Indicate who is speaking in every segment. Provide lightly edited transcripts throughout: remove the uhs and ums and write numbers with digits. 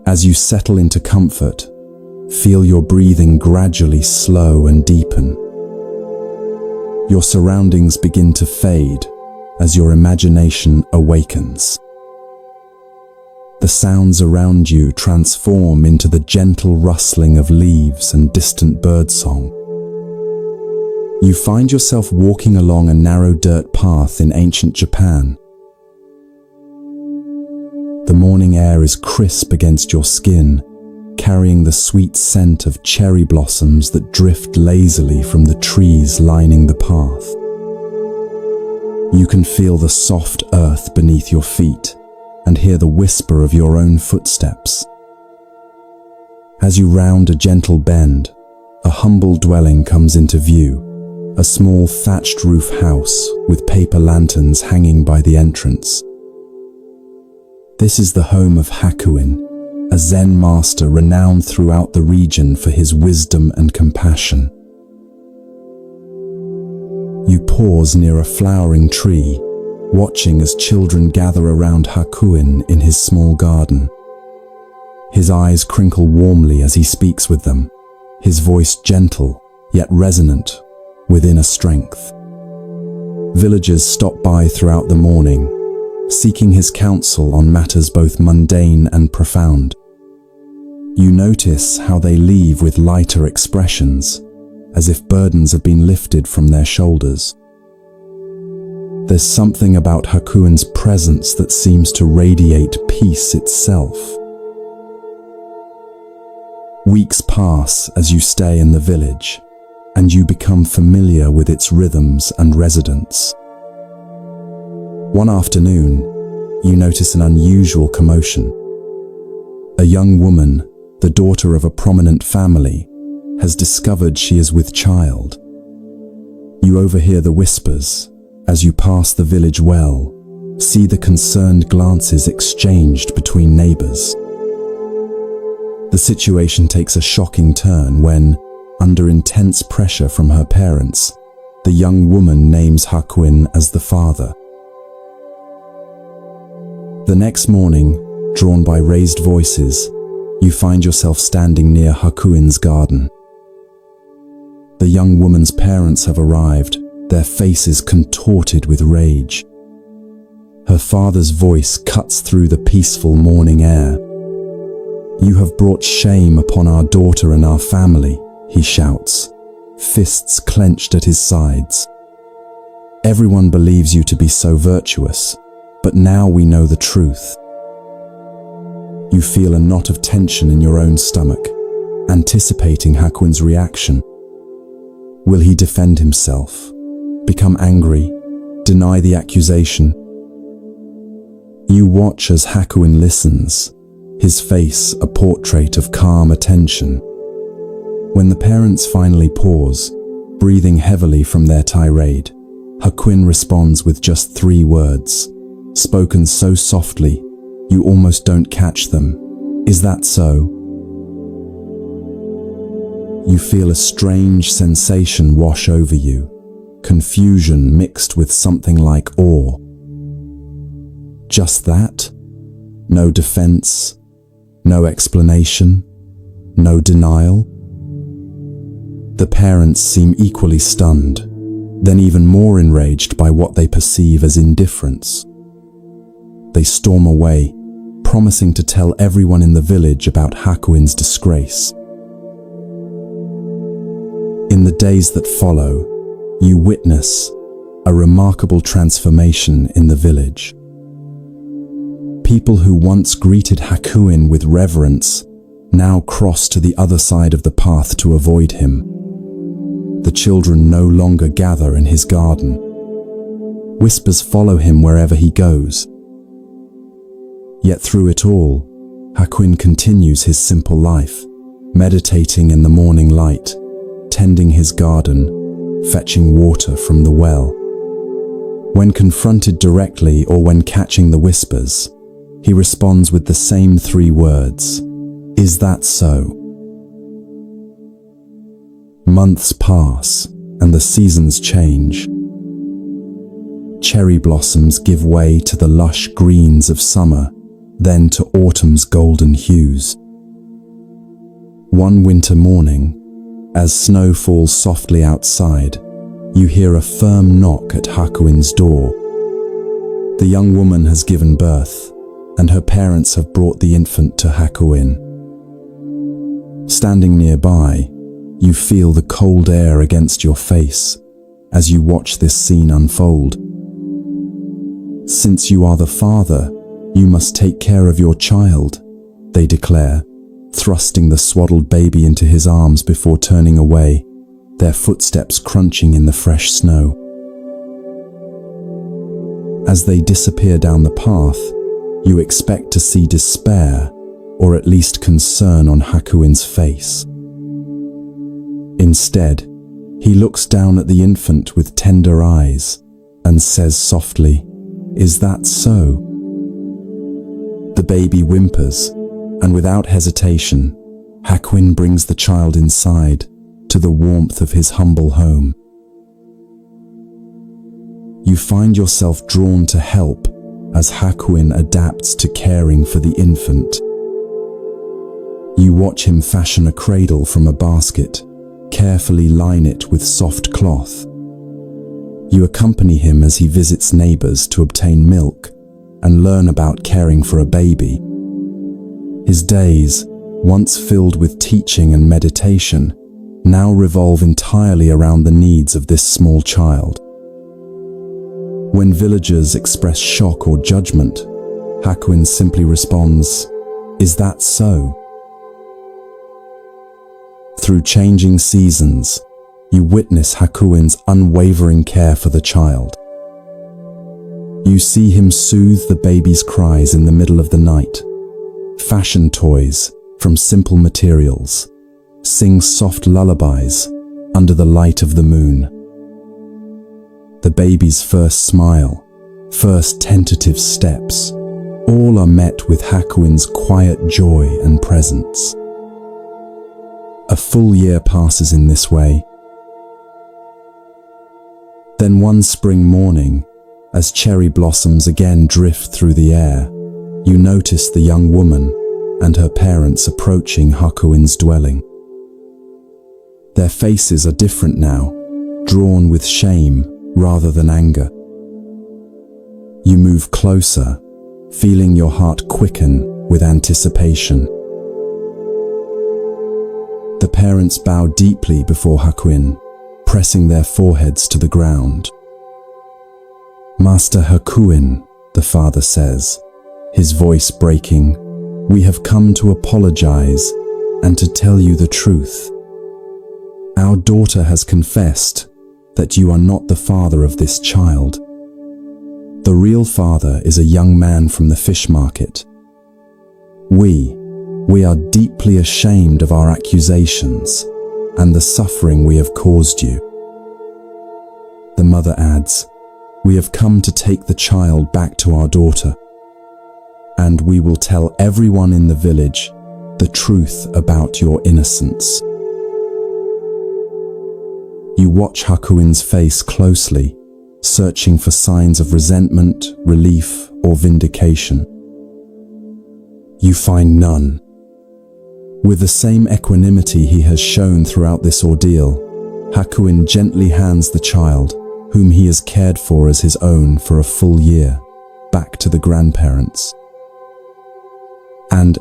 Speaker 1: As you settle into comfort, feel your breathing gradually slow and deepen. Your surroundings begin to fade as your imagination awakens. The sounds around you transform into the gentle rustling of leaves and distant birdsong. You find yourself walking along a narrow dirt path in ancient Japan. The morning air is crisp against your skin, carrying the sweet scent of cherry blossoms that drift lazily from the trees lining the path. You can feel the soft earth beneath your feet and hear the whisper of your own footsteps. As you round a gentle bend, a humble dwelling comes into view, a small thatched roof house with paper lanterns hanging by the entrance. This is the home of Hakuin, a Zen master renowned throughout the region for his wisdom and compassion. You pause near a flowering tree, watching as children gather around Hakuin in his small garden. His eyes crinkle warmly as he speaks with them, his voice gentle yet resonant with inner strength. Villagers stop by throughout the morning, seeking his counsel on matters both mundane and profound. You notice how they leave with lighter expressions, as if burdens have been lifted from their shoulders. There's something about Hakuin's presence that seems to radiate peace itself. Weeks pass as you stay in the village, and you become familiar with its rhythms and residents. One afternoon, you notice an unusual commotion. A young woman, the daughter of a prominent family, has discovered she is with child. You overhear the whispers as you pass the village well, see the concerned glances exchanged between neighbors. The situation takes a shocking turn when, under intense pressure from her parents, the young woman names Hakuin as the father. The next morning, drawn by raised voices, you find yourself standing near Hakuin's garden. The young woman's parents have arrived, their faces contorted with rage. Her father's voice cuts through the peaceful morning air. "You have brought shame upon our daughter and our family," he shouts, fists clenched at his sides. "Everyone believes you to be so virtuous, but now we know the truth." You feel a knot of tension in your own stomach, anticipating Hakuin's reaction. Will he defend himself, become angry, deny the accusation? You watch as Hakuin listens, his face a portrait of calm attention. When the parents finally pause, breathing heavily from their tirade, Hakuin responds with just 3 words, spoken so softly you almost don't catch them. "Is that so?" You feel a strange sensation wash over you, confusion mixed with something like awe. Just that? No defense, no explanation, no denial? The parents seem equally stunned, then even more enraged by what they perceive as indifference. They storm away, promising to tell everyone in the village about Hakuin's disgrace. In the days that follow, you witness a remarkable transformation in the village. People who once greeted Hakuin with reverence now cross to the other side of the path to avoid him. The children no longer gather in his garden. Whispers follow him wherever he goes. Yet through it all, Hakuin continues his simple life, meditating in the morning light, tending his garden, fetching water from the well. When confronted directly or when catching the whispers, he responds with the same 3 words, "Is that so?" Months pass, and the seasons change. Cherry blossoms give way to the lush greens of summer, then to autumn's golden hues. One winter morning, as snow falls softly outside, you hear a firm knock at Hakuin's door. The young woman has given birth, and her parents have brought the infant to Hakuin. Standing nearby, you feel the cold air against your face as you watch this scene unfold. Since you are the father, you must take care of your child, they declare, thrusting the swaddled baby into his arms before turning away, their footsteps crunching in the fresh snow. As they disappear down the path, you expect to see despair, or at least concern on Hakuin's face. Instead, he looks down at the infant with tender eyes and says softly, "Is that so?" The baby whimpers, and without hesitation, Hakuin brings the child inside to the warmth of his humble home. You find yourself drawn to help as Hakuin adapts to caring for the infant. You watch him fashion a cradle from a basket, carefully line it with soft cloth. You accompany him as he visits neighbors to obtain milk and learn about caring for a baby. His days, once filled with teaching and meditation, now revolve entirely around the needs of this small child. When villagers express shock or judgment, Hakuin simply responds, "Is that so?" Through changing seasons, you witness Hakuin's unwavering care for the child. You see him soothe the baby's cries in the middle of the night, fashion toys from simple materials, sing soft lullabies under the light of the moon. The baby's first smile, first tentative steps, all are met with Hakuin's quiet joy and presence. A full year passes in this way. Then one spring morning, as cherry blossoms again drift through the air, you notice the young woman and her parents approaching Hakuin's dwelling. Their faces are different now, drawn with shame rather than anger. You move closer, feeling your heart quicken with anticipation. The parents bow deeply before Hakuin, pressing their foreheads to the ground. "Master Hakuin," the father says, his voice breaking, "we have come to apologize and to tell you the truth. Our daughter has confessed that you are not the father of this child. The real father is a young man from the fish market. We are deeply ashamed of our accusations and the suffering we have caused you." The mother adds, "We have come to take the child back to our daughter, and we will tell everyone in the village the truth about your innocence." You watch Hakuin's face closely, searching for signs of resentment, relief, or vindication. You find none. With the same equanimity he has shown throughout this ordeal, Hakuin gently hands the child, whom he has cared for as his own for a full year, back to the grandparents. And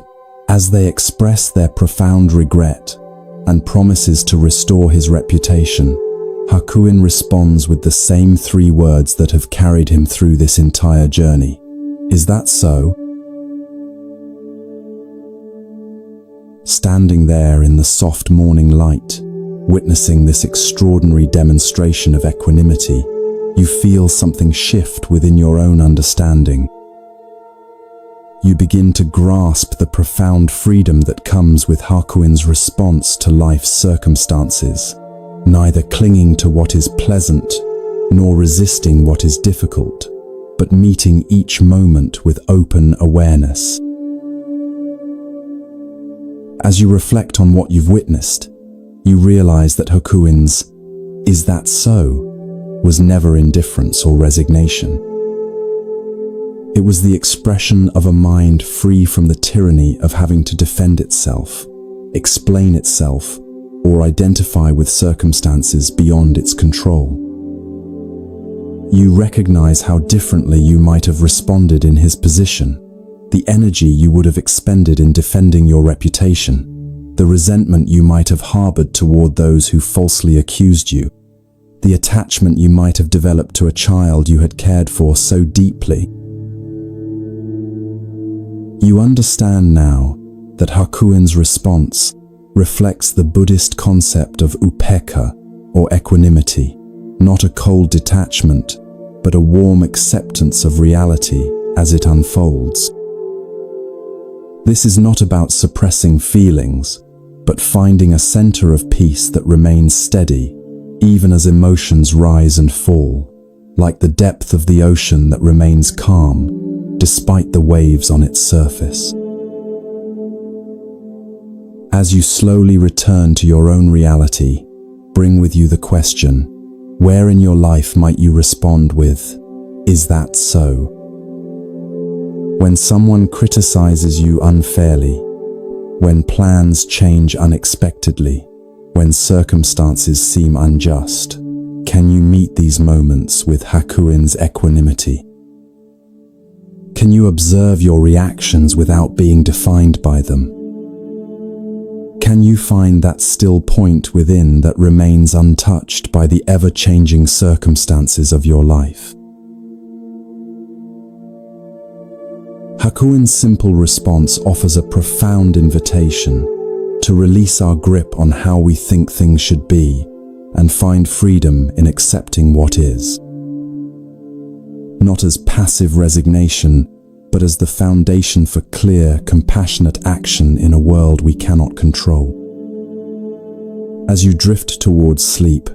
Speaker 1: as they express their profound regret and promises to restore his reputation, Hakuin responds with the same 3 words that have carried him through this entire journey. "Is that so?" Standing there in the soft morning light, witnessing this extraordinary demonstration of equanimity, you feel something shift within your own understanding. You begin to grasp the profound freedom that comes with Hakuin's response to life's circumstances, neither clinging to what is pleasant nor resisting what is difficult, but meeting each moment with open awareness. As you reflect on what you've witnessed, you realize that Hakuin's "Is that so?" was never indifference or resignation. It was the expression of a mind free from the tyranny of having to defend itself, explain itself, or identify with circumstances beyond its control. You recognize how differently you might have responded in his position, the energy you would have expended in defending your reputation, the resentment you might have harbored toward those who falsely accused you, the attachment you might have developed to a child you had cared for so deeply. You understand now that Hakuin's response reflects the Buddhist concept of upekkha, or equanimity, not a cold detachment, but a warm acceptance of reality as it unfolds. This is not about suppressing feelings, but finding a center of peace that remains steady, even as emotions rise and fall, like the depth of the ocean that remains calm, despite the waves on its surface. As you slowly return to your own reality, bring with you the question, where in your life might you respond with, "Is that so?" When someone criticizes you unfairly, when plans change unexpectedly, when circumstances seem unjust, can you meet these moments with Hakuin's equanimity? Can you observe your reactions without being defined by them? Can you find that still point within that remains untouched by the ever-changing circumstances of your life? Hakuin's simple response offers a profound invitation to release our grip on how we think things should be and find freedom in accepting what is. Not as passive resignation, but as the foundation for clear, compassionate action in a world we cannot control. As you drift towards sleep,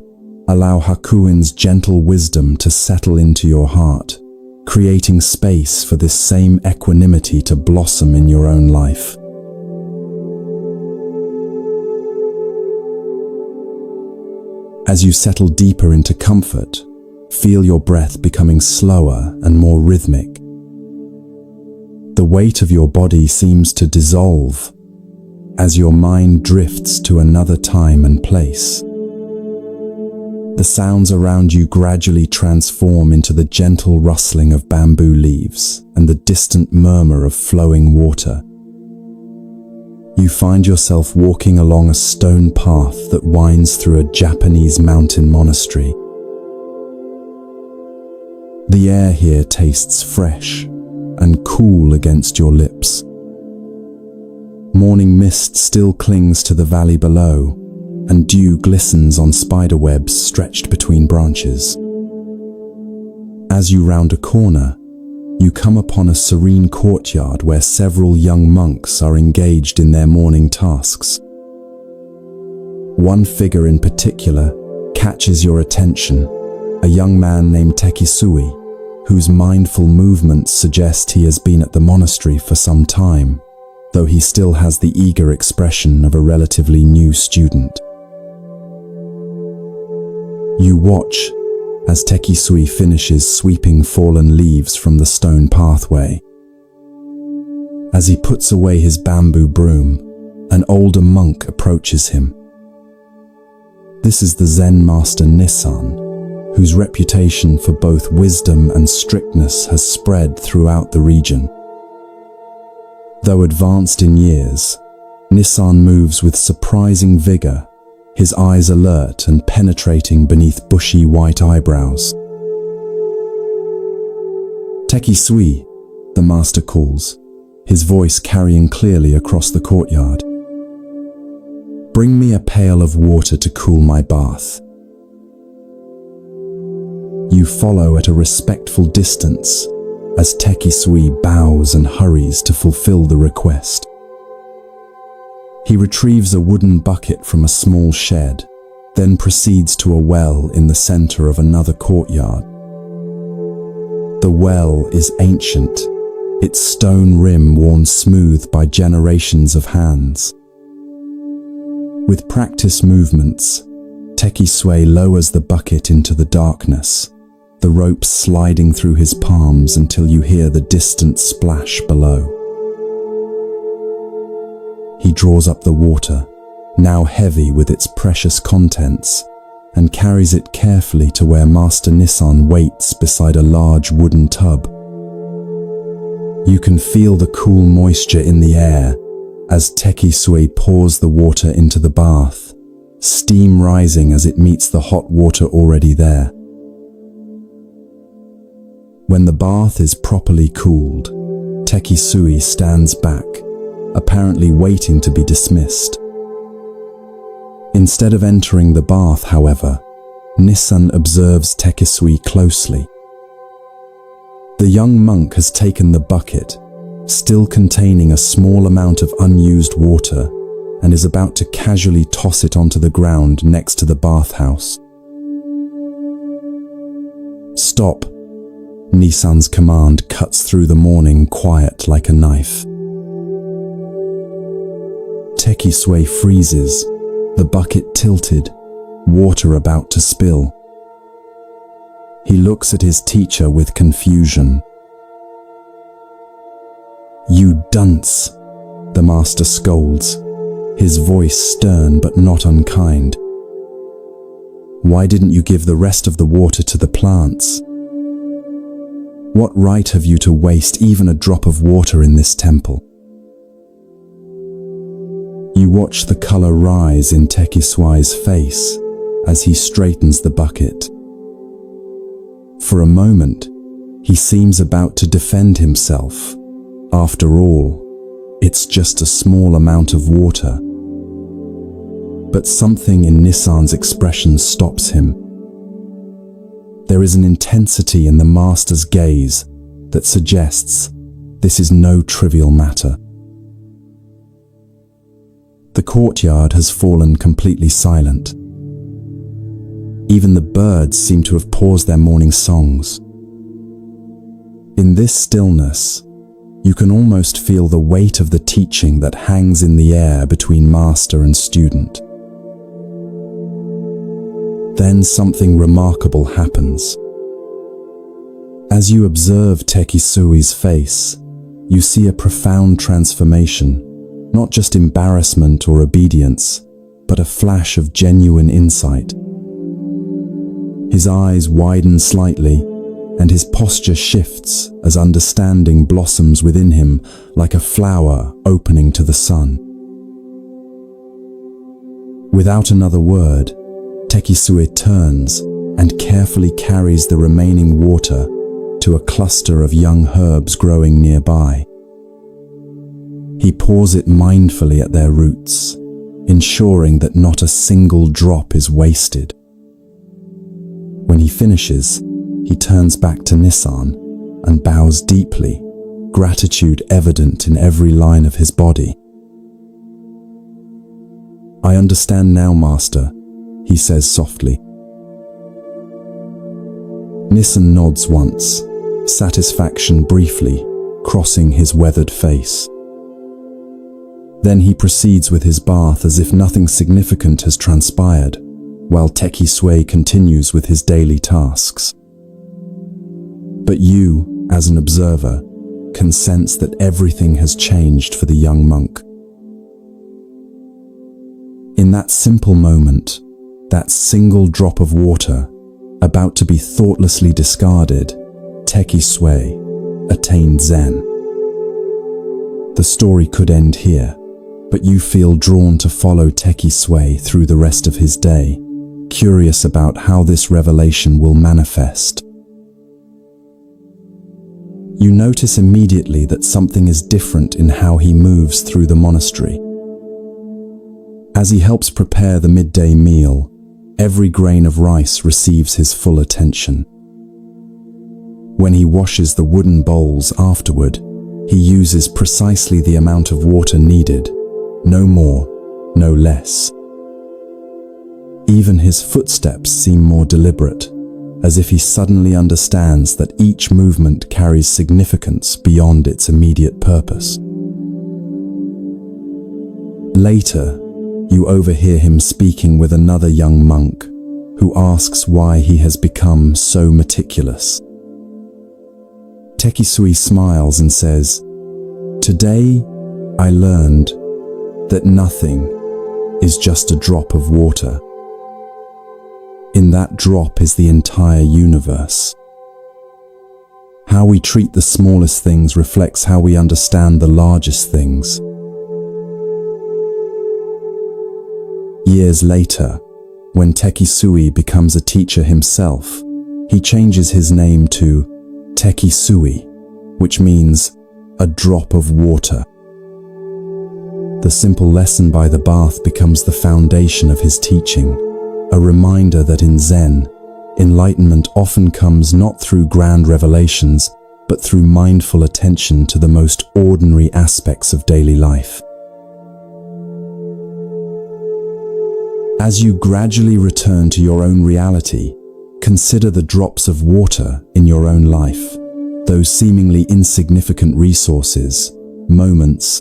Speaker 1: allow Hakuin's gentle wisdom to settle into your heart, creating space for this same equanimity to blossom in your own life. As you settle deeper into comfort, feel your breath becoming slower and more rhythmic. The weight of your body seems to dissolve as your mind drifts to another time and place. The sounds around you gradually transform into the gentle rustling of bamboo leaves and the distant murmur of flowing water. You find yourself walking along a stone path that winds through a Japanese mountain monastery. The air here tastes fresh and cool against your lips. Morning mist still clings to the valley below, and dew glistens on spider webs stretched between branches. As you round a corner, you come upon a serene courtyard where several young monks are engaged in their morning tasks. One figure in particular catches your attention, a young man named Tekisui, whose mindful movements suggest he has been at the monastery for some time, though he still has the eager expression of a relatively new student. You watch as Tekisui finishes sweeping fallen leaves from the stone pathway. As he puts away his bamboo broom, an older monk approaches him. This is the Zen master Nissan, whose reputation for both wisdom and strictness has spread throughout the region. Though advanced in years, Nissan moves with surprising vigor, his eyes alert and penetrating beneath bushy white eyebrows. "Tekisui," the master calls, his voice carrying clearly across the courtyard. "Bring me a pail of water to cool my bath." You follow at a respectful distance as Tekisui bows and hurries to fulfill the request. He retrieves a wooden bucket from a small shed, then proceeds to a well in the center of another courtyard. The well is ancient, its stone rim worn smooth by generations of hands. With practiced movements, Tekisui lowers the bucket into the darkness, the rope sliding through his palms until you hear the distant splash below. He draws up the water, now heavy with its precious contents, and carries it carefully to where Master Nissan waits beside a large wooden tub. You can feel the cool moisture in the air as Tekisue pours the water into the bath, steam rising as it meets the hot water already there. When the bath is properly cooled, Tekisue stands back, apparently waiting to be dismissed. Instead of entering the bath, however, Nissan observes Tekisue closely. The young monk has taken the bucket, still containing a small amount of unused water, and is about to casually toss it onto the ground next to the bathhouse. "Stop!" Nissan's command cuts through the morning quiet like a knife. Tekisue freezes, the bucket tilted, water about to spill. He looks at his teacher with confusion. "You dunce!" the master scolds, his voice stern but not unkind. "Why didn't you give the rest of the water to the plants? What right have you to waste even a drop of water in this temple?" You watch the color rise in Tekisue's face as he straightens the bucket. For a moment, he seems about to defend himself. After all, it's just a small amount of water. But something in Nissan's expression stops him. There is an intensity in the master's gaze that suggests this is no trivial matter. The courtyard has fallen completely silent. Even the birds seem to have paused their morning songs. In this stillness, you can almost feel the weight of the teaching that hangs in the air between master and student. Then something remarkable happens. As you observe Tekisue's face, you see a profound transformation, not just embarrassment or obedience, but a flash of genuine insight. His eyes widen slightly, and his posture shifts as understanding blossoms within him like a flower opening to the sun. Without another word, Tekisue turns and carefully carries the remaining water to a cluster of young herbs growing nearby. He pours it mindfully at their roots, ensuring that not a single drop is wasted. When he finishes, he turns back to Nissan and bows deeply, gratitude evident in every line of his body. "I understand now, Master," he says softly. Nissan nods once, satisfaction briefly crossing his weathered face. Then he proceeds with his bath as if nothing significant has transpired, while Tekisue continues with his daily tasks. But you, as an observer, can sense that everything has changed for the young monk. In that simple moment, that single drop of water, about to be thoughtlessly discarded, Tekisue attained Zen. The story could end here, but you feel drawn to follow Tekisue through the rest of his day, curious about how this revelation will manifest. You notice immediately that something is different in how he moves through the monastery. As he helps prepare the midday meal, every grain of rice receives his full attention. When he washes the wooden bowls afterward, he uses precisely the amount of water needed, no more, no less. Even his footsteps seem more deliberate, as if he suddenly understands that each movement carries significance beyond its immediate purpose. Later, you overhear him speaking with another young monk, who asks why he has become so meticulous. Tekisui smiles and says, "Today, I learned that nothing is just a drop of water. In that drop is the entire universe. How we treat the smallest things reflects how we understand the largest things." Years later, when Tekisui becomes a teacher himself, he changes his name to Tekisui, which means a drop of water. The simple lesson by the bath becomes the foundation of his teaching, a reminder that in Zen, enlightenment often comes not through grand revelations, but through mindful attention to the most ordinary aspects of daily life. As you gradually return to your own reality, consider the drops of water in your own life, those seemingly insignificant resources, moments,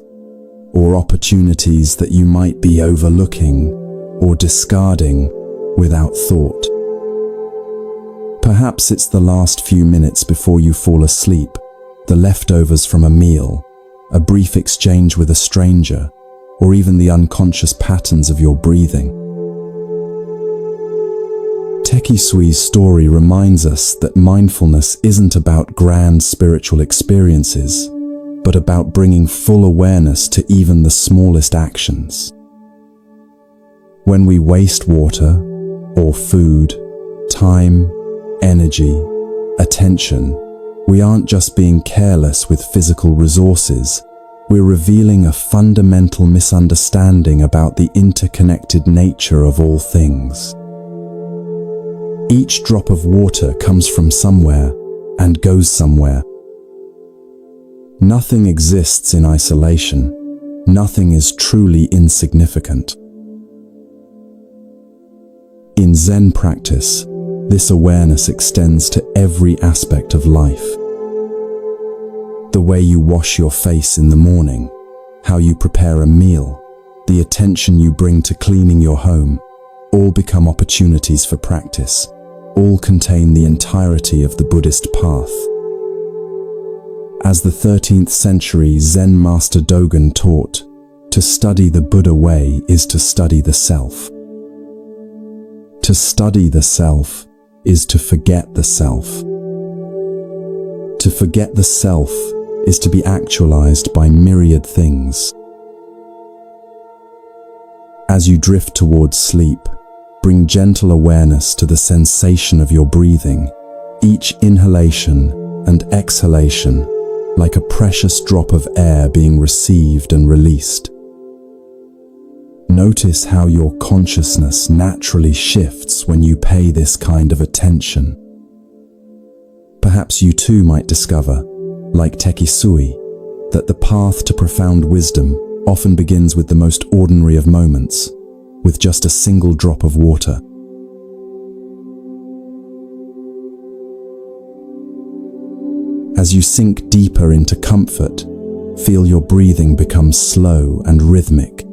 Speaker 1: or opportunities that you might be overlooking or discarding without thought. Perhaps it's the last few minutes before you fall asleep, the leftovers from a meal, a brief exchange with a stranger, or even the unconscious patterns of your breathing. Tekisui's story reminds us that mindfulness isn't about grand spiritual experiences, but about bringing full awareness to even the smallest actions. When we waste water, or food, time, energy, attention, we aren't just being careless with physical resources, we're revealing a fundamental misunderstanding about the interconnected nature of all things. Each drop of water comes from somewhere and goes somewhere. Nothing exists in isolation. Nothing is truly insignificant. In Zen practice, this awareness extends to every aspect of life. The way you wash your face in the morning, how you prepare a meal, the attention you bring to cleaning your home, all become opportunities for practice. All contain the entirety of the Buddhist path. As the 13th century Zen master Dogen taught, to study the Buddha way is to study the self. To study the self is to forget the self. To forget the self is to be actualized by myriad things. As you drift towards sleep, bring gentle awareness to the sensation of your breathing, each inhalation and exhalation like a precious drop of air being received and released. Notice how your consciousness naturally shifts when you pay this kind of attention. Perhaps you too might discover, like Tekisui, that the path to profound wisdom often begins with the most ordinary of moments, with just a single drop of water. As you sink deeper into comfort, feel your breathing become slow and rhythmic.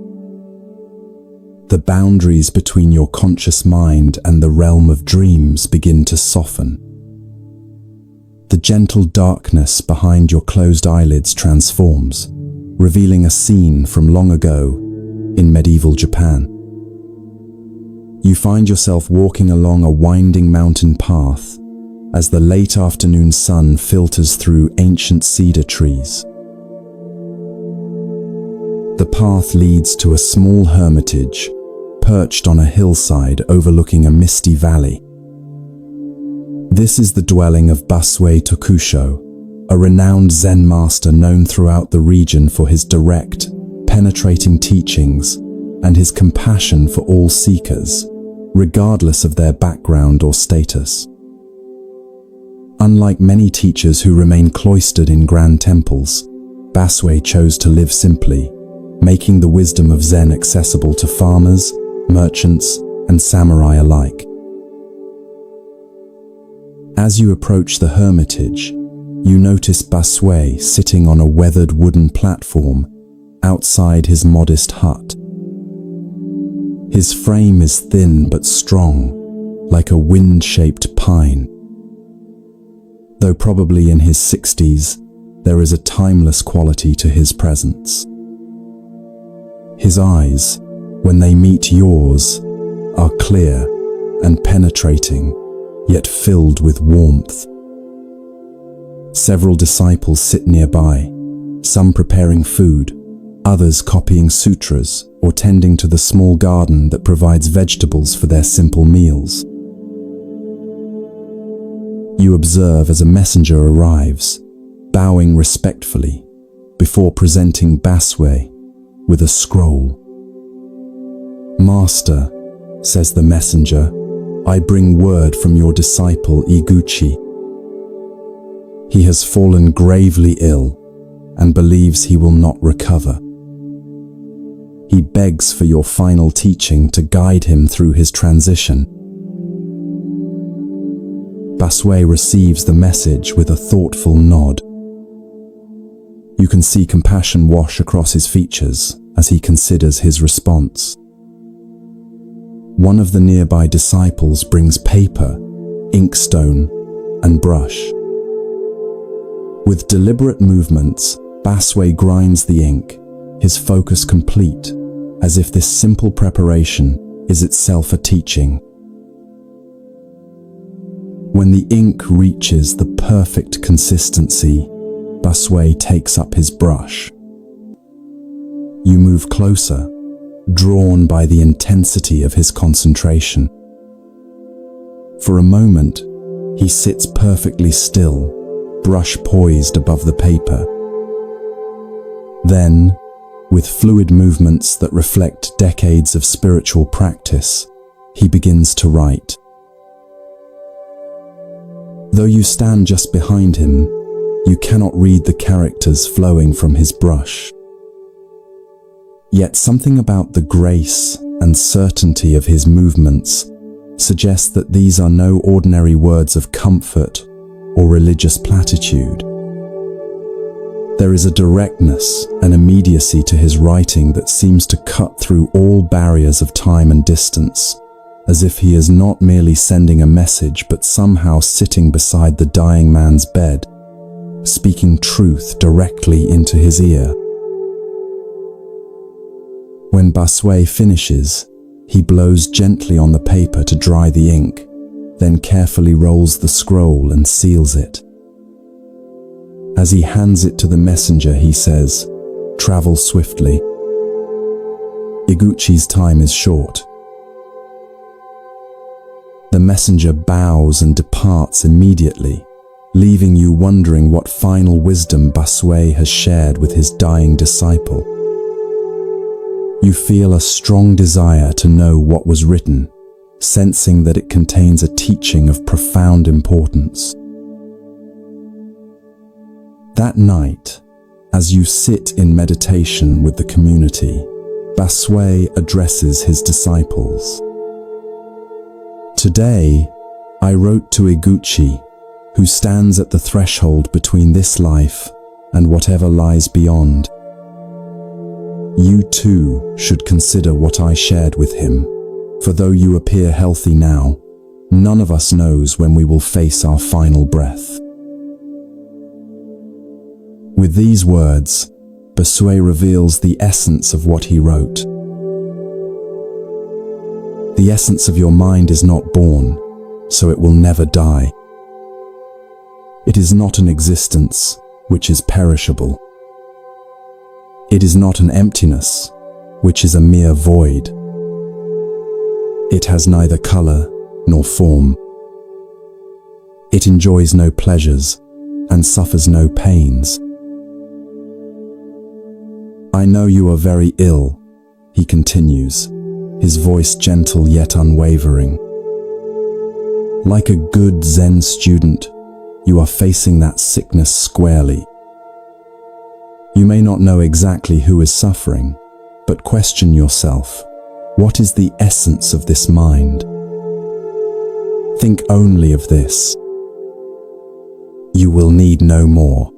Speaker 1: The boundaries between your conscious mind and the realm of dreams begin to soften. The gentle darkness behind your closed eyelids transforms, revealing a scene from long ago in medieval Japan. You find yourself walking along a winding mountain path as the late afternoon sun filters through ancient cedar trees. The path leads to a small hermitage perched on a hillside overlooking a misty valley. This is the dwelling of Basue Tokusho, a renowned Zen master known throughout the region for his direct, penetrating teachings and his compassion for all seekers, regardless of their background or status. Unlike many teachers who remain cloistered in grand temples, Basue chose to live simply, making the wisdom of Zen accessible to farmers, merchants, and samurai alike. As you approach the hermitage, you notice Basue sitting on a weathered wooden platform outside his modest hut. His frame is thin but strong, like a wind-shaped pine. Though probably in his 60s, there is a timeless quality to his presence. His eyes, when they meet yours, are clear and penetrating, yet filled with warmth. Several disciples sit nearby, some preparing food, others copying sutras or tending to the small garden that provides vegetables for their simple meals. You observe as a messenger arrives, bowing respectfully, before presenting Baswe with a scroll. "Master," says the messenger, "I bring word from your disciple Iguchi. He has fallen gravely ill and believes he will not recover. He begs for your final teaching to guide him through his transition." Baswe receives the message with a thoughtful nod. You can see compassion wash across his features as he considers his response. One of the nearby disciples brings paper, inkstone, and brush. With deliberate movements, Baswe grinds the ink, his focus complete, as if this simple preparation is itself a teaching. When the ink reaches the perfect consistency, Baswe takes up his brush. You move closer, drawn by the intensity of his concentration. For a moment, he sits perfectly still, brush poised above the paper. Then, with fluid movements that reflect decades of spiritual practice, he begins to write. Though you stand just behind him, you cannot read the characters flowing from his brush. Yet something about the grace and certainty of his movements suggests that these are no ordinary words of comfort or religious platitude. There is a directness and immediacy to his writing that seems to cut through all barriers of time and distance, as if he is not merely sending a message but somehow sitting beside the dying man's bed, speaking truth directly into his ear. When Baswe finishes, he blows gently on the paper to dry the ink, then carefully rolls the scroll and seals it. As he hands it to the messenger, he says, "Travel swiftly. Iguchi's time is short." The messenger bows and departs immediately, leaving you wondering what final wisdom Baswe has shared with his dying disciple. You feel a strong desire to know what was written, sensing that it contains a teaching of profound importance. That night, as you sit in meditation with the community, Baswe addresses his disciples. "Today, I wrote to Iguchi, who stands at the threshold between this life and whatever lies beyond. You too should consider what I shared with him, for though you appear healthy now, none of us knows when we will face our final breath." With these words, Baswe reveals the essence of what he wrote. The essence of your mind is not born, so it will never die. It is not an existence which is perishable. It is not an emptiness, which is a mere void. It has neither color nor form. It enjoys no pleasures and suffers no pains. "I know you are very ill," he continues, his voice gentle yet unwavering. "Like a good Zen student, you are facing that sickness squarely. You may not know exactly who is suffering, but question yourself, what is the essence of this mind? Think only of this. You will need no more.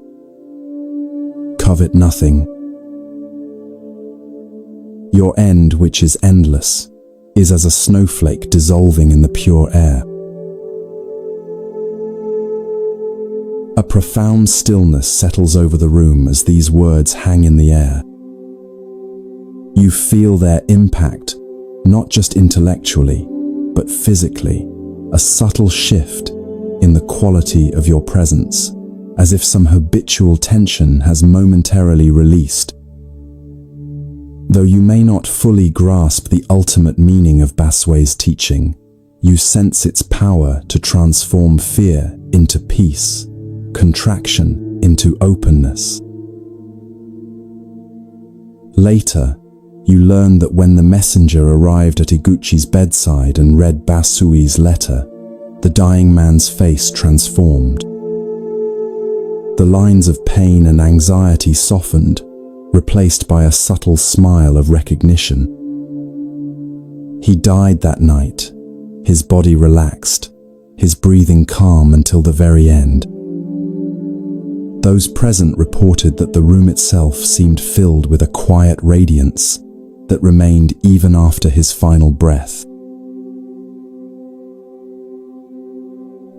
Speaker 1: Covet nothing. Your end, which is endless, is as a snowflake dissolving in the pure air. A profound stillness settles over the room as these words hang in the air. You feel their impact, not just intellectually, but physically, a subtle shift in the quality of your presence, as if some habitual tension has momentarily released. Though you may not fully grasp the ultimate meaning of Baswe's teaching, you sense its power to transform fear into peace, contraction into openness. Later, you learn that when the messenger arrived at Iguchi's bedside and read Basui's letter, the dying man's face transformed. The lines of pain and anxiety softened, replaced by a subtle smile of recognition. He died that night, his body relaxed, his breathing calm until the very end. Those present reported that the room itself seemed filled with a quiet radiance that remained even after his final breath.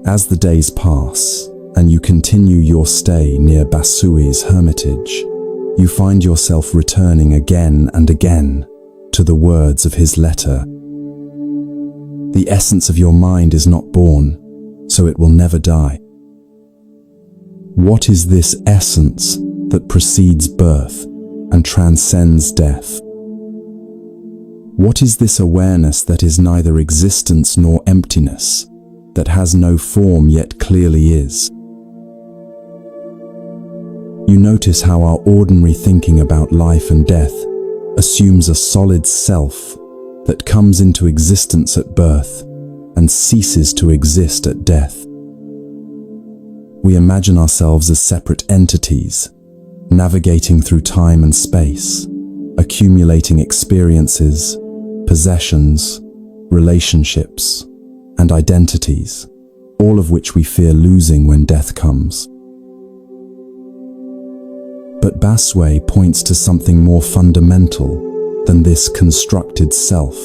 Speaker 1: As the days pass, and you continue your stay near Basui's hermitage, you find yourself returning again and again to the words of his letter. The essence of your mind is not born, so it will never die. What is this essence that precedes birth and transcends death? What is this awareness that is neither existence nor emptiness, that has no form yet clearly is? You notice how our ordinary thinking about life and death assumes a solid self that comes into existence at birth and ceases to exist at death. We imagine ourselves as separate entities, navigating through time and space, accumulating experiences, possessions, relationships, and identities, all of which we fear losing when death comes. But Baswe points to something more fundamental than this constructed self,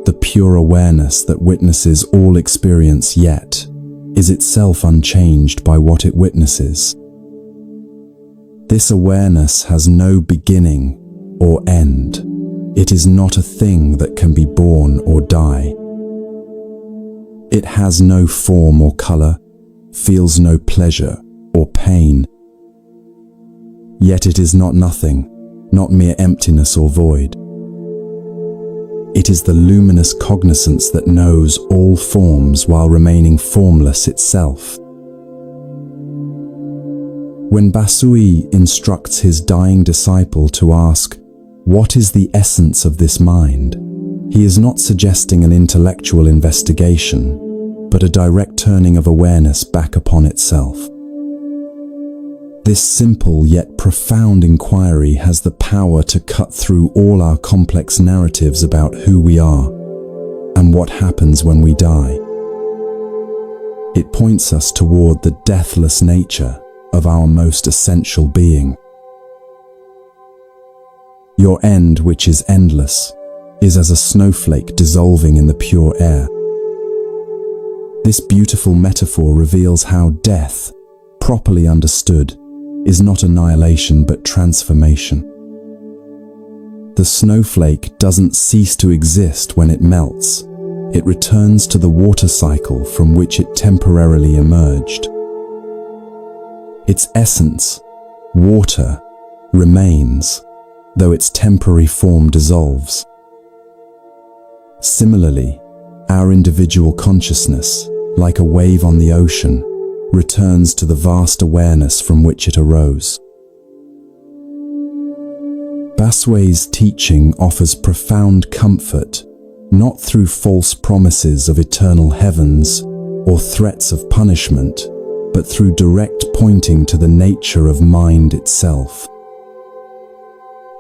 Speaker 1: the pure awareness that witnesses all experience yet is itself unchanged by what it witnesses. This awareness has no beginning or end. It is not a thing that can be born or die. It has no form or color, feels no pleasure or pain. Yet it is not nothing, not mere emptiness or void. It is the luminous cognizance that knows all forms while remaining formless itself. When Basui instructs his dying disciple to ask, "What is the essence of this mind?" he is not suggesting an intellectual investigation, but a direct turning of awareness back upon itself. This simple yet profound inquiry has the power to cut through all our complex narratives about who we are and what happens when we die. It points us toward the deathless nature of our most essential being. Your end, which is endless, is as a snowflake dissolving in the pure air. This beautiful metaphor reveals how death, properly understood, is not annihilation but transformation. The snowflake doesn't cease to exist when it melts. It returns to the water cycle from which it temporarily emerged. Its essence, water, remains, though its temporary form dissolves. Similarly, our individual consciousness, like a wave on the ocean, returns to the vast awareness from which it arose. Baswe's teaching offers profound comfort, not through false promises of eternal heavens or threats of punishment, but through direct pointing to the nature of mind itself.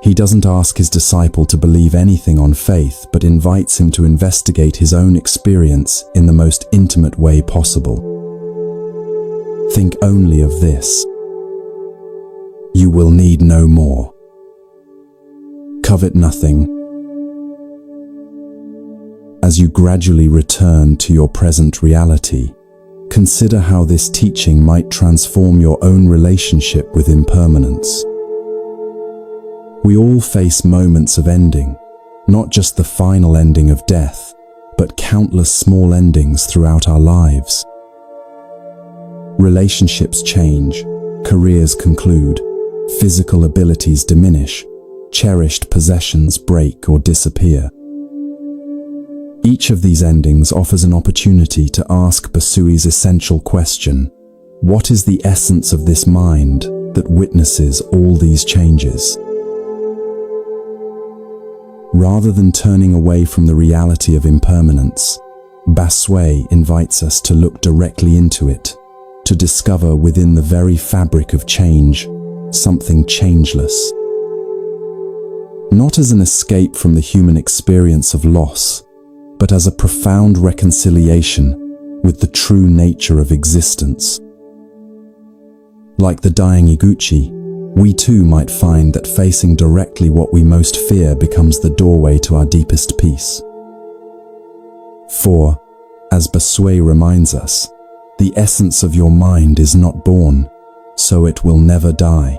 Speaker 1: He doesn't ask his disciple to believe anything on faith, but invites him to investigate his own experience in the most intimate way possible. Think only of this. You will need no more. Covet nothing. As you gradually return to your present reality, consider how this teaching might transform your own relationship with impermanence. We all face moments of ending, not just the final ending of death, but countless small endings throughout our lives. Relationships change, careers conclude, physical abilities diminish, cherished possessions break or disappear. Each of these endings offers an opportunity to ask Basui's essential question: what is the essence of this mind that witnesses all these changes? Rather than turning away from the reality of impermanence, Basui invites us to look directly into it, to discover within the very fabric of change something changeless. Not as an escape from the human experience of loss, but as a profound reconciliation with the true nature of existence. Like the dying Iguchi, we too might find that facing directly what we most fear becomes the doorway to our deepest peace. For, as Basui reminds us, the essence of your mind is not born, so it will never die.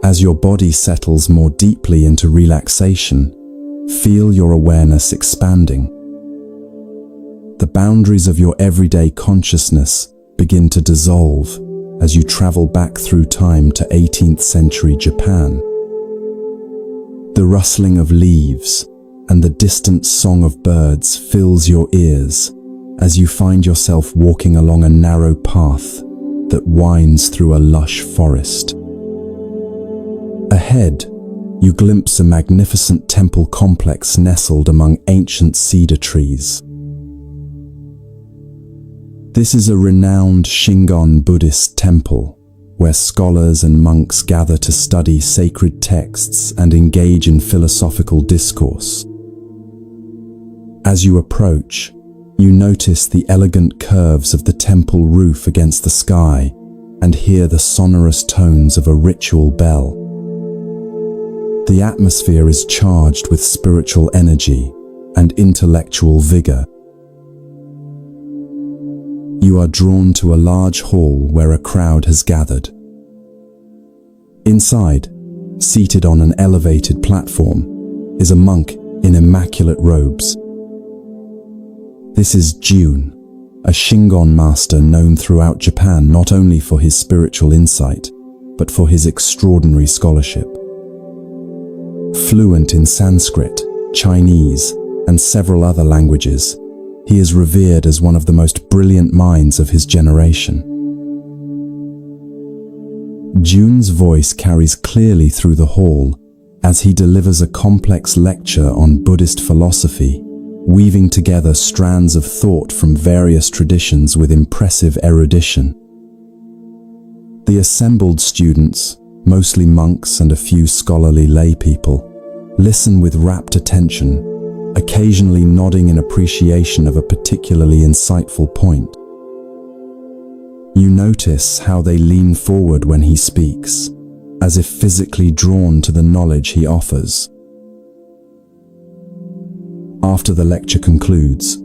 Speaker 1: As your body settles more deeply into relaxation, feel your awareness expanding. The boundaries of your everyday consciousness begin to dissolve as you travel back through time to 18th century Japan. The rustling of leaves and the distant song of birds fills your ears as you find yourself walking along a narrow path that winds through a lush forest. Ahead, you glimpse a magnificent temple complex nestled among ancient cedar trees. This is a renowned Shingon Buddhist temple, where scholars and monks gather to study sacred texts and engage in philosophical discourse. As you approach, you notice the elegant curves of the temple roof against the sky and hear the sonorous tones of a ritual bell. The atmosphere is charged with spiritual energy and intellectual vigor. You are drawn to a large hall where a crowd has gathered. Inside, seated on an elevated platform, is a monk in immaculate robes. This is Jun, a Shingon master known throughout Japan not only for his spiritual insight, but for his extraordinary scholarship. Fluent in Sanskrit, Chinese, and several other languages, he is revered as one of the most brilliant minds of his generation. Jun's voice carries clearly through the hall as he delivers a complex lecture on Buddhist philosophy, weaving together strands of thought from various traditions with impressive erudition. The assembled students, mostly monks and a few scholarly lay people, listen with rapt attention, occasionally nodding in appreciation of a particularly insightful point. You notice how they lean forward when he speaks, as if physically drawn to the knowledge he offers. After the lecture concludes,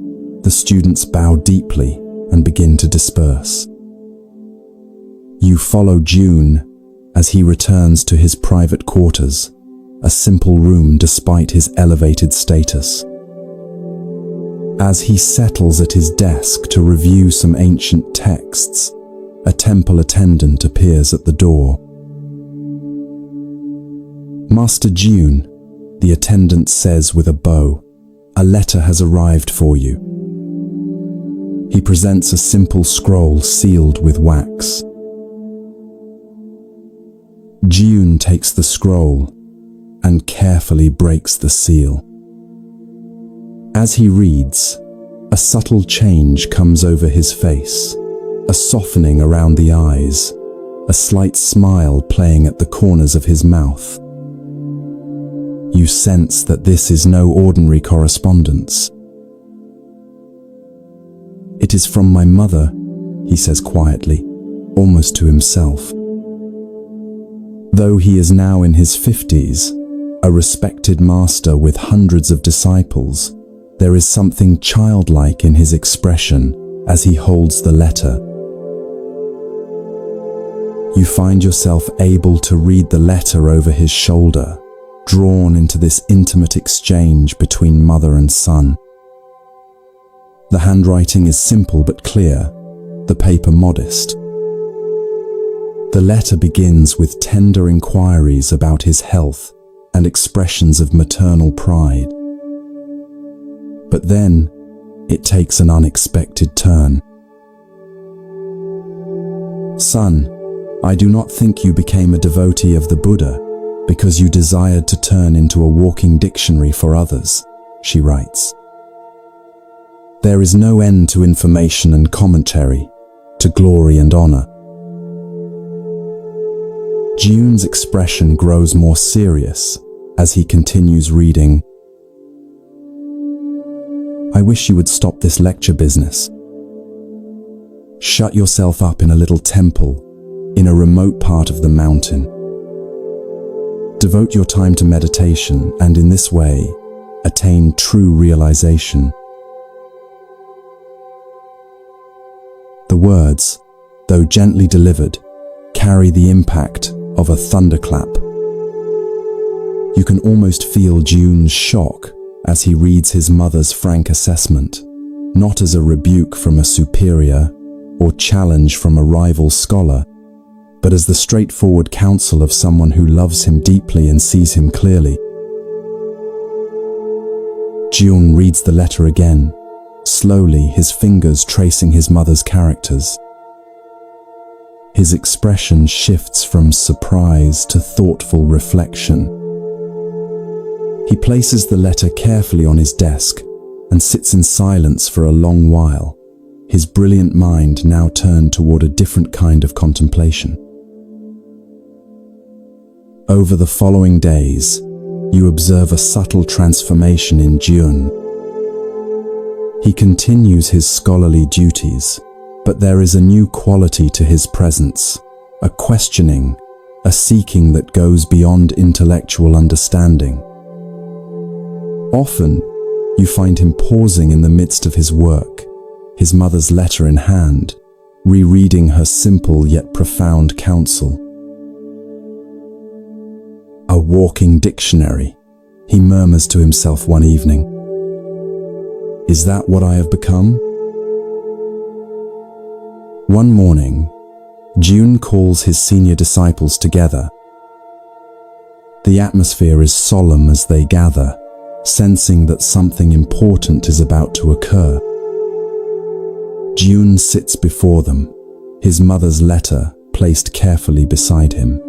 Speaker 1: the students bow deeply and begin to disperse. You follow Jun as he returns to his private quarters, a simple room despite his elevated status. As he settles at his desk to review some ancient texts, a temple attendant appears at the door. "Master Jun," the attendant says with a bow, "a letter has arrived for you." He presents a simple scroll sealed with wax. Jun takes the scroll and carefully breaks the seal. As he reads, a subtle change comes over his face, a softening around the eyes, a slight smile playing at the corners of his mouth. You sense that this is no ordinary correspondence. "It is from my mother," he says quietly, almost to himself. Though he is now in his 50s, a respected master with hundreds of disciples, there is something childlike in his expression as he holds the letter. You find yourself able to read the letter over his shoulder, drawn into this intimate exchange between mother and son. The handwriting is simple but clear, the paper modest. The letter begins with tender inquiries about his health and expressions of maternal pride. But then, it takes an unexpected turn. Son, I do not think you became a devotee of the Buddha because you desired to turn into a walking dictionary for others, she writes. There is no end to information and commentary, to glory and honor. June's expression grows more serious as he continues reading. I wish you would stop this lecture business. Shut yourself up in a little temple in a remote part of the mountain. Devote your time to meditation and in this way attain true realization. The words, though gently delivered, carry the impact of a thunderclap. You can almost feel June's shock as he reads his mother's frank assessment, not as a rebuke from a superior or challenge from a rival scholar, but as the straightforward counsel of someone who loves him deeply and sees him clearly. June reads the letter again, slowly, his fingers tracing his mother's characters. His expression shifts from surprise to thoughtful reflection. He places the letter carefully on his desk and sits in silence for a long while, his brilliant mind now turned toward a different kind of contemplation. Over the following days, you observe a subtle transformation in June. He continues his scholarly duties, but there is a new quality to his presence, a questioning, a seeking that goes beyond intellectual understanding. Often, you find him pausing in the midst of his work, his mother's letter in hand, rereading her simple yet profound counsel. A walking dictionary, he murmurs to himself one evening. Is that what I have become? One morning, June calls his senior disciples together. The atmosphere is solemn as they gather, sensing that something important is about to occur. June sits before them, his mother's letter placed carefully beside him.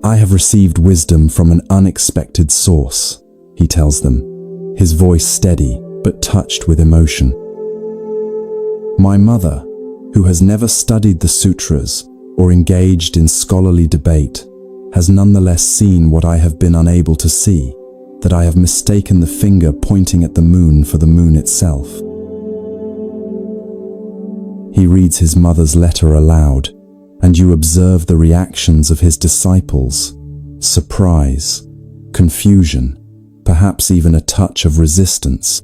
Speaker 1: I have received wisdom from an unexpected source, he tells them, his voice steady but touched with emotion. My mother, who has never studied the sutras or engaged in scholarly debate, has nonetheless seen what I have been unable to see, that I have mistaken the finger pointing at the moon for the moon itself. He reads his mother's letter aloud, and you observe the reactions of his disciples: surprise, confusion, perhaps even a touch of resistance.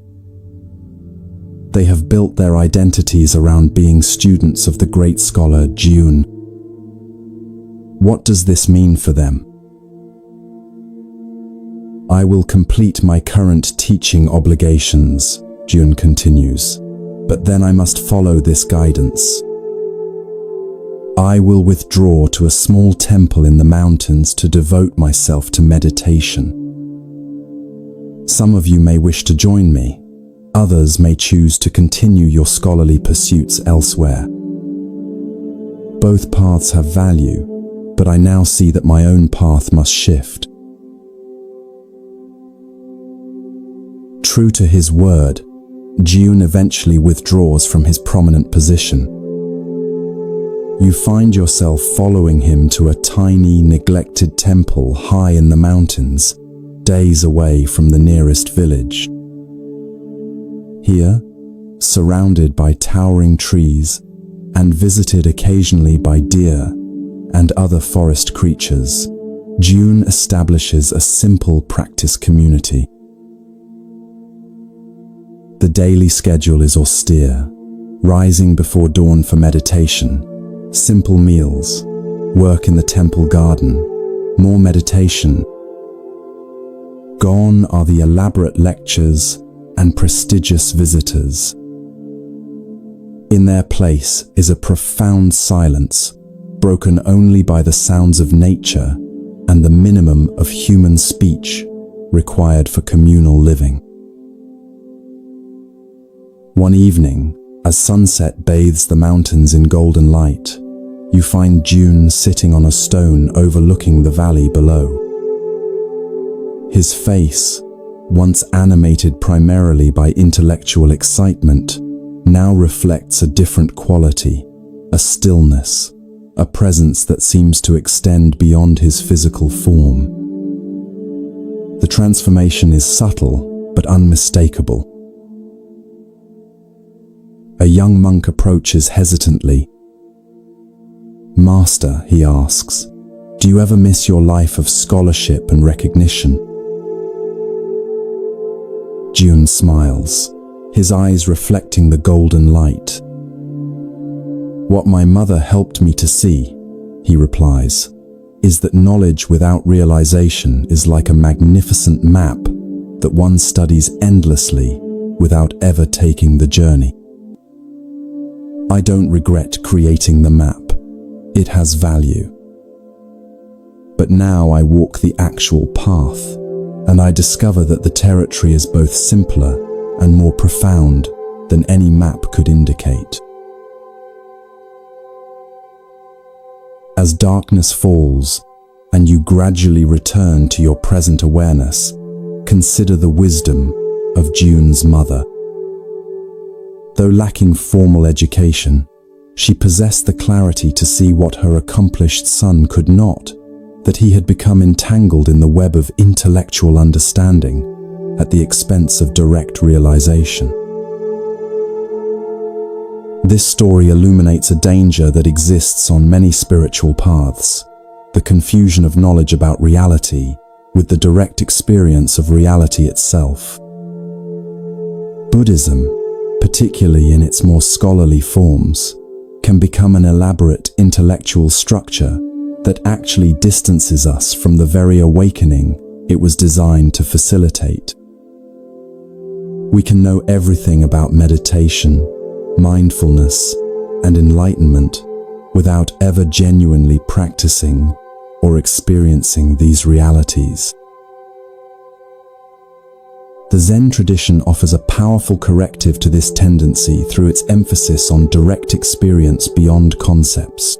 Speaker 1: They have built their identities around being students of the great scholar June. What does this mean for them? I will complete my current teaching obligations, June continues, but then I must follow this guidance. I will withdraw to a small temple in the mountains to devote myself to meditation. Some of you may wish to join me. Others may choose to continue your scholarly pursuits elsewhere. Both paths have value, but I now see that my own path must shift. True to his word, June eventually withdraws from his prominent position. You find yourself following him to a tiny, neglected temple high in the mountains, days away from the nearest village. Here, surrounded by towering trees and visited occasionally by deer and other forest creatures, June establishes a simple practice community. The daily schedule is austere, rising before dawn for meditation, simple meals, work in the temple garden, more meditation. Gone are the elaborate lectures and prestigious visitors. In their place is a profound silence, broken only by the sounds of nature and the minimum of human speech required for communal living. One evening, as sunset bathes the mountains in golden light, you find June sitting on a stone overlooking the valley below. His face, once animated primarily by intellectual excitement, now reflects a different quality, a stillness, a presence that seems to extend beyond his physical form. The transformation is subtle but unmistakable. A young monk approaches hesitantly. "Master," he asks, "do you ever miss your life of scholarship and recognition?" June smiles, his eyes reflecting the golden light. "What my mother helped me to see," he replies, "is that knowledge without realization is like a magnificent map that one studies endlessly without ever taking the journey. I don't regret creating the map. It has value. But now I walk the actual path, and I discover that the territory is both simpler and more profound than any map could indicate." As darkness falls and you gradually return to your present awareness, consider the wisdom of June's mother. Though lacking formal education, she possessed the clarity to see what her accomplished son could not, that he had become entangled in the web of intellectual understanding at the expense of direct realization. This story illuminates a danger that exists on many spiritual paths, the confusion of knowledge about reality with the direct experience of reality itself. Buddhism, particularly in its more scholarly forms, can become an elaborate intellectual structure that actually distances us from the very awakening it was designed to facilitate. We can know everything about meditation, mindfulness, and enlightenment without ever genuinely practicing or experiencing these realities. The Zen tradition offers a powerful corrective to this tendency through its emphasis on direct experience beyond concepts.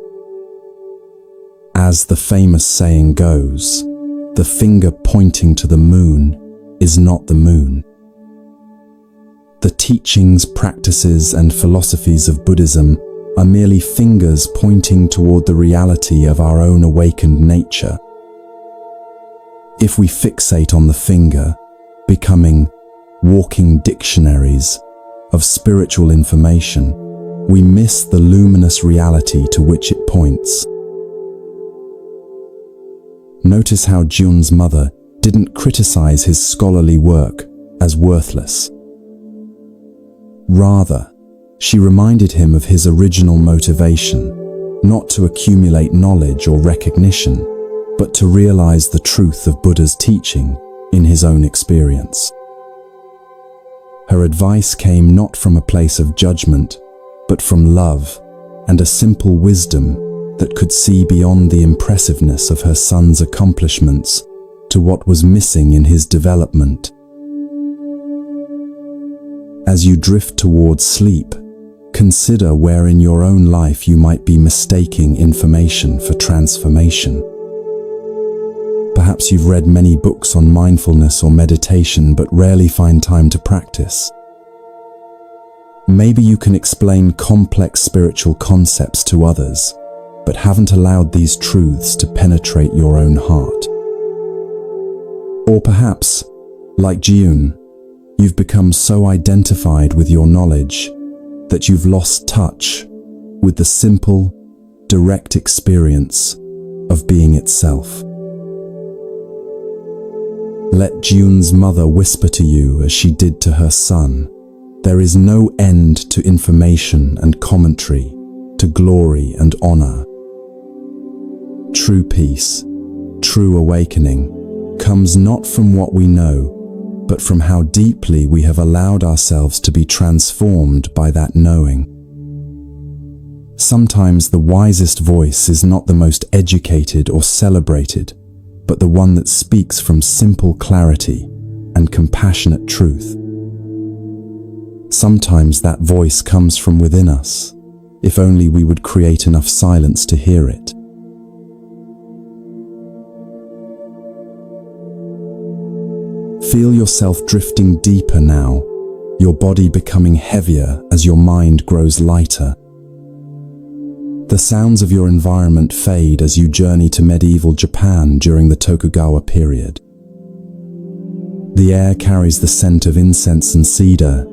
Speaker 1: As the famous saying goes, the finger pointing to the moon is not the moon. The teachings, practices, and philosophies of Buddhism are merely fingers pointing toward the reality of our own awakened nature. If we fixate on the finger, becoming walking dictionaries of spiritual information, we miss the luminous reality to which it points. Notice how June's mother didn't criticize his scholarly work as worthless. Rather, she reminded him of his original motivation, not to accumulate knowledge or recognition, but to realize the truth of Buddha's teaching in his own experience. Her advice came not from a place of judgment, but from love and a simple wisdom that could see beyond the impressiveness of her son's accomplishments to what was missing in his development. As you drift towards sleep, consider where in your own life you might be mistaking information for transformation. Perhaps you've read many books on mindfulness or meditation but rarely find time to practice. Maybe you can explain complex spiritual concepts to others, but haven't allowed these truths to penetrate your own heart. Or perhaps, like June, you've become so identified with your knowledge that you've lost touch with the simple, direct experience of being itself. Let Jun's mother whisper to you as she did to her son, there is no end to information and commentary, to glory and honor. True peace, true awakening, comes not from what we know, but from how deeply we have allowed ourselves to be transformed by that knowing. Sometimes the wisest voice is not the most educated or celebrated, but the one that speaks from simple clarity and compassionate truth. Sometimes that voice comes from within us, if only we would create enough silence to hear it. Feel yourself drifting deeper now, your body becoming heavier as your mind grows lighter. The sounds of your environment fade as you journey to medieval Japan during the Tokugawa period. The air carries the scent of incense and cedar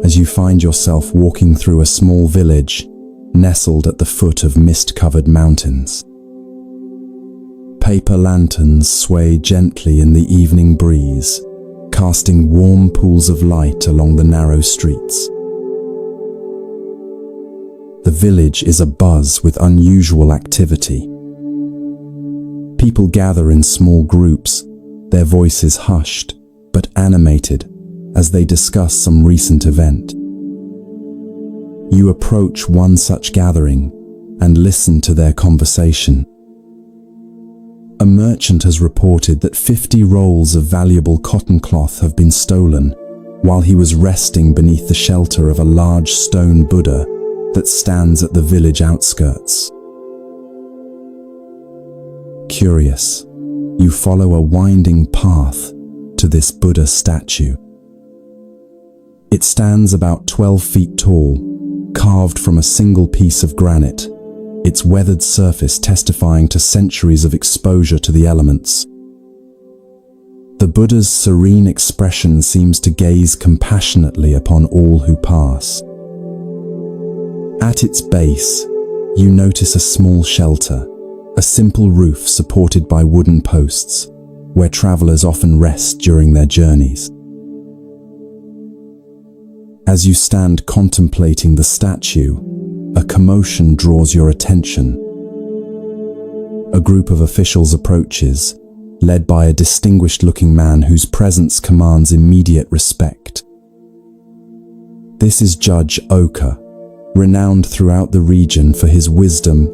Speaker 1: as you find yourself walking through a small village nestled at the foot of mist-covered mountains. Paper lanterns sway gently in the evening breeze, casting warm pools of light along the narrow streets. The village is abuzz with unusual activity. People gather in small groups, their voices hushed but animated as they discuss some recent event. You approach one such gathering and listen to their conversation. A merchant has reported that 50 rolls of valuable cotton cloth have been stolen while he was resting beneath the shelter of a large stone Buddha that stands at the village outskirts. Curious, you follow a winding path to this Buddha statue. It stands about 12 feet tall, carved from a single piece of granite, its weathered surface testifying to centuries of exposure to the elements. The Buddha's serene expression seems to gaze compassionately upon all who pass. At its base, you notice a small shelter, a simple roof supported by wooden posts, where travelers often rest during their journeys. As you stand contemplating the statue, a commotion draws your attention. A group of officials approaches, led by a distinguished-looking man whose presence commands immediate respect. This is Judge Oka, renowned throughout the region for his wisdom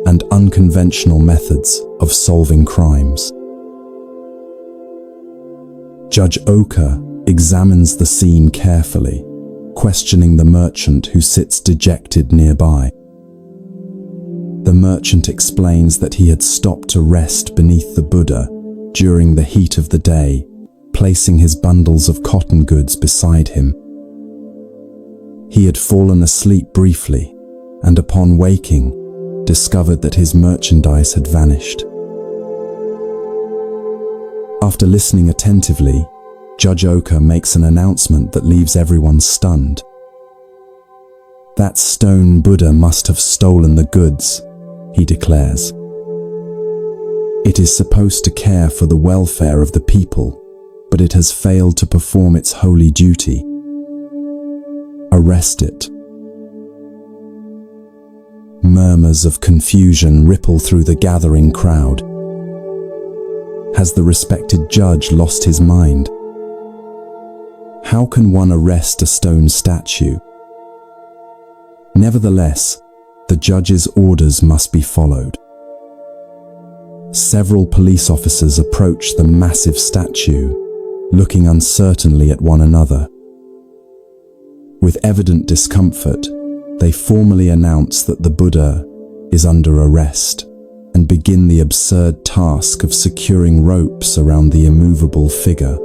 Speaker 1: and unconventional methods of solving crimes. Judge Oka examines the scene carefully, questioning the merchant who sits dejected nearby. The merchant explains that he had stopped to rest beneath the Buddha during the heat of the day, placing his bundles of cotton goods beside him. He had fallen asleep briefly, and upon waking, discovered that his merchandise had vanished. After listening attentively, Judge Oka makes an announcement that leaves everyone stunned. That stone Buddha must have stolen the goods, he declares. It is supposed to care for the welfare of the people, but it has failed to perform its holy duty. Arrest it. Murmurs of confusion ripple through the gathering crowd. Has the respected judge lost his mind? How can one arrest a stone statue? Nevertheless, the judge's orders must be followed. Several police officers approach the massive statue, looking uncertainly at one another. With evident discomfort, they formally announce that the Buddha is under arrest and begin the absurd task of securing ropes around the immovable figure.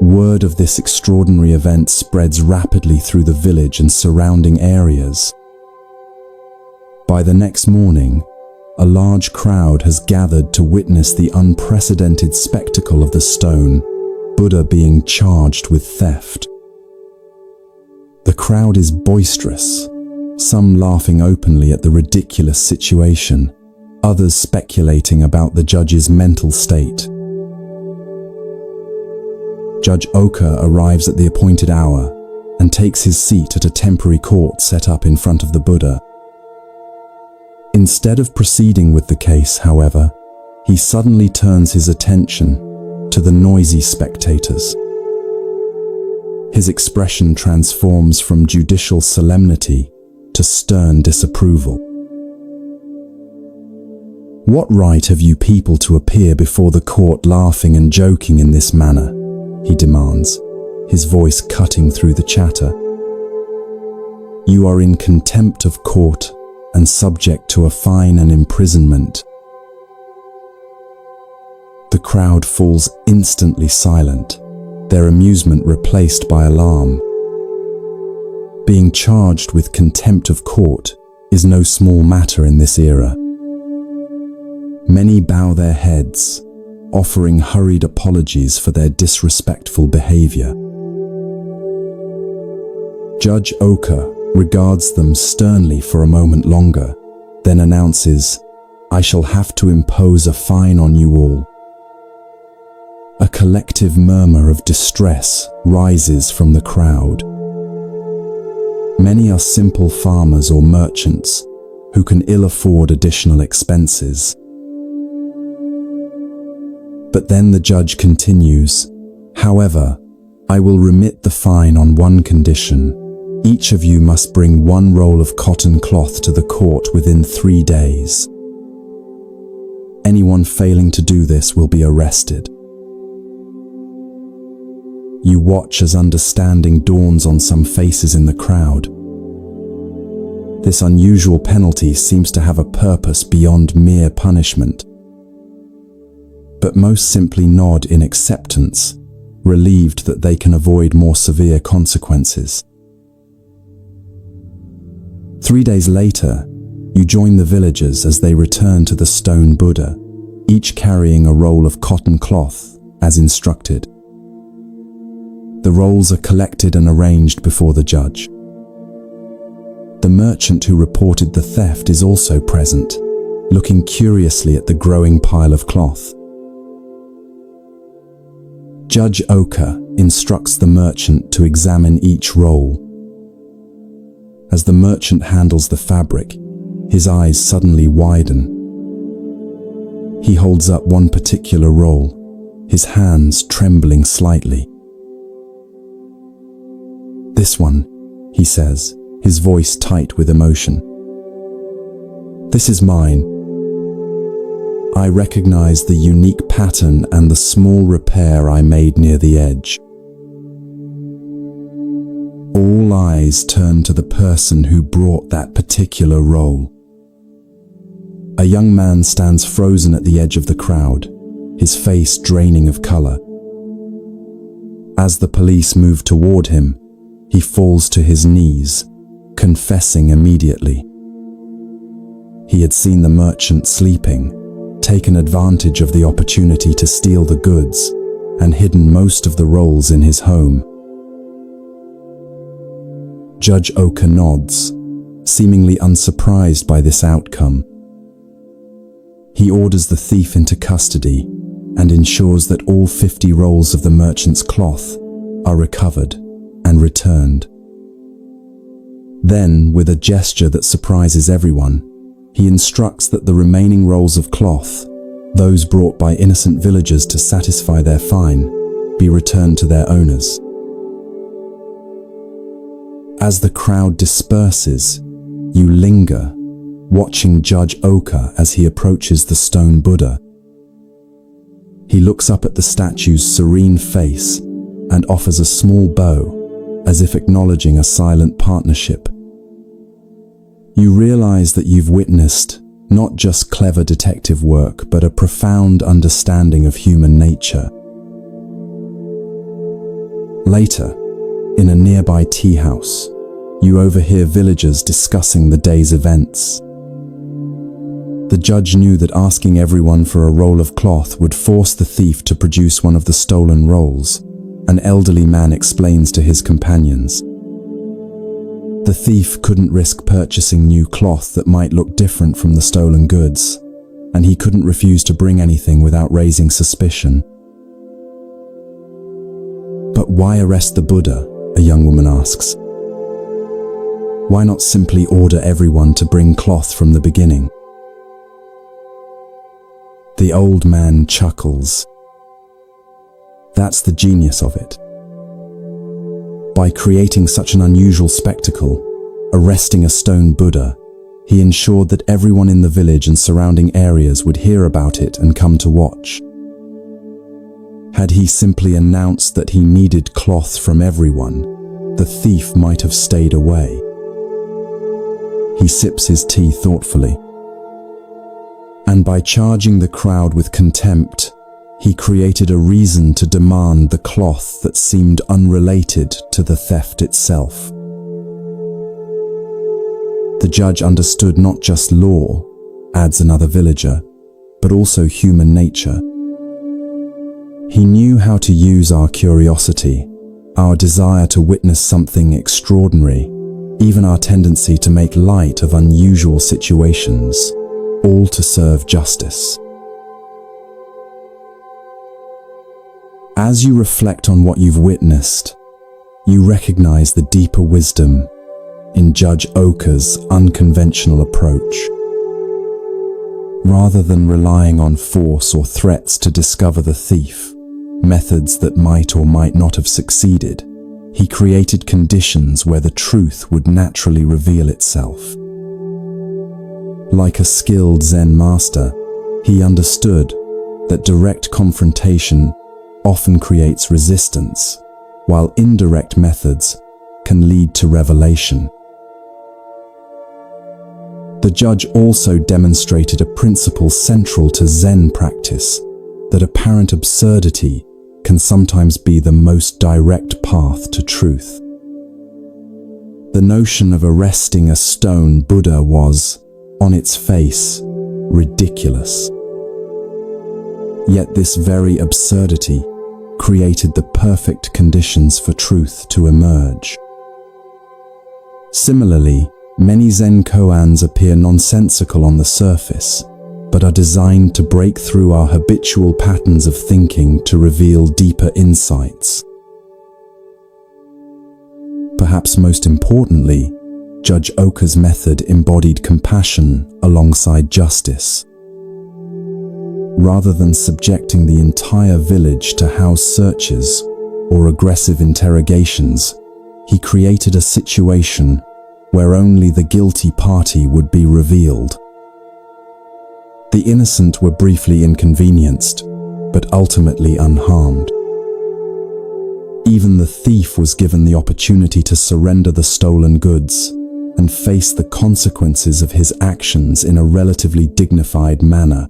Speaker 1: Word of this extraordinary event spreads rapidly through the village and surrounding areas. By the next morning, a large crowd has gathered to witness the unprecedented spectacle of the stone Buddha being charged with theft. The crowd is boisterous, some laughing openly at the ridiculous situation, others speculating about the judge's mental state. Judge Oka arrives at the appointed hour and takes his seat at a temporary court set up in front of the Buddha. Instead of proceeding with the case, however, he suddenly turns his attention to the noisy spectators. His expression transforms from judicial solemnity to stern disapproval. "What right have you people to appear before the court laughing and joking in this manner?" he demands, his voice cutting through the chatter. "You are in contempt of court and subject to a fine and imprisonment." The crowd falls instantly silent, their amusement replaced by alarm. Being charged with contempt of court is no small matter in this era. Many bow their heads, offering hurried apologies for their disrespectful behavior. Judge Oka regards them sternly for a moment longer, then announces, "I shall have to impose a fine on you all." A collective murmur of distress rises from the crowd. Many are simple farmers or merchants who can ill afford additional expenses. But then the judge continues, "However, I will remit the fine on one condition. Each of you must bring one roll of cotton cloth to the court within 3 days. Anyone failing to do this will be arrested." You watch as understanding dawns on some faces in the crowd. This unusual penalty seems to have a purpose beyond mere punishment. But most simply nod in acceptance, relieved that they can avoid more severe consequences. 3 days later, you join the villagers as they return to the stone Buddha, each carrying a roll of cotton cloth, as instructed. The rolls are collected and arranged before the judge. The merchant who reported the theft is also present, looking curiously at the growing pile of cloth. Judge Oka instructs the merchant to examine each roll. As the merchant handles the fabric, his eyes suddenly widen. He holds up one particular roll, his hands trembling slightly. "This one," he says, his voice tight with emotion. "This is mine. I recognize the unique pattern and the small repair I made near the edge." All eyes turn to the person who brought that particular roll. A young man stands frozen at the edge of the crowd, his face draining of color. As the police move toward him, he falls to his knees, confessing immediately. He had seen the merchant sleeping, taken advantage of the opportunity to steal the goods, and hidden most of the rolls in his home. Judge Oka nods, seemingly unsurprised by this outcome. He orders the thief into custody and ensures that all 50 rolls of the merchant's cloth are recovered and returned. Then, with a gesture that surprises everyone, he instructs that the remaining rolls of cloth, those brought by innocent villagers to satisfy their fine, be returned to their owners. As the crowd disperses, you linger, watching Judge Oka as he approaches the stone Buddha. He looks up at the statue's serene face and offers a small bow, as if acknowledging a silent partnership. You realize that you've witnessed not just clever detective work, but a profound understanding of human nature. Later, in a nearby tea house, you overhear villagers discussing the day's events. The judge knew that asking everyone for a roll of cloth would force the thief to produce one of the stolen rolls. An elderly man explains to his companions. The thief couldn't risk purchasing new cloth that might look different from the stolen goods, and he couldn't refuse to bring anything without raising suspicion. But why arrest the Buddha? A young woman asks. Why not simply order everyone to bring cloth from the beginning? The old man chuckles. That's the genius of it. By creating such an unusual spectacle, arresting a stone Buddha, he ensured that everyone in the village and surrounding areas would hear about it and come to watch. Had he simply announced that he needed cloth from everyone, the thief might have stayed away. He sips his tea thoughtfully. And by charging the crowd with contempt, he created a reason to demand the cloth that seemed unrelated to the theft itself. The judge understood not just law, adds another villager, but also human nature. He knew how to use our curiosity, our desire to witness something extraordinary, even our tendency to make light of unusual situations, all to serve justice. As you reflect on what you've witnessed, you recognize the deeper wisdom in Judge Oka's unconventional approach. Rather than relying on force or threats to discover the thief, methods that might or might not have succeeded, he created conditions where the truth would naturally reveal itself. Like a skilled Zen master, he understood that direct confrontation often creates resistance, while indirect methods can lead to revelation. The judge also demonstrated a principle central to Zen practice, that apparent absurdity can sometimes be the most direct path to truth. The notion of arresting a stone Buddha was, on its face, ridiculous. Yet this very absurdity created the perfect conditions for truth to emerge. Similarly, many Zen koans appear nonsensical on the surface, but are designed to break through our habitual patterns of thinking to reveal deeper insights. Perhaps most importantly, Judge Oka's method embodied compassion alongside justice. Rather than subjecting the entire village to house searches or aggressive interrogations, he created a situation where only the guilty party would be revealed. The innocent were briefly inconvenienced, but ultimately unharmed. Even the thief was given the opportunity to surrender the stolen goods and face the consequences of his actions in a relatively dignified manner.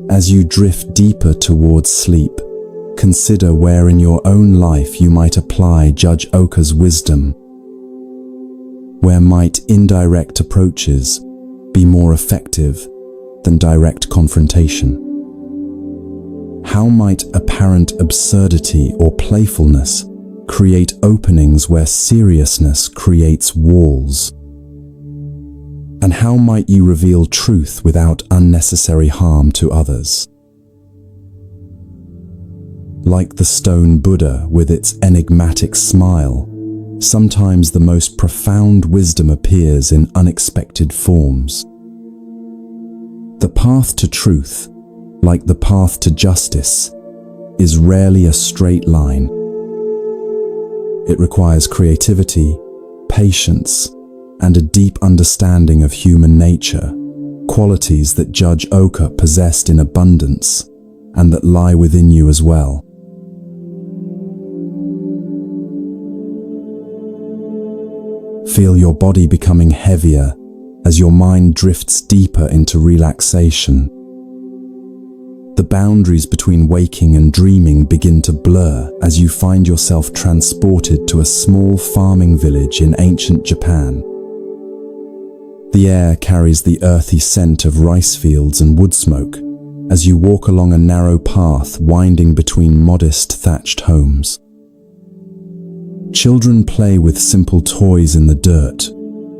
Speaker 1: As you drift deeper towards sleep, consider where in your own life you might apply Judge Oka's wisdom. Where might indirect approaches be more effective than direct confrontation? How might apparent absurdity or playfulness create openings where seriousness creates walls? And how might you reveal truth without unnecessary harm to others? Like the stone Buddha with its enigmatic smile, sometimes the most profound wisdom appears in unexpected forms. The path to truth, like the path to justice, is rarely a straight line. It requires creativity, patience, and a deep understanding of human nature, qualities that Judge Oka possessed in abundance and that lie within you as well. Feel your body becoming heavier as your mind drifts deeper into relaxation. The boundaries between waking and dreaming begin to blur as you find yourself transported to a small farming village in ancient Japan. The air carries the earthy scent of rice fields and wood smoke as you walk along a narrow path winding between modest thatched homes. Children play with simple toys in the dirt,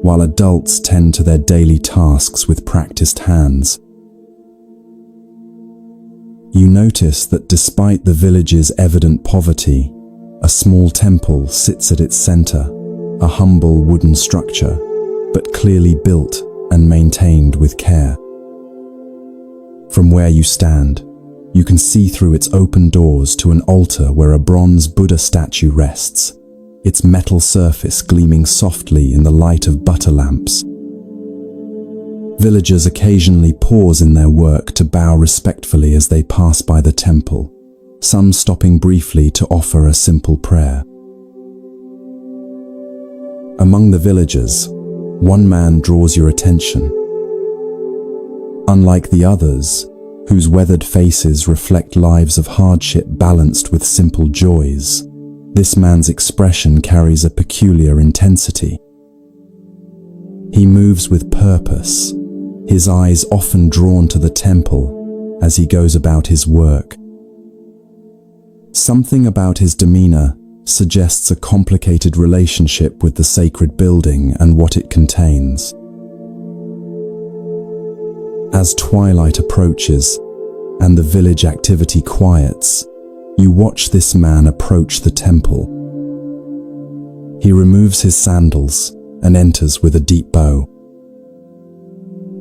Speaker 1: while adults tend to their daily tasks with practiced hands. You notice that despite the village's evident poverty, a small temple sits at its center, a humble wooden structure, but clearly built and maintained with care. From where you stand, you can see through its open doors to an altar where a bronze Buddha statue rests, its metal surface gleaming softly in the light of butter lamps. Villagers occasionally pause in their work to bow respectfully as they pass by the temple, some stopping briefly to offer a simple prayer. Among the villagers, one man draws your attention. Unlike the others, whose weathered faces reflect lives of hardship balanced with simple joys, this man's expression carries a peculiar intensity. He moves with purpose, his eyes often drawn to the temple as he goes about his work. Something about his demeanor suggests a complicated relationship with the sacred building and what it contains. As twilight approaches and the village activity quiets, you watch this man approach the temple. He removes his sandals and enters with a deep bow.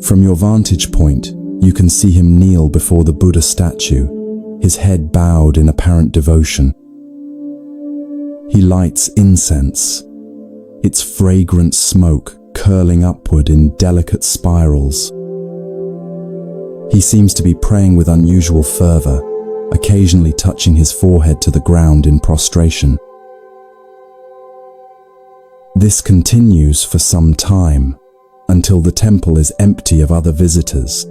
Speaker 1: From your vantage point, you can see him kneel before the Buddha statue, his head bowed in apparent devotion. He lights incense, its fragrant smoke curling upward in delicate spirals. He seems to be praying with unusual fervor, occasionally touching his forehead to the ground in prostration. This continues for some time, until the temple is empty of other visitors.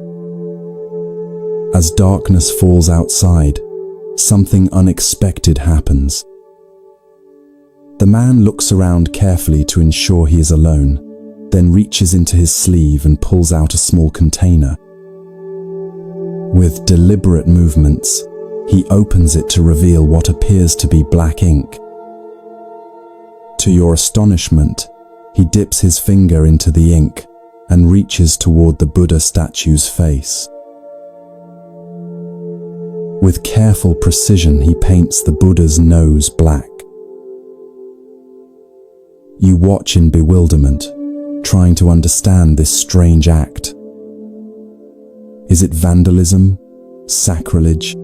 Speaker 1: As darkness falls outside, something unexpected happens. The man looks around carefully to ensure he is alone, then reaches into his sleeve and pulls out a small container. With deliberate movements, he opens it to reveal what appears to be black ink. To your astonishment, he dips his finger into the ink and reaches toward the Buddha statue's face. With careful precision, he paints the Buddha's nose black. You watch in bewilderment, trying to understand this strange act. Is it vandalism? Sacrilege?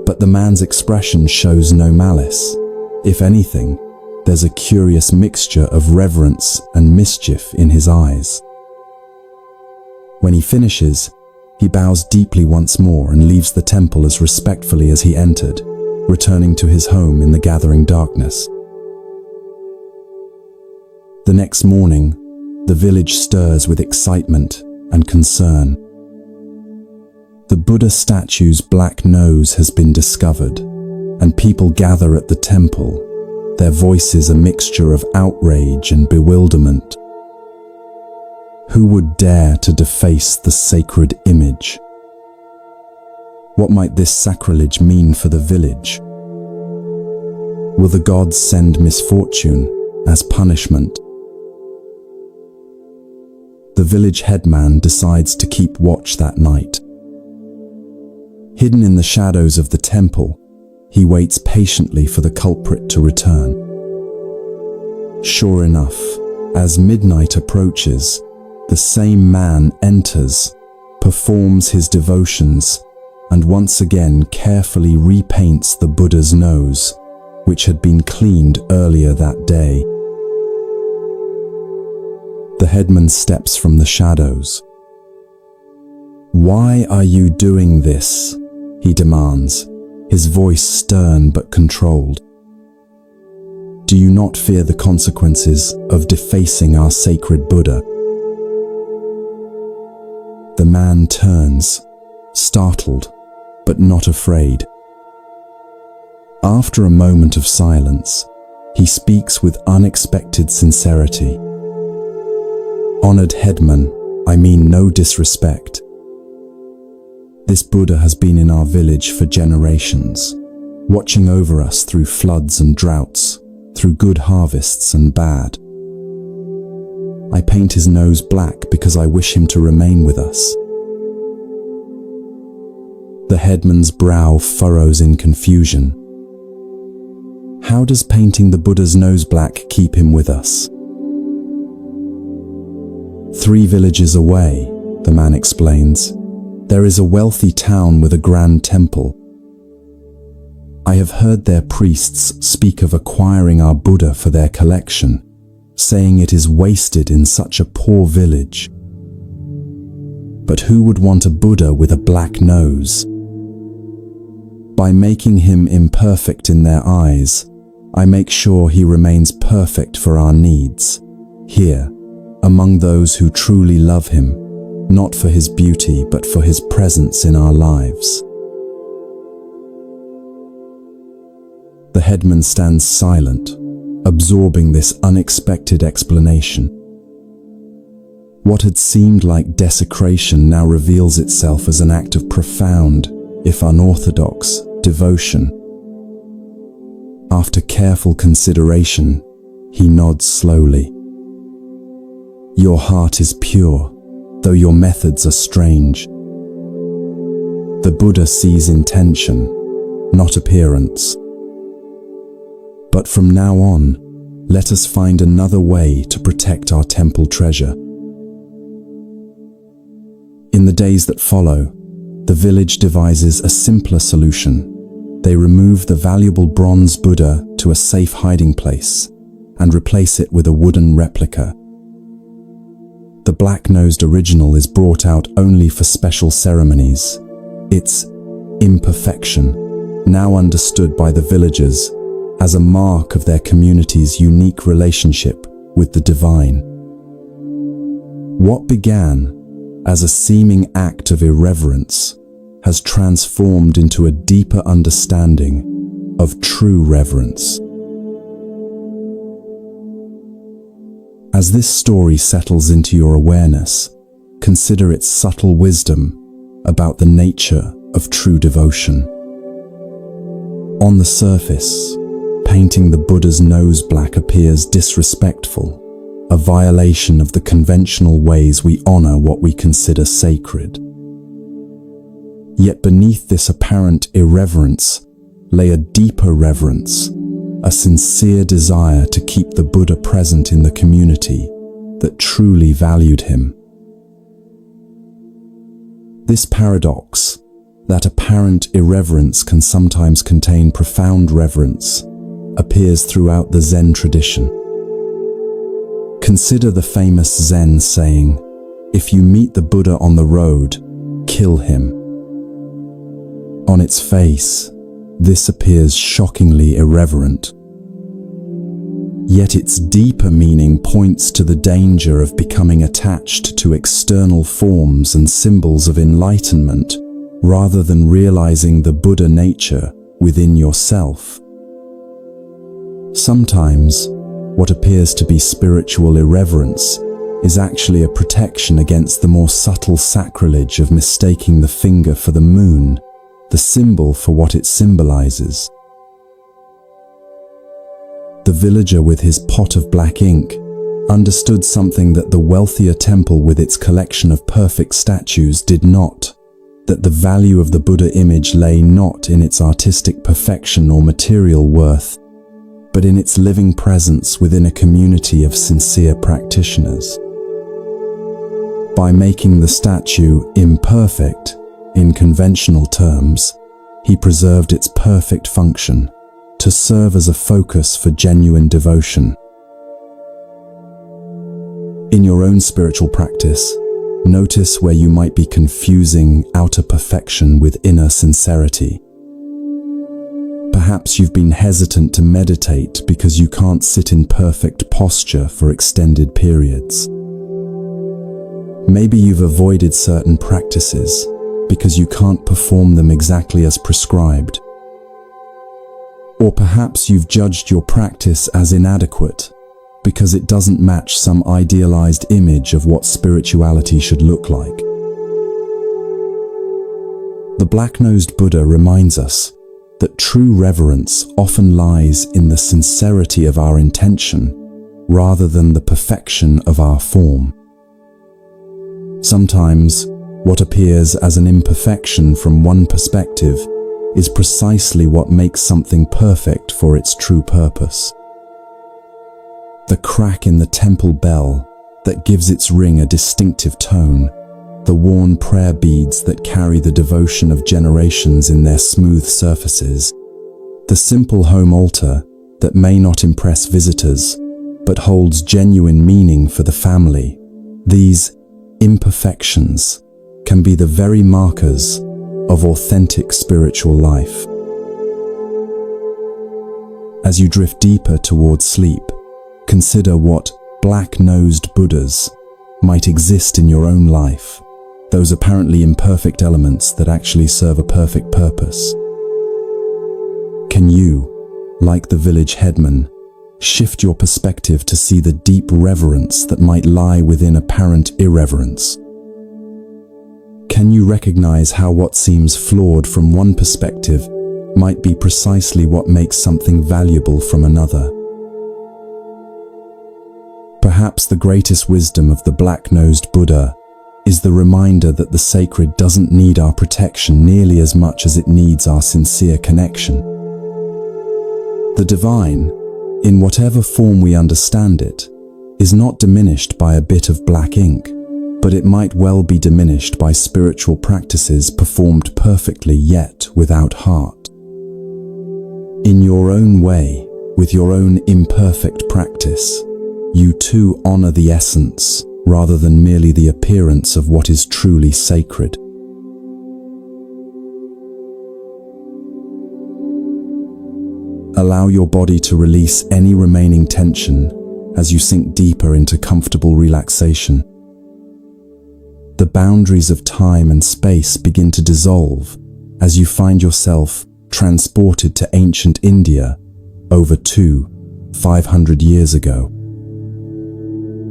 Speaker 1: But the man's expression shows no malice. If anything, there's a curious mixture of reverence and mischief in his eyes. When he finishes, he bows deeply once more and leaves the temple as respectfully as he entered, returning to his home in the gathering darkness. The next morning, the village stirs with excitement and concern. The Buddha statue's black nose has been discovered, and people gather at the temple, their voices a mixture of outrage and bewilderment. Who would dare to deface the sacred image? What might this sacrilege mean for the village? Will the gods send misfortune as punishment? The village headman decides to keep watch that night. Hidden in the shadows of the temple, he waits patiently for the culprit to return. Sure enough, as midnight approaches, the same man enters, performs his devotions, and once again carefully repaints the Buddha's nose, which had been cleaned earlier that day. The headman steps from the shadows. "Why are you doing this?" he demands, his voice stern but controlled. "Do you not fear the consequences of defacing our sacred Buddha?" The man turns, startled, but not afraid. After a moment of silence, he speaks with unexpected sincerity. "Honored headman, I mean no disrespect. This Buddha has been in our village for generations. watching over us through floods and droughts, through good harvests and bad. I paint his nose black because I wish him to remain with us. The headman's brow furrows in confusion. How does painting the Buddha's nose black keep him with us? 3 villages away, the man explains, there is a wealthy town with a grand temple. I have heard their priests speak of acquiring our Buddha for their collection, saying it is wasted in such a poor village. But who would want a Buddha with a black nose? By making him imperfect in their eyes, I make sure he remains perfect for our needs, here, among those who truly love him, not for his beauty but for his presence in our lives. The headman stands silent, absorbing this unexpected explanation. What had seemed like desecration now reveals itself as an act of profound, if unorthodox, devotion. After careful consideration, he nods slowly. Your heart is pure, though your methods are strange. The Buddha sees intention, not appearance. But from now on, let us find another way to protect our temple treasure. In the days that follow, the village devises a simpler solution. They remove the valuable bronze Buddha to a safe hiding place and replace it with a wooden replica. The black-nosed original is brought out only for special ceremonies. Its imperfection, now understood by the villagers as a mark of their community's unique relationship with the divine. What began as a seeming act of irreverence has transformed into a deeper understanding of true reverence. As this story settles into your awareness, consider its subtle wisdom about the nature of true devotion. On the surface, painting the Buddha's nose black appears disrespectful, a violation of the conventional ways we honor what we consider sacred. Yet beneath this apparent irreverence lay a deeper reverence, a sincere desire to keep the Buddha present in the community that truly valued him. This paradox, that apparent irreverence can sometimes contain profound reverence, appears throughout the Zen tradition. Consider the famous Zen saying, "If you meet the Buddha on the road, kill him." On its face, this appears shockingly irreverent. Yet its deeper meaning points to the danger of becoming attached to external forms and symbols of enlightenment rather than realizing the Buddha nature within yourself. Sometimes, what appears to be spiritual irreverence is actually a protection against the more subtle sacrilege of mistaking the finger for the moon, the symbol for what it symbolizes. The villager with his pot of black ink understood something that the wealthier temple with its collection of perfect statues did not, that the value of the Buddha image lay not in its artistic perfection or material worth, but in its living presence within a community of sincere practitioners. By making the statue imperfect, in conventional terms, he preserved its perfect function, to serve as a focus for genuine devotion. In your own spiritual practice, notice where you might be confusing outer perfection with inner sincerity. Perhaps you've been hesitant to meditate because you can't sit in perfect posture for extended periods. Maybe you've avoided certain practices because you can't perform them exactly as prescribed. Or perhaps you've judged your practice as inadequate because it doesn't match some idealized image of what spirituality should look like. The black-nosed Buddha reminds us that true reverence often lies in the sincerity of our intention rather than the perfection of our form. Sometimes, what appears as an imperfection from one perspective is precisely what makes something perfect for its true purpose. The crack in the temple bell that gives its ring a distinctive tone, the worn prayer beads that carry the devotion of generations in their smooth surfaces, the simple home altar that may not impress visitors but holds genuine meaning for the family. These imperfections can be the very markers of authentic spiritual life. As you drift deeper towards sleep, consider what black-nosed Buddhas might exist in your own life, those apparently imperfect elements that actually serve a perfect purpose. Can you, like the village headman, shift your perspective to see the deep reverence that might lie within apparent irreverence? Can you recognize how what seems flawed from one perspective might be precisely what makes something valuable from another? Perhaps the greatest wisdom of the black-nosed Buddha is the reminder that the sacred doesn't need our protection nearly as much as it needs our sincere connection. The divine, in whatever form we understand it, is not diminished by a bit of black ink, but it might well be diminished by spiritual practices performed perfectly yet without heart. In your own way, with your own imperfect practice, you too honor the essence rather than merely the appearance of what is truly sacred. Allow your body to release any remaining tension as you sink deeper into comfortable relaxation. The boundaries of time and space begin to dissolve as you find yourself transported to ancient India over 500 years ago.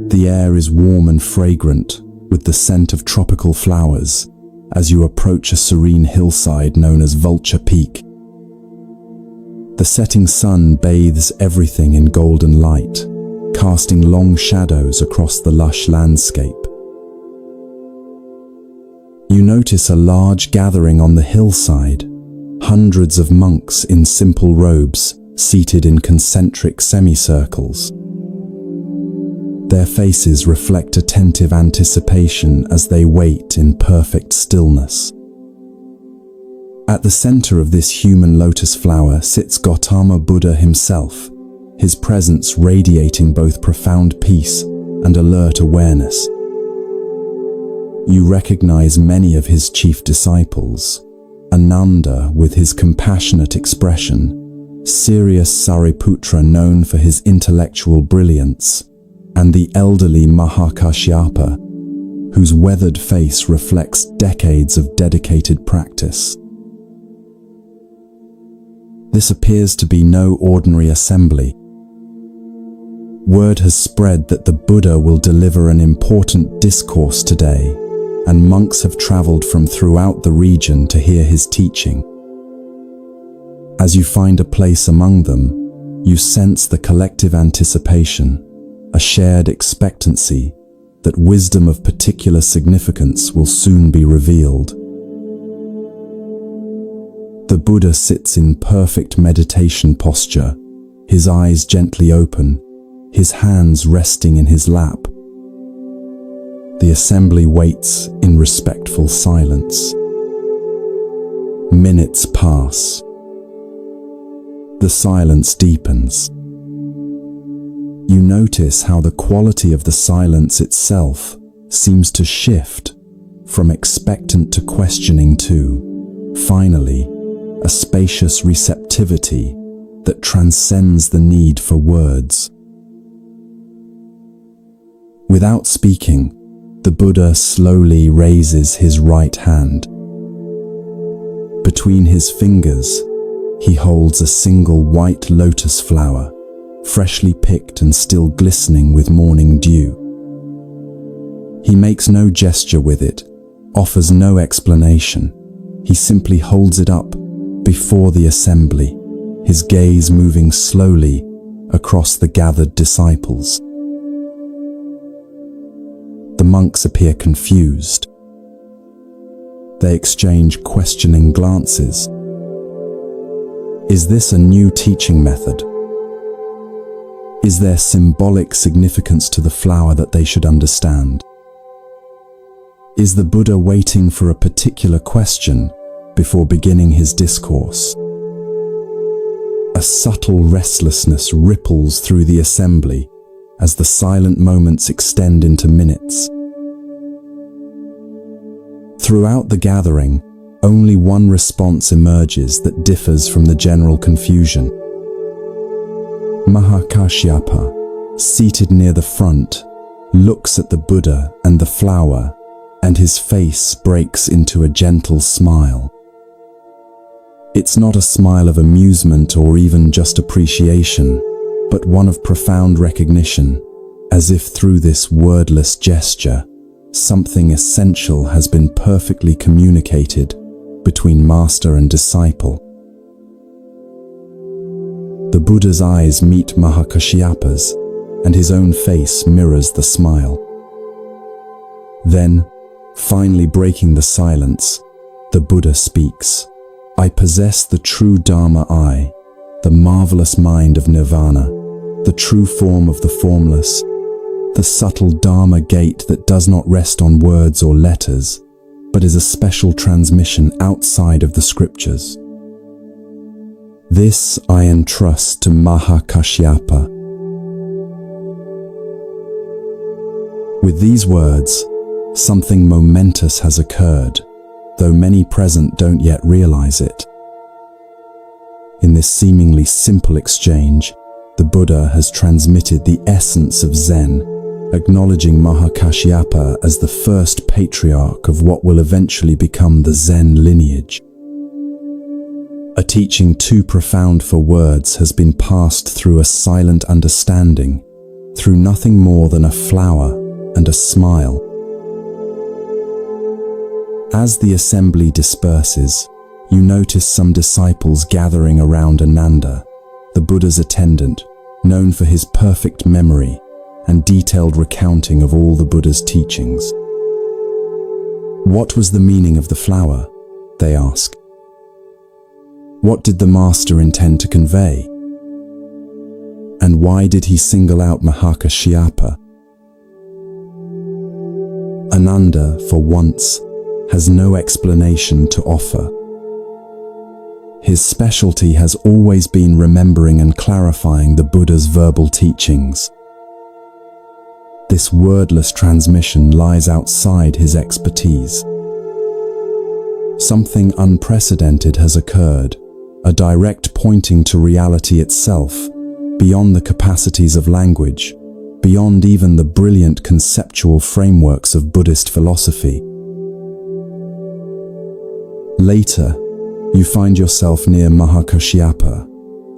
Speaker 1: The air is warm and fragrant with the scent of tropical flowers as you approach a serene hillside known as Vulture Peak. The setting sun bathes everything in golden light, casting long shadows across the lush landscape. You notice a large gathering on the hillside, hundreds of monks in simple robes seated in concentric semicircles. Their faces reflect attentive anticipation as they wait in perfect stillness. At the center of this human lotus flower sits Gautama Buddha himself, his presence radiating both profound peace and alert awareness. You recognize many of his chief disciples: Ananda with his compassionate expression, serious Sariputra known for his intellectual brilliance, and the elderly Mahakashyapa, whose weathered face reflects decades of dedicated practice. This appears to be no ordinary assembly. Word has spread that the Buddha will deliver an important discourse today, and monks have traveled from throughout the region to hear his teaching. As you find a place among them, you sense the collective anticipation, a shared expectancy that wisdom of particular significance will soon be revealed. The Buddha sits in perfect meditation posture, his eyes gently open, his hands resting in his lap. The assembly waits in respectful silence. Minutes pass. The silence deepens. You notice how the quality of the silence itself seems to shift from expectant to questioning to, finally, a spacious receptivity that transcends the need for words. Without speaking, the Buddha slowly raises his right hand. Between his fingers, he holds a single white lotus flower, freshly picked and still glistening with morning dew. He makes no gesture with it, offers no explanation. He simply holds it up, before the assembly, his gaze moving slowly across the gathered disciples. The monks appear confused. They exchange questioning glances. Is this a new teaching method? Is there symbolic significance to the flower that they should understand? Is the Buddha waiting for a particular question before beginning his discourse? A subtle restlessness ripples through the assembly as the silent moments extend into minutes. Throughout the gathering, only one response emerges that differs from the general confusion. Mahakashyapa, seated near the front, looks at the Buddha and the flower, and his face breaks into a gentle smile. It's not a smile of amusement or even just appreciation, but one of profound recognition, as if through this wordless gesture, something essential has been perfectly communicated between master and disciple. The Buddha's eyes meet Mahakashyapa's, and his own face mirrors the smile. Then, finally breaking the silence, the Buddha speaks. I possess the true Dharma I, the marvelous mind of Nirvana, the true form of the formless, the subtle Dharma gate that does not rest on words or letters, but is a special transmission outside of the scriptures. This I entrust to Mahakashyapa. With these words, something momentous has occurred, though many present don't yet realize it. In this seemingly simple exchange, the Buddha has transmitted the essence of Zen, acknowledging Mahakashyapa as the first patriarch of what will eventually become the Zen lineage. A teaching too profound for words has been passed through a silent understanding, through nothing more than a flower and a smile. As the assembly disperses, you notice some disciples gathering around Ananda, the Buddha's attendant, known for his perfect memory and detailed recounting of all the Buddha's teachings. What was the meaning of the flower? They ask. What did the master intend to convey? And why did he single out Mahakashyapa? Ananda, for once, has no explanation to offer. His specialty has always been remembering and clarifying the Buddha's verbal teachings. This wordless transmission lies outside his expertise. Something unprecedented has occurred, a direct pointing to reality itself, beyond the capacities of language, beyond even the brilliant conceptual frameworks of Buddhist philosophy. Later, you find yourself near Mahakashyapa,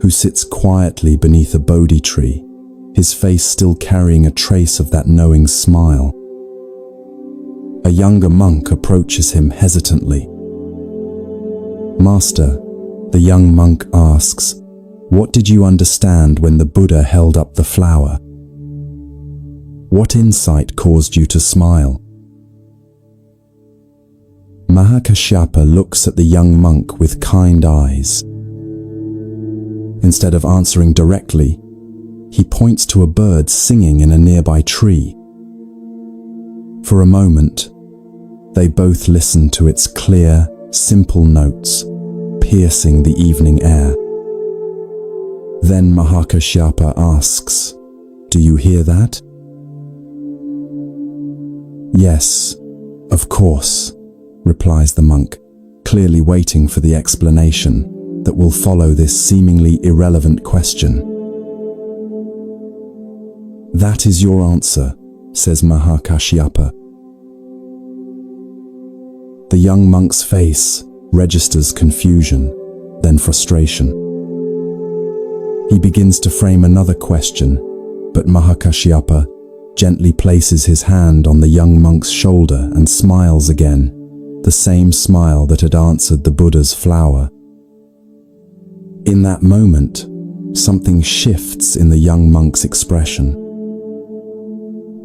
Speaker 1: who sits quietly beneath a Bodhi tree, his face still carrying a trace of that knowing smile. A younger monk approaches him hesitantly. Master, the young monk asks, what did you understand when the Buddha held up the flower? What insight caused you to smile? Mahakashyapa looks at the young monk with kind eyes. Instead of answering directly, he points to a bird singing in a nearby tree. For a moment, they both listen to its clear, simple notes, piercing the evening air. Then Mahakashyapa asks, "Do you hear that?" "Yes, of course," replies the monk, clearly waiting for the explanation that will follow this seemingly irrelevant question. "That is your answer," says Mahakashyapa. The young monk's face registers confusion, then frustration. He begins to frame another question, but Mahakashyapa gently places his hand on the young monk's shoulder and smiles again, the same smile that had answered the Buddha's flower. In that moment, something shifts in the young monk's expression.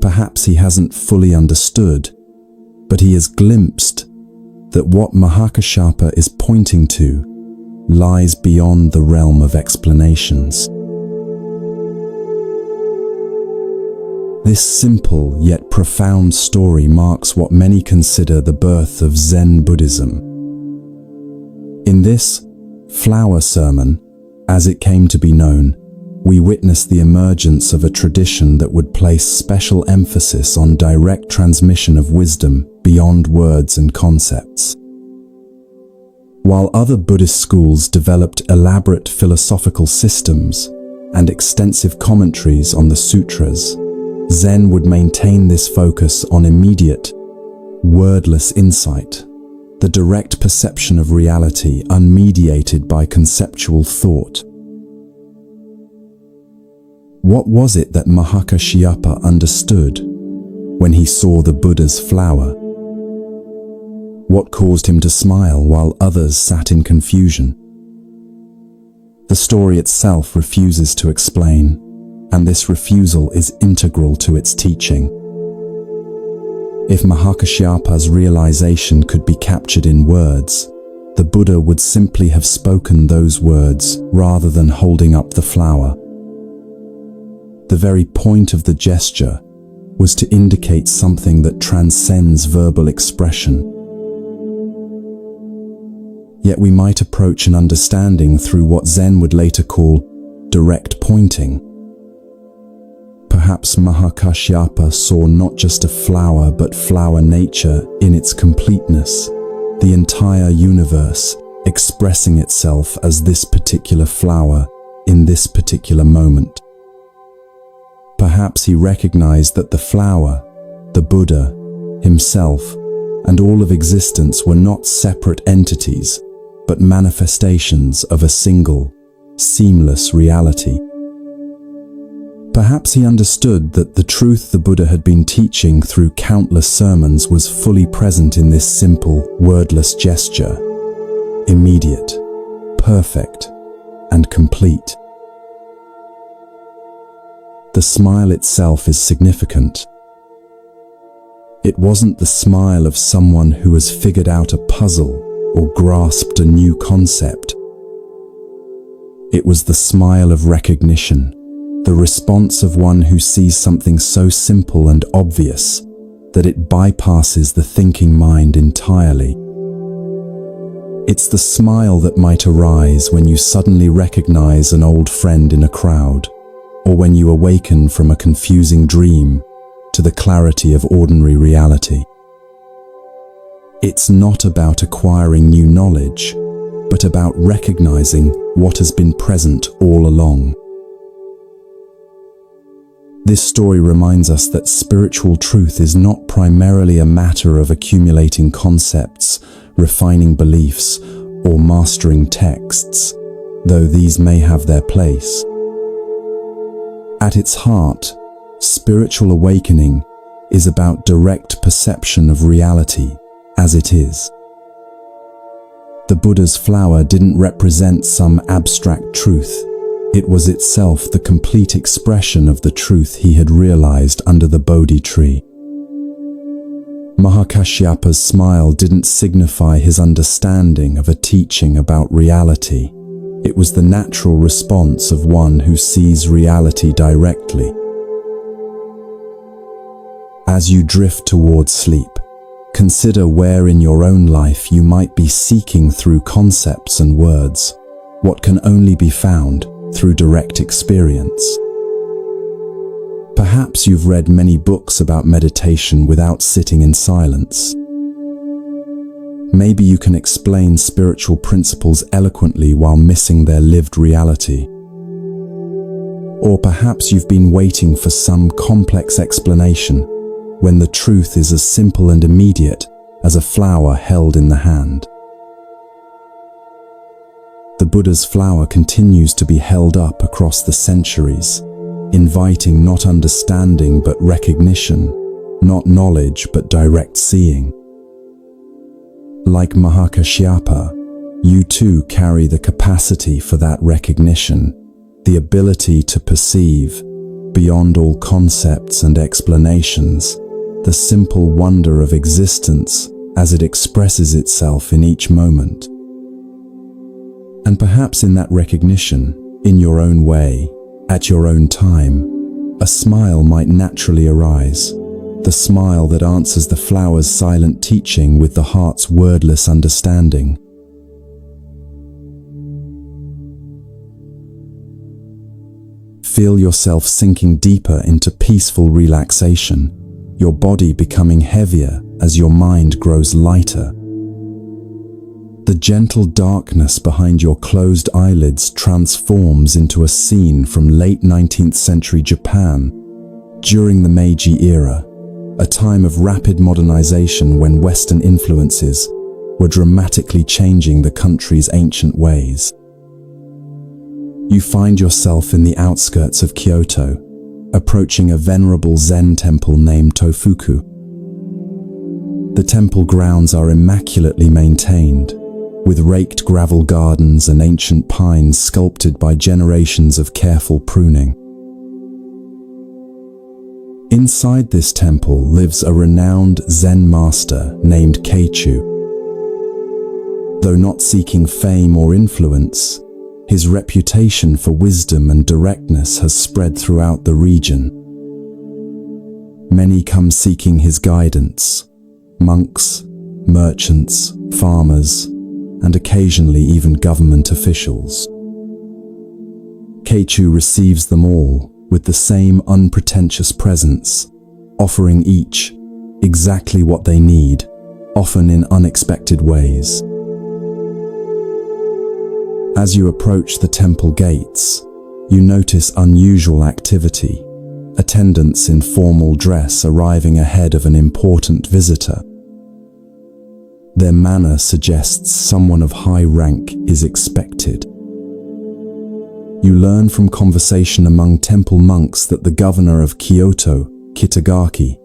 Speaker 1: Perhaps he hasn't fully understood, but he has glimpsed that what Mahakashyapa is pointing to lies beyond the realm of explanations. This simple yet profound story marks what many consider the birth of Zen Buddhism. In this flower sermon, as it came to be known, we witness the emergence of a tradition that would place special emphasis on direct transmission of wisdom beyond words and concepts. While other Buddhist schools developed elaborate philosophical systems and extensive commentaries on the sutras, Zen would maintain this focus on immediate, wordless insight, the direct perception of reality unmediated by conceptual thought. What was it that Mahakashyapa understood when he saw the Buddha's flower? What caused him to smile while others sat in confusion? The story itself refuses to explain, and this refusal is integral to its teaching. If Mahakashyapa's realization could be captured in words, the Buddha would simply have spoken those words rather than holding up the flower. The very point of the gesture was to indicate something that transcends verbal expression. Yet we might approach an understanding through what Zen would later call direct pointing. Perhaps Mahakashyapa saw not just a flower but flower nature in its completeness, the entire universe expressing itself as this particular flower in this particular moment. Perhaps he recognized that the flower, the Buddha, himself, and all of existence were not separate entities, but manifestations of a single, seamless reality. Perhaps he understood that the truth the Buddha had been teaching through countless sermons was fully present in this simple, wordless gesture, immediate, perfect, and complete. The smile itself is significant. It wasn't the smile of someone who has figured out a puzzle or grasped a new concept. It was the smile of recognition, the response of one who sees something so simple and obvious that it bypasses the thinking mind entirely. It's the smile that might arise when you suddenly recognize an old friend in a crowd, or when you awaken from a confusing dream to the clarity of ordinary reality. It's not about acquiring new knowledge, but about recognizing what has been present all along. This story reminds us that spiritual truth is not primarily a matter of accumulating concepts, refining beliefs, or mastering texts, though these may have their place. At its heart, spiritual awakening is about direct perception of reality as it is. The Buddha's flower didn't represent some abstract truth. It was itself the complete expression of the truth he had realized under the Bodhi tree. Mahakashyapa's smile didn't signify his understanding of a teaching about reality. It was the natural response of one who sees reality directly. As you drift towards sleep, consider where in your own life you might be seeking through concepts and words what can only be found through direct experience. Perhaps you've read many books about meditation without sitting in silence. Maybe you can explain spiritual principles eloquently while missing their lived reality. Or perhaps you've been waiting for some complex explanation when the truth is as simple and immediate as a flower held in the hand. The Buddha's flower continues to be held up across the centuries, inviting not understanding but recognition, not knowledge but direct seeing. Like Mahakashyapa, You too carry the capacity for that recognition, the ability to perceive, beyond all concepts and explanations, the simple wonder of existence as it expresses itself in each moment. And perhaps in that recognition, in your own way, at your own time, a smile might naturally arise, the smile that answers the flower's silent teaching with the heart's wordless understanding. Feel yourself sinking deeper into peaceful relaxation, your body becoming heavier as your mind grows lighter. The gentle darkness behind your closed eyelids transforms into a scene from late 19th century Japan during the Meiji era, a time of rapid modernization when Western influences were dramatically changing the country's ancient ways. You find yourself in the outskirts of Kyoto, approaching a venerable Zen temple named Tofuku. The temple grounds are immaculately maintained, with raked gravel gardens and ancient pines sculpted by generations of careful pruning. Inside this temple lives a renowned Zen master named Keichu. Though not seeking fame or influence, his reputation for wisdom and directness has spread throughout the region. Many come seeking his guidance: monks, merchants, farmers, and occasionally even government officials. Keichu receives them all with the same unpretentious presence, offering each exactly what they need, often in unexpected ways. As you approach the temple gates, you notice unusual activity, attendants in formal dress arriving ahead of an important visitor. Their manner suggests someone of high rank is expected. You learn from conversation among temple monks that the governor of Kyoto, Kitagaki,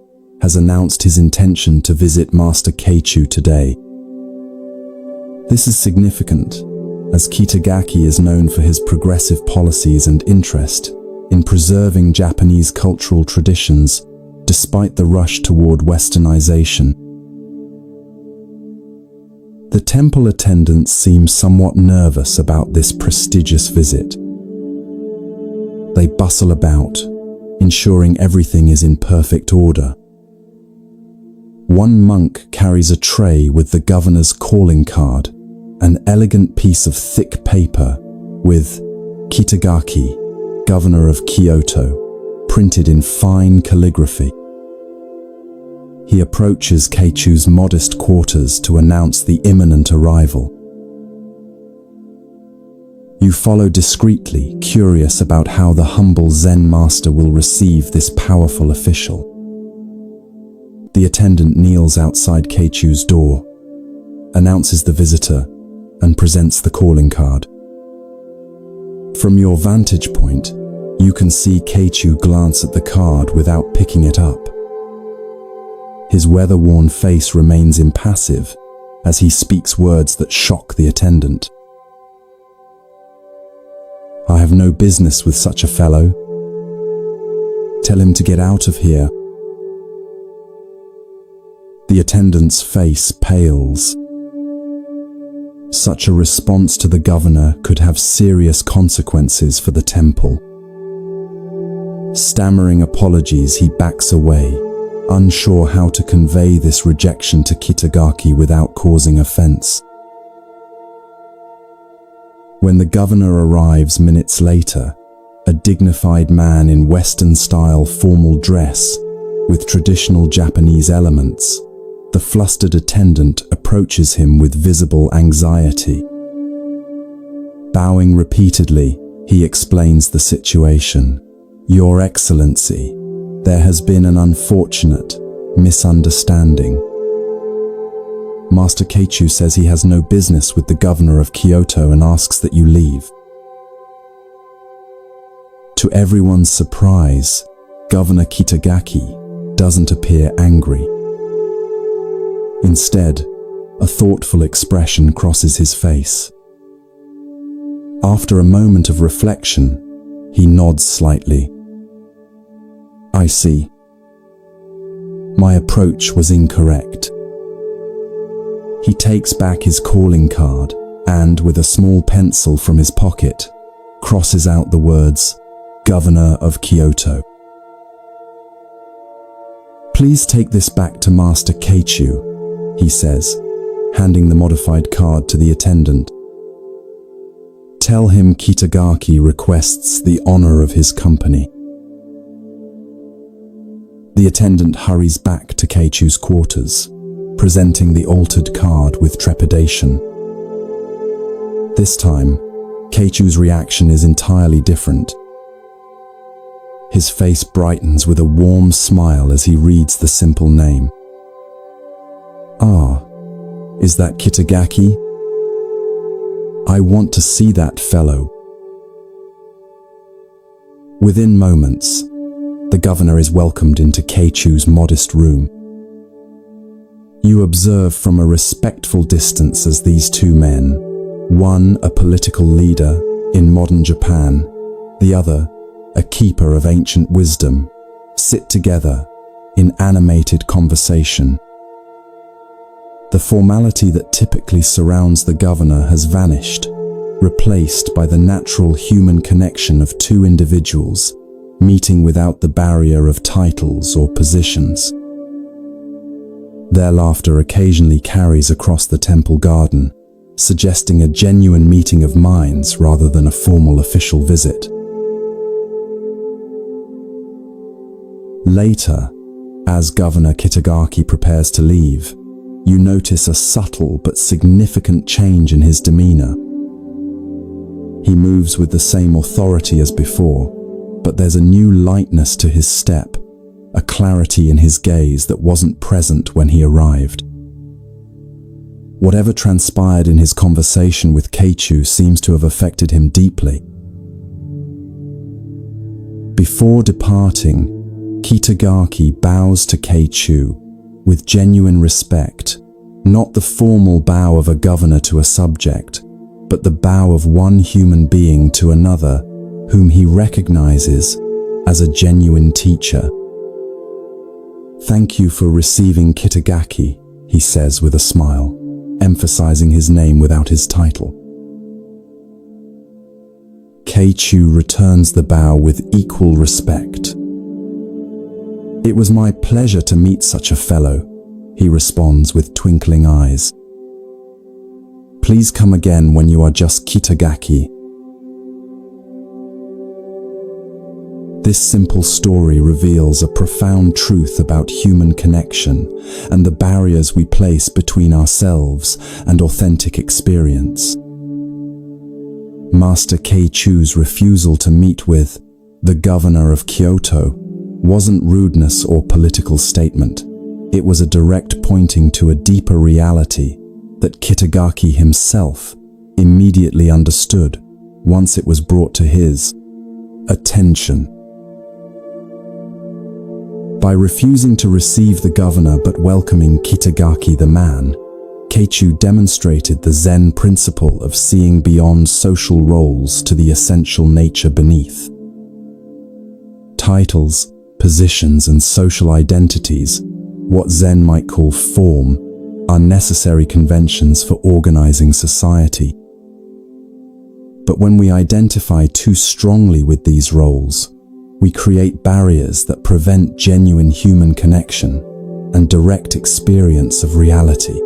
Speaker 1: has announced his intention to visit Master Keichu today. This is significant, as Kitagaki is known for his progressive policies and interest in preserving Japanese cultural traditions despite the rush toward westernization. The temple attendants seem somewhat nervous about this prestigious visit. They bustle about, ensuring everything is in perfect order. One monk carries a tray with the governor's calling card, an elegant piece of thick paper with Kitagaki, Governor of Kyoto, printed in fine calligraphy. He approaches Keichu's modest quarters to announce the imminent arrival. You follow discreetly, curious about how the humble Zen master will receive this powerful official. The attendant kneels outside Keichu's door, announces the visitor, and presents the calling card. From your vantage point, you can see Keichu glance at the card without picking it up. His weather-worn face remains impassive as he speaks words that shock the attendant. "I have no business with such a fellow. Tell him to get out of here." The attendant's face pales. Such a response to the governor could have serious consequences for the temple. Stammering apologies, he backs away, unsure how to convey this rejection to Kitagaki without causing offense. When the governor arrives minutes later, a dignified man in Western-style formal dress with traditional Japanese elements, the flustered attendant approaches him with visible anxiety. Bowing repeatedly, he explains the situation. "Your Excellency, there has been an unfortunate misunderstanding. Master Keichu says he has no business with the governor of Kyoto and asks that you leave." To everyone's surprise, Governor Kitagaki doesn't appear angry. Instead, A thoughtful expression crosses his face. After a moment of reflection, he nods slightly. I see. My approach was incorrect. He takes back his calling card and, with a small pencil from his pocket, crosses out the words, Governor of Kyoto. Please take this back to Master Keichu, he says, handing the modified card to the attendant. Tell him Kitagaki requests the honor of his company. The attendant hurries back to Keichu's quarters, presenting the altered card with trepidation. This time, Keichu's reaction is entirely different. His face brightens with a warm smile as he reads the simple name. Ah, is that Kitagaki? I want to see that fellow. Within moments, the governor is welcomed into Keichu's modest room. You observe from a respectful distance as these two men, one a political leader in modern Japan, the other a keeper of ancient wisdom, sit together in animated conversation. The formality that typically surrounds the governor has vanished, replaced by the natural human connection of two individuals meeting without the barrier of titles or positions. Their laughter occasionally carries across the temple garden, suggesting a genuine meeting of minds rather than a formal official visit. Later, as Governor Kitagaki prepares to leave, you notice a subtle but significant change in his demeanor. He moves with the same authority as before, but there's a new lightness to his step, a clarity in his gaze that wasn't present when he arrived. Whatever transpired in his conversation with Keichu seems to have affected him deeply. Before departing, Kitagaki bows to Keichu with genuine respect, not the formal bow of a governor to a subject, but the bow of one human being to another whom he recognizes as a genuine teacher. Thank you for receiving Kitagaki, he says with a smile, emphasizing his name without his title. Keichu returns the bow with equal respect. It was my pleasure to meet such a fellow, he responds with twinkling eyes. Please come again when you are just Kitagaki. This simple story reveals a profound truth about human connection and the barriers we place between ourselves and authentic experience. Master Keichu's refusal to meet with the governor of Kyoto wasn't rudeness or political statement. It was a direct pointing to a deeper reality that Kitagaki himself immediately understood once it was brought to his attention. By refusing to receive the governor but welcoming Kitagaki the man, Keichu demonstrated the Zen principle of seeing beyond social roles to the essential nature beneath. Titles, positions, and social identities, what Zen might call form, are necessary conventions for organizing society. But when we identify too strongly with these roles, we create barriers that prevent genuine human connection and direct experience of reality.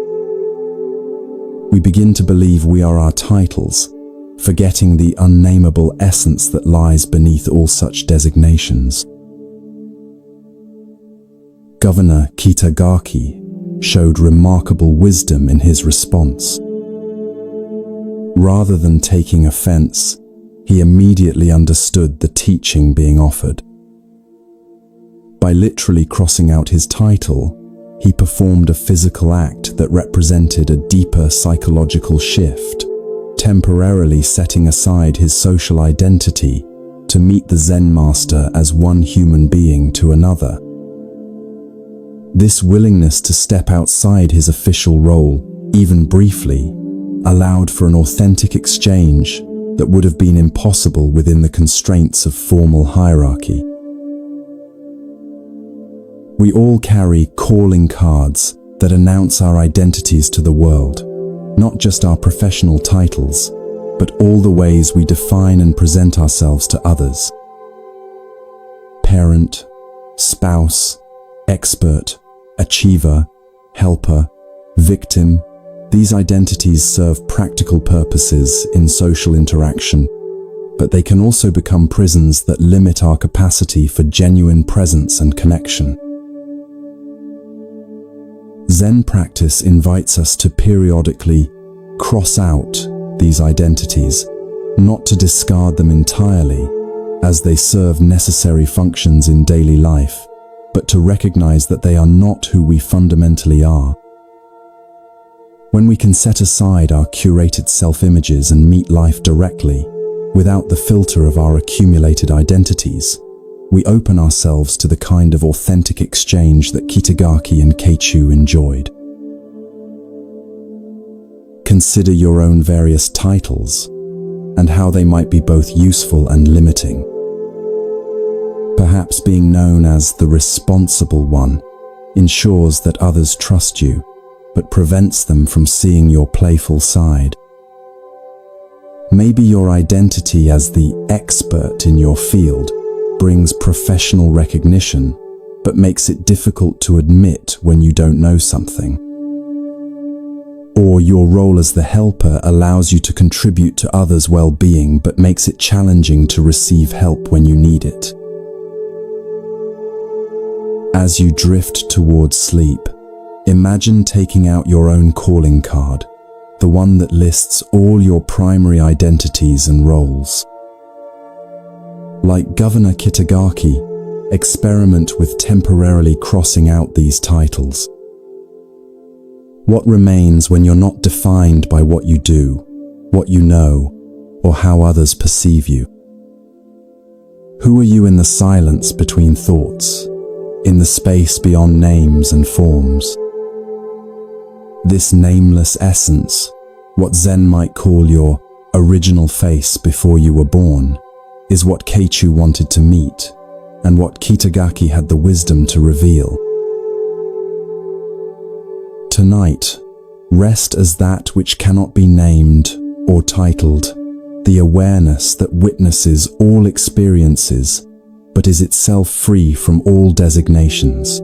Speaker 1: We begin to believe we are our titles, forgetting the unnameable essence that lies beneath all such designations. Governor Kitagaki showed remarkable wisdom in his response. Rather than taking offense, he immediately understood the teaching being offered. By literally crossing out his title, he performed a physical act that represented a deeper psychological shift, temporarily setting aside his social identity to meet the Zen master as one human being to another. This willingness to step outside his official role even briefly, allowed for an authentic exchange that would have been impossible within the constraints of formal hierarchy. We all carry calling cards that announce our identities to the world, not just our professional titles, but all the ways we define and present ourselves to others. Parent, spouse, expert, achiever, helper, victim. These identities serve practical purposes in social interaction, but they can also become prisons that limit our capacity for genuine presence and connection. Zen practice invites us to periodically cross out these identities, not to discard them entirely, as they serve necessary functions in daily life, but to recognize that they are not who we fundamentally are. When we can set aside our curated self-images and meet life directly, without the filter of our accumulated identities, we open ourselves to the kind of authentic exchange that Kitagaki and Keichu enjoyed. Consider your own various titles and how they might be both useful and limiting. Perhaps being known as the responsible one ensures that others trust you, but prevents them from seeing your playful side. Maybe your identity as the expert in your field brings professional recognition, but makes it difficult to admit when you don't know something. Or your role as the helper allows you to contribute to others' well-being, but makes it challenging to receive help when you need it. As you drift towards sleep, imagine taking out your own calling card, the one that lists all your primary identities and roles. Like Governor Kitagaki, experiment with temporarily crossing out these titles. What remains when you're not defined by what you do, what you know, or how others perceive you? Who are you in the silence between thoughts, in the space beyond names and forms? This nameless essence, what Zen might call your original face before you were born, is what Keichu wanted to meet, and what Kitagaki had the wisdom to reveal. Tonight, rest as that which cannot be named or titled, the awareness that witnesses all experiences, but is itself free from all designations.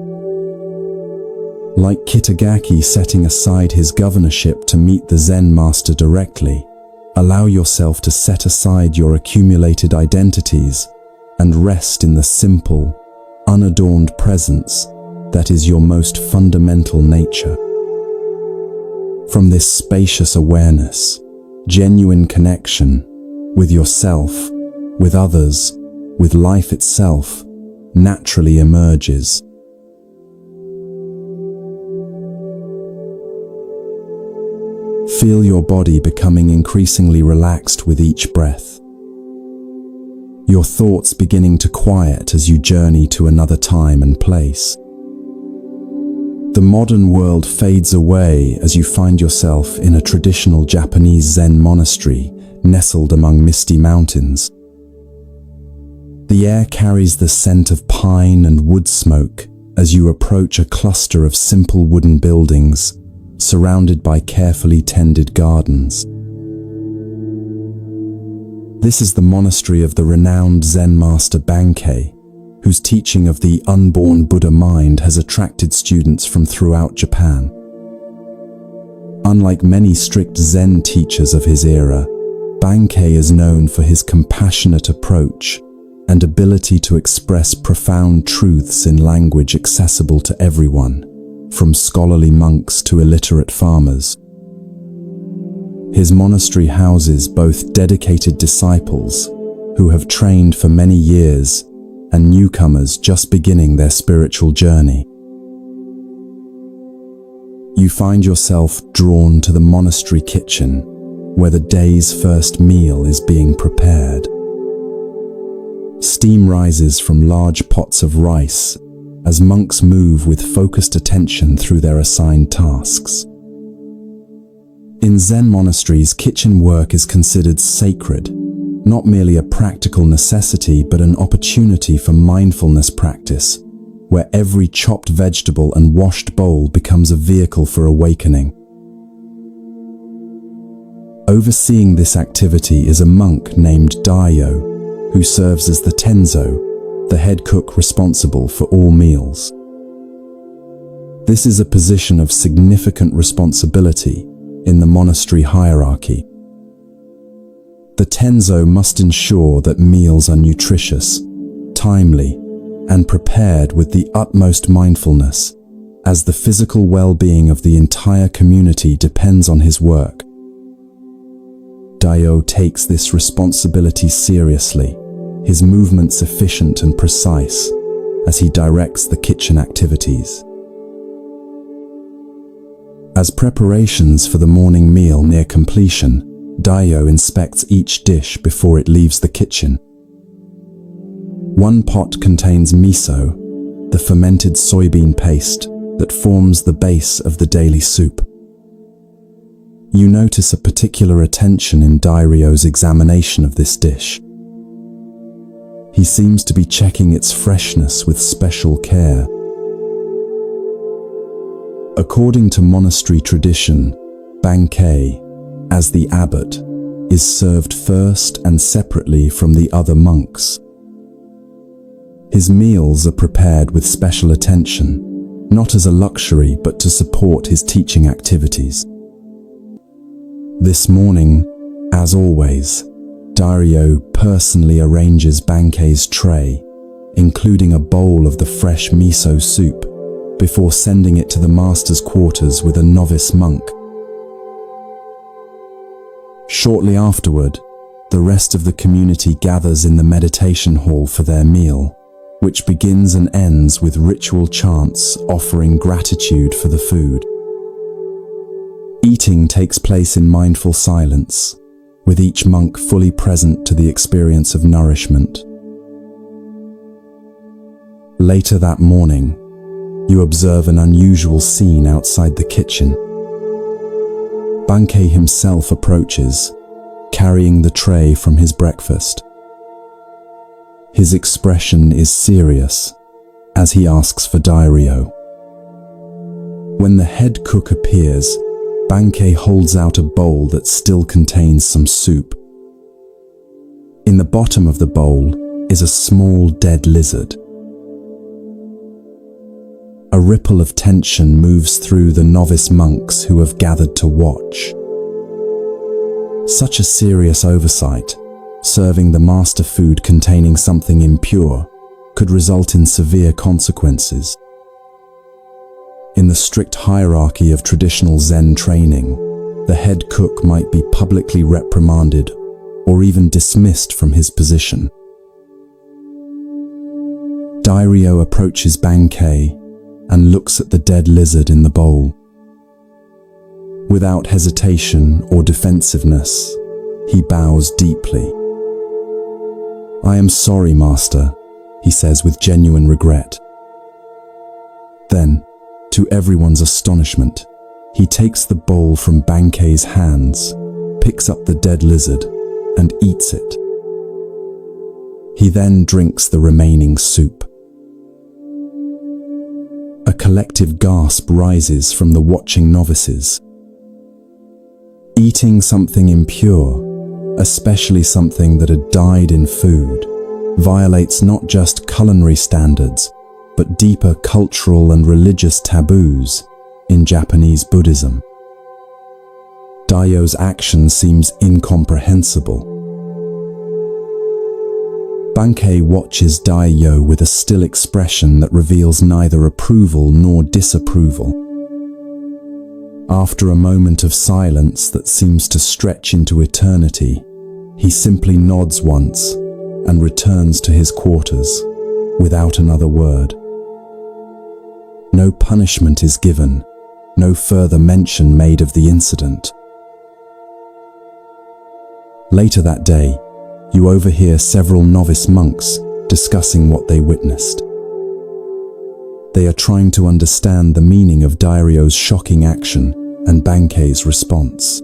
Speaker 1: Like Kitagaki setting aside his governorship to meet the Zen master directly, allow yourself to set aside your accumulated identities and rest in the simple, unadorned presence that is your most fundamental nature. From this spacious awareness, genuine connection with yourself, with others, with life itself, naturally emerges. Feel your body becoming increasingly relaxed with each breath. Your thoughts beginning to quiet as you journey to another time and place. The modern world fades away as you find yourself in a traditional Japanese Zen monastery nestled among misty mountains. The air carries the scent of pine and wood smoke as you approach a cluster of simple wooden buildings surrounded by carefully tended gardens. This is the monastery of the renowned Zen master Bankei, whose teaching of the unborn Buddha mind has attracted students from throughout Japan. Unlike many strict Zen teachers of his era, Bankei is known for his compassionate approach and ability to express profound truths in language accessible to everyone, from scholarly monks to illiterate farmers. His monastery houses both dedicated disciples who have trained for many years and newcomers just beginning their spiritual journey. You find yourself drawn to the monastery kitchen, where the day's first meal is being prepared. Steam rises from large pots of rice as monks move with focused attention through their assigned tasks. In Zen monasteries, kitchen work is considered sacred, not merely a practical necessity but an opportunity for mindfulness practice, where every chopped vegetable and washed bowl becomes a vehicle for awakening. Overseeing this activity is a monk named Daio, who serves as the tenzo, the head cook responsible for all meals. This is a position of significant responsibility in the monastery hierarchy. The tenzo must ensure that meals are nutritious, timely, and prepared with the utmost mindfulness, as the physical well-being of the entire community depends on his work. Daio takes this responsibility seriously, his movements efficient and precise, as he directs the kitchen activities. As preparations for the morning meal near completion, Daio inspects each dish before it leaves the kitchen. One pot contains miso, the fermented soybean paste that forms the base of the daily soup. You notice a particular attention in Dairyo's examination of this dish. He seems to be checking its freshness with special care. According to monastery tradition, bankei, as the abbot, is served first and separately from the other monks. His meals are prepared with special attention, not as a luxury but to support his teaching activities. This morning, as always, Dairyo personally arranges bankei's tray, including a bowl of the fresh miso soup, before sending it to the master's quarters with a novice monk. Shortly afterward, the rest of the community gathers in the meditation hall for their meal, which begins and ends with ritual chants offering gratitude for the food. Eating takes place in mindful silence, with each monk fully present to the experience of nourishment. Later that morning, you observe an unusual scene outside the kitchen. Bankei himself approaches, carrying the tray from his breakfast. His expression is serious as he asks for Dairyo. When the head cook appears, Bankei holds out a bowl that still contains some soup. In the bottom of the bowl is a small dead lizard. A ripple of tension moves through the novice monks who have gathered to watch. Such a serious oversight, serving the master food containing something impure, could result in severe consequences. In the strict hierarchy of traditional Zen training, the head cook might be publicly reprimanded or even dismissed from his position. Dairyo approaches Bankei and looks at the dead lizard in the bowl. Without hesitation or defensiveness, he bows deeply. "I am sorry, Master," he says with genuine regret. Then, to everyone's astonishment, he takes the bowl from Bankei's hands, picks up the dead lizard, and eats it. He then drinks the remaining soup. A collective gasp rises from the watching novices. Eating something impure, especially something that had died in food, violates not just culinary standards, but deeper cultural and religious taboos in Japanese Buddhism. Daio's action seems incomprehensible. Bankei watches Daio with a still expression that reveals neither approval nor disapproval. After a moment of silence that seems to stretch into eternity, he simply nods once and returns to his quarters without another word. No punishment is given, no further mention made of the incident. Later that day, you overhear several novice monks discussing what they witnessed. They are trying to understand the meaning of Dairyo's shocking action and Bankei's response.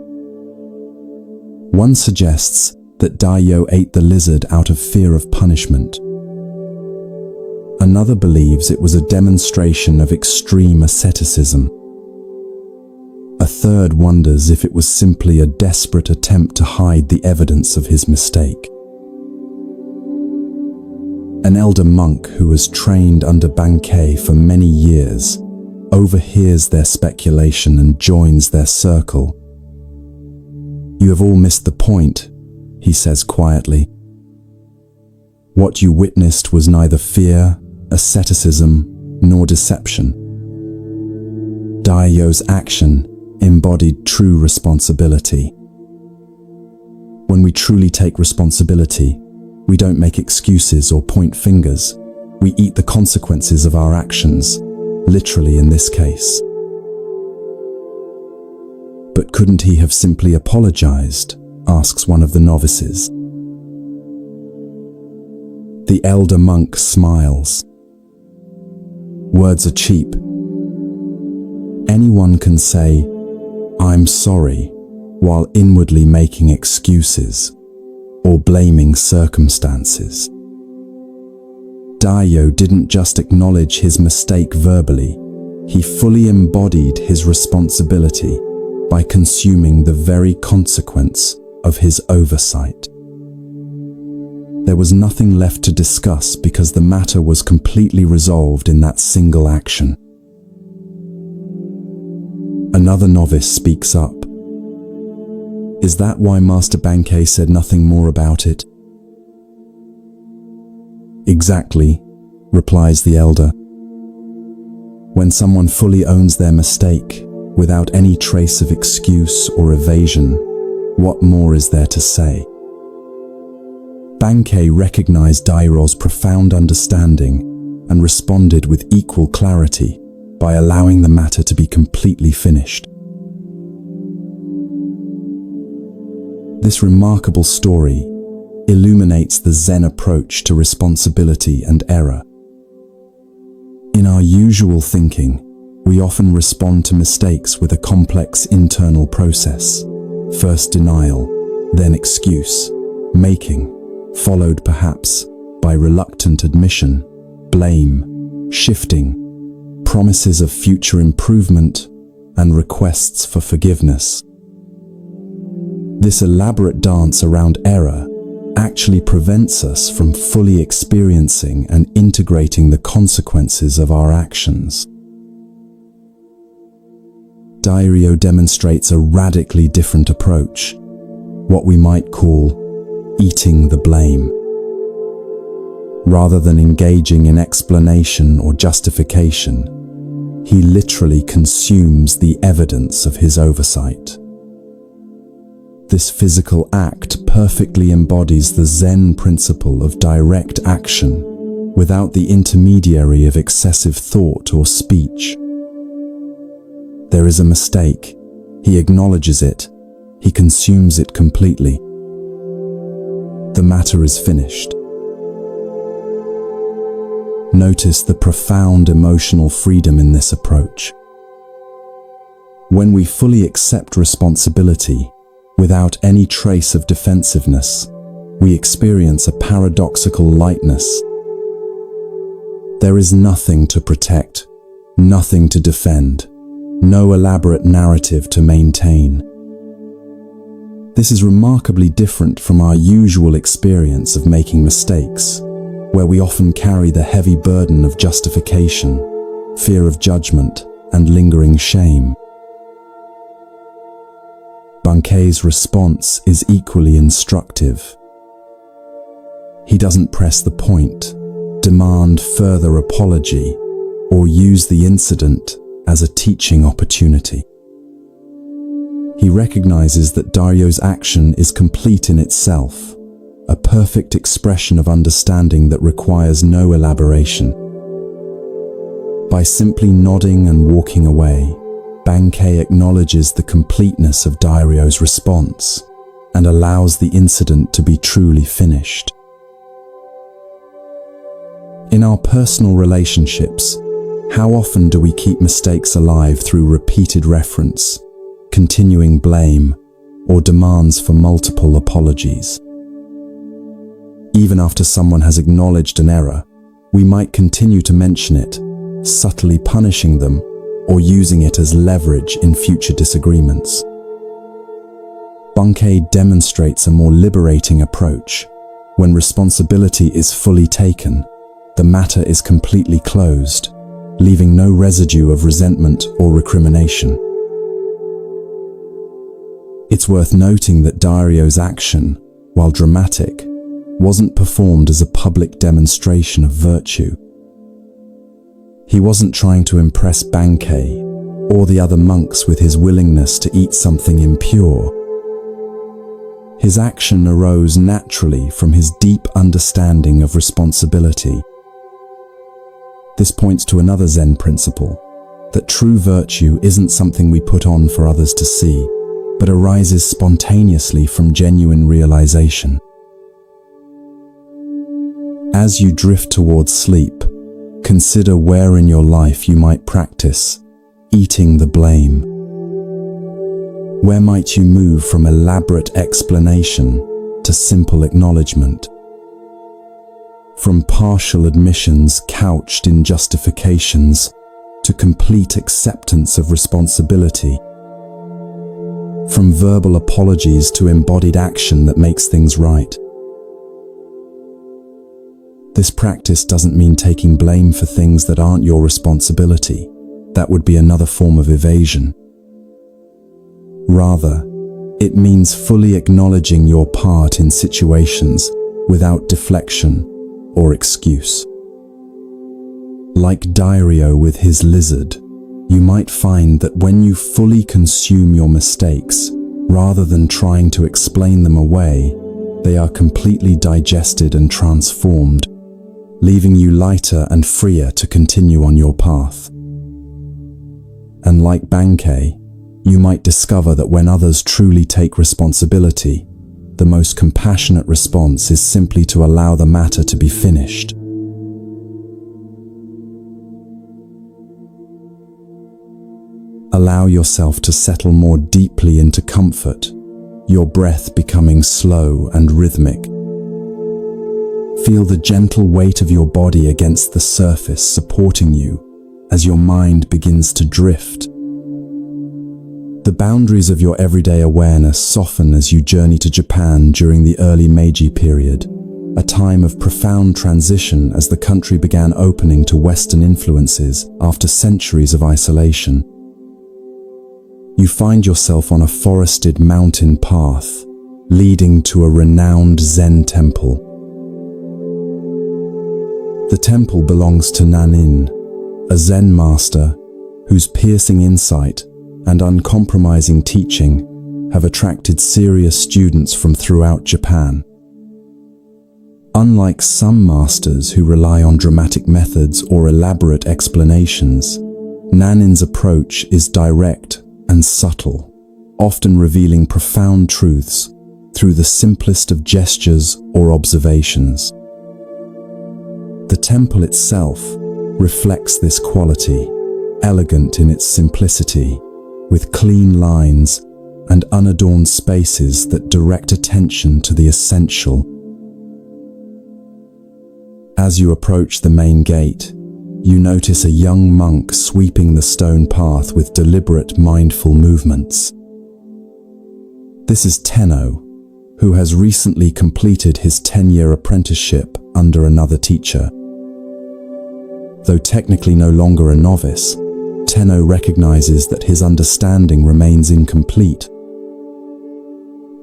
Speaker 1: One suggests that Dayo ate the lizard out of fear of punishment. Another believes it was a demonstration of extreme asceticism. A third wonders if it was simply a desperate attempt to hide the evidence of his mistake. An elder monk who was trained under Bankei for many years overhears their speculation and joins their circle. "You have all missed the point," he says quietly. "What you witnessed was neither fear, asceticism, nor deception. Daio's action embodied true responsibility. When we truly take responsibility, we don't make excuses or point fingers. We eat the consequences of our actions, literally in this case." "But couldn't he have simply apologized?" asks one of the novices. The elder monk smiles. "Words are cheap. Anyone can say, 'I'm sorry,' while inwardly making excuses or blaming circumstances." Daio didn't just acknowledge his mistake verbally, he fully embodied his responsibility by consuming the very consequence of his oversight. There was nothing left to discuss because the matter was completely resolved in that single action. Another novice speaks up. "Is that why Master Bankei said nothing more about it?" "Exactly," replies the elder. "When someone fully owns their mistake, without any trace of excuse or evasion, what more is there to say?" Bankei recognized Dairo's profound understanding and responded with equal clarity by allowing the matter to be completely finished. This remarkable story illuminates the Zen approach to responsibility and error. In our usual thinking, we often respond to mistakes with a complex internal process. First denial, then excuse making, followed perhaps by reluctant admission, blame, shifting, promises of future improvement, and requests for forgiveness. This elaborate dance around error actually prevents us from fully experiencing and integrating the consequences of our actions. Dairyo demonstrates a radically different approach, what we might call eating the blame. Rather than engaging in explanation or justification, he literally consumes the evidence of his oversight. This physical act perfectly embodies the Zen principle of direct action without the intermediary of excessive thought or speech. There is a mistake. He acknowledges it. He consumes it completely. The matter is finished. Notice the profound emotional freedom in this approach. When we fully accept responsibility, without any trace of defensiveness, we experience a paradoxical lightness. There is nothing to protect, nothing to defend, no elaborate narrative to maintain. This is remarkably different from our usual experience of making mistakes, where we often carry the heavy burden of justification, fear of judgment, and lingering shame. Bankei's response is equally instructive. He doesn't press the point, demand further apology, or use the incident as a teaching opportunity. He recognizes that Dairyo's action is complete in itself, a perfect expression of understanding that requires no elaboration. By simply nodding and walking away, Bankei acknowledges the completeness of Dairyo's response and allows the incident to be truly finished. In our personal relationships, how often do we keep mistakes alive through repeated reference, continuing blame, or demands for multiple apologies. Even after someone has acknowledged an error, we might continue to mention it, subtly punishing them or using it as leverage in future disagreements. Bunkei demonstrates a more liberating approach. When responsibility is fully taken, the matter is completely closed, leaving no residue of resentment or recrimination. It's worth noting that Dario's action, while dramatic, wasn't performed as a public demonstration of virtue. He wasn't trying to impress Bankei or the other monks with his willingness to eat something impure. His action arose naturally from his deep understanding of responsibility. This points to another Zen principle, that true virtue isn't something we put on for others to see, but arises spontaneously from genuine realization. As you drift towards sleep, consider where in your life you might practice eating the blame. Where might you move from elaborate explanation to simple acknowledgement? From partial admissions couched in justifications to complete acceptance of responsibility. From verbal apologies to embodied action that makes things right. This practice doesn't mean taking blame for things that aren't your responsibility. That would be another form of evasion. Rather, it means fully acknowledging your part in situations without deflection or excuse. Like Dairyo with his lizard, you might find that when you fully consume your mistakes, rather than trying to explain them away, they are completely digested and transformed, leaving you lighter and freer to continue on your path. And like Bankei, you might discover that when others truly take responsibility, the most compassionate response is simply to allow the matter to be finished. Allow yourself to settle more deeply into comfort, your breath becoming slow and rhythmic. Feel the gentle weight of your body against the surface supporting you as your mind begins to drift. The boundaries of your everyday awareness soften as you journey to Japan during the early Meiji period, a time of profound transition as the country began opening to Western influences after centuries of isolation. You find yourself on a forested mountain path, leading to a renowned Zen temple. The temple belongs to Nanin, a Zen master whose piercing insight and uncompromising teaching have attracted serious students from throughout Japan. Unlike some masters who rely on dramatic methods or elaborate explanations, Nanin's approach is direct and subtle, often revealing profound truths through the simplest of gestures or observations. The temple itself reflects this quality, elegant in its simplicity, with clean lines and unadorned spaces that direct attention to the essential. As you approach the main gate, you notice a young monk sweeping the stone path with deliberate, mindful movements. This is Tenno, who has recently completed his 10-year apprenticeship under another teacher. Though technically no longer a novice, Tenno recognizes that his understanding remains incomplete.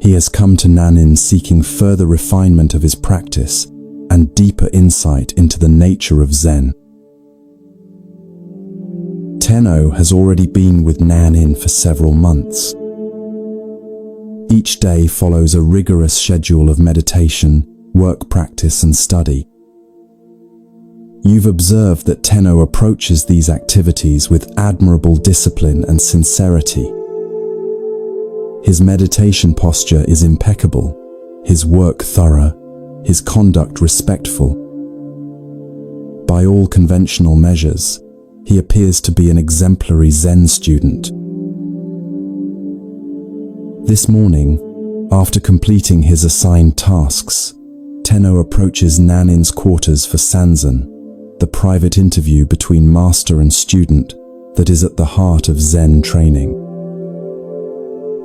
Speaker 1: He has come to Nanin seeking further refinement of his practice and deeper insight into the nature of Zen. Tenno has already been with Nanin for several months. Each day follows a rigorous schedule of meditation, work practice, and study. You've observed that Tenno approaches these activities with admirable discipline and sincerity. His meditation posture is impeccable, his work thorough, his conduct respectful. By all conventional measures, he appears to be an exemplary Zen student. This morning, after completing his assigned tasks, Tenno approaches Nanin's quarters for Sanzen, the private interview between master and student that is at the heart of Zen training.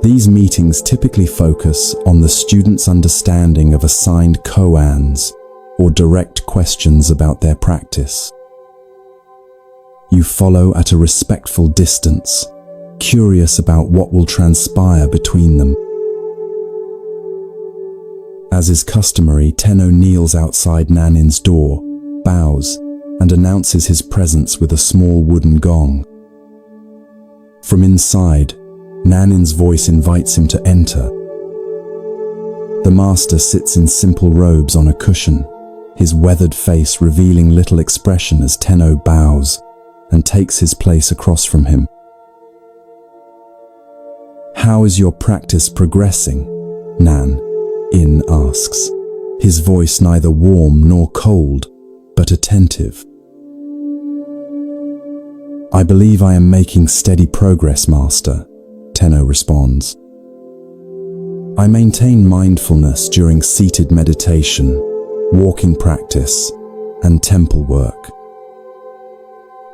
Speaker 1: These meetings typically focus on the student's understanding of assigned koans or direct questions about their practice. You follow at a respectful distance, curious about what will transpire between them. As is customary, Tenno kneels outside Nanin's door, bows, and announces his presence with a small wooden gong. From inside, Nanin's voice invites him to enter. The master sits in simple robes on a cushion, his weathered face revealing little expression as Tenno bows and takes his place across from him. "How is your practice progressing?" Nan-in asks, his voice neither warm nor cold, but attentive. "I believe I am making steady progress, Master," Tenno responds. "I maintain mindfulness during seated meditation, walking practice, and temple work.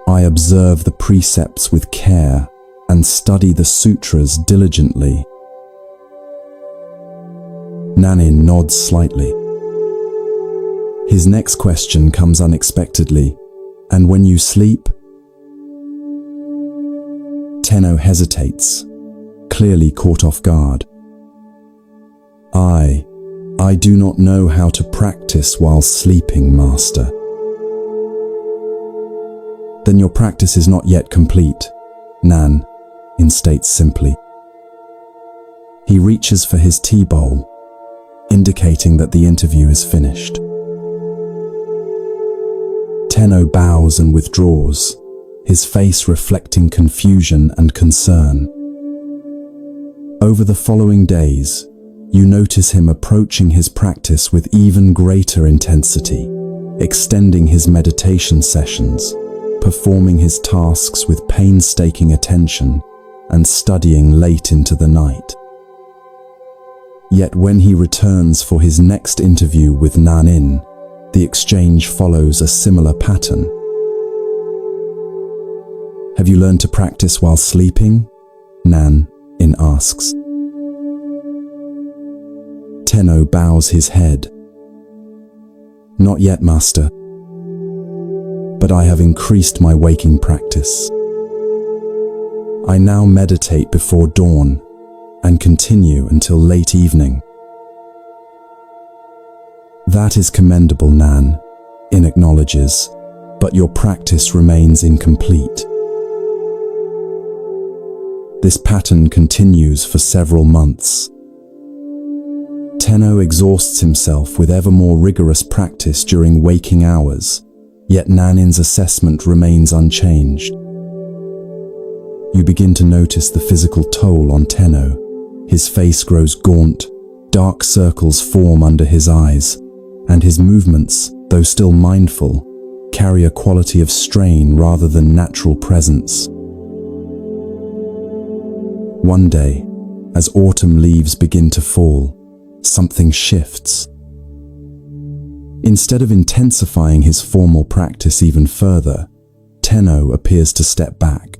Speaker 1: I observe the precepts with care and study the sutras diligently." Nanin nods slightly. His next question comes unexpectedly. "And when you sleep?" Tenno hesitates, clearly caught off guard. I do not know how to practice while sleeping, Master." "Then your practice is not yet complete," Nan-in states simply. He reaches for his tea bowl, indicating that the interview is finished. Tenno bows and withdraws, his face reflecting confusion and concern. Over the following days, you notice him approaching his practice with even greater intensity, extending his meditation sessions, performing his tasks with painstaking attention, and studying late into the night. Yet when he returns for his next interview with Nanin, the exchange follows a similar pattern. "Have you learned to practice while sleeping?" Nanin asks. Tenno bows his head. "Not yet, Master. But I have increased my waking practice. I now meditate before dawn and continue until late evening." "That is commendable, Nan-in acknowledges, but your practice remains incomplete." This pattern continues for several months. Tenno exhausts himself with ever more rigorous practice during waking hours, yet Nanin's assessment remains unchanged. You begin to notice the physical toll on Tenno. His face grows gaunt, dark circles form under his eyes, and his movements, though still mindful, carry a quality of strain rather than natural presence. One day, as autumn leaves begin to fall, something shifts. Instead of intensifying his formal practice even further, Tenno appears to step back.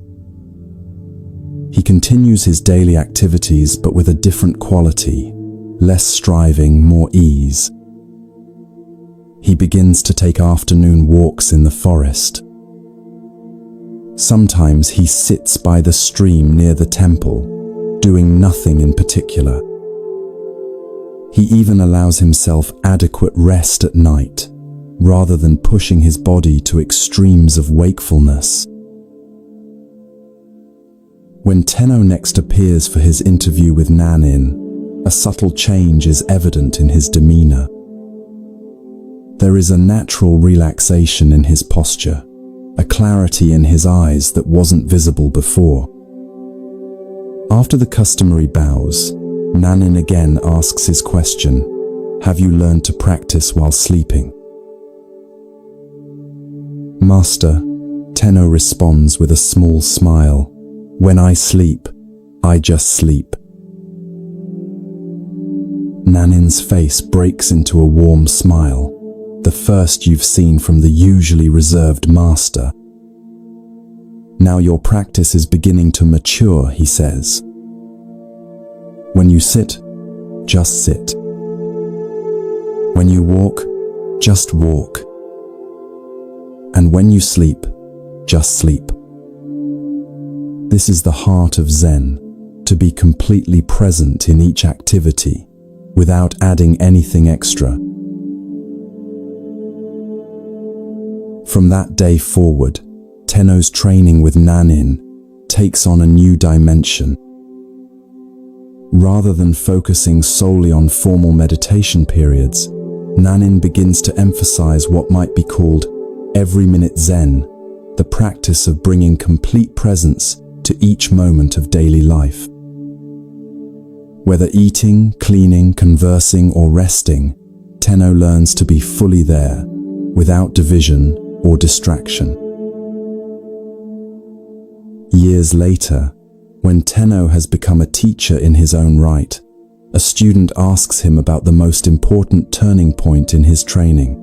Speaker 1: He continues his daily activities but with a different quality, less striving, more ease. He begins to take afternoon walks in the forest. Sometimes he sits by the stream near the temple, doing nothing in particular. He even allows himself adequate rest at night, rather than pushing his body to extremes of wakefulness. When Tenno next appears for his interview with Nanin, a subtle change is evident in his demeanor. There is a natural relaxation in his posture, a clarity in his eyes that wasn't visible before. After the customary bows, Nanin again asks his question, "Have you learned to practice while sleeping?" "Master," Tenno responds with a small smile, "when I sleep, I just sleep." Nanin's face breaks into a warm smile, the first you've seen from the usually reserved master. Now your practice is beginning to mature, he says. When you sit, just sit. When you walk, just walk. And when you sleep, just sleep. This is the heart of Zen, to be completely present in each activity, without adding anything extra. From that day forward, Tenno's training with Nanin takes on a new dimension. Rather than focusing solely on formal meditation periods, Nanin begins to emphasize what might be called every-minute Zen, the practice of bringing complete presence to each moment of daily life. Whether eating, cleaning, conversing, or resting, Tenno learns to be fully there, without division or distraction. Years later, when Tenno has become a teacher in his own right, a student asks him about the most important turning point in his training.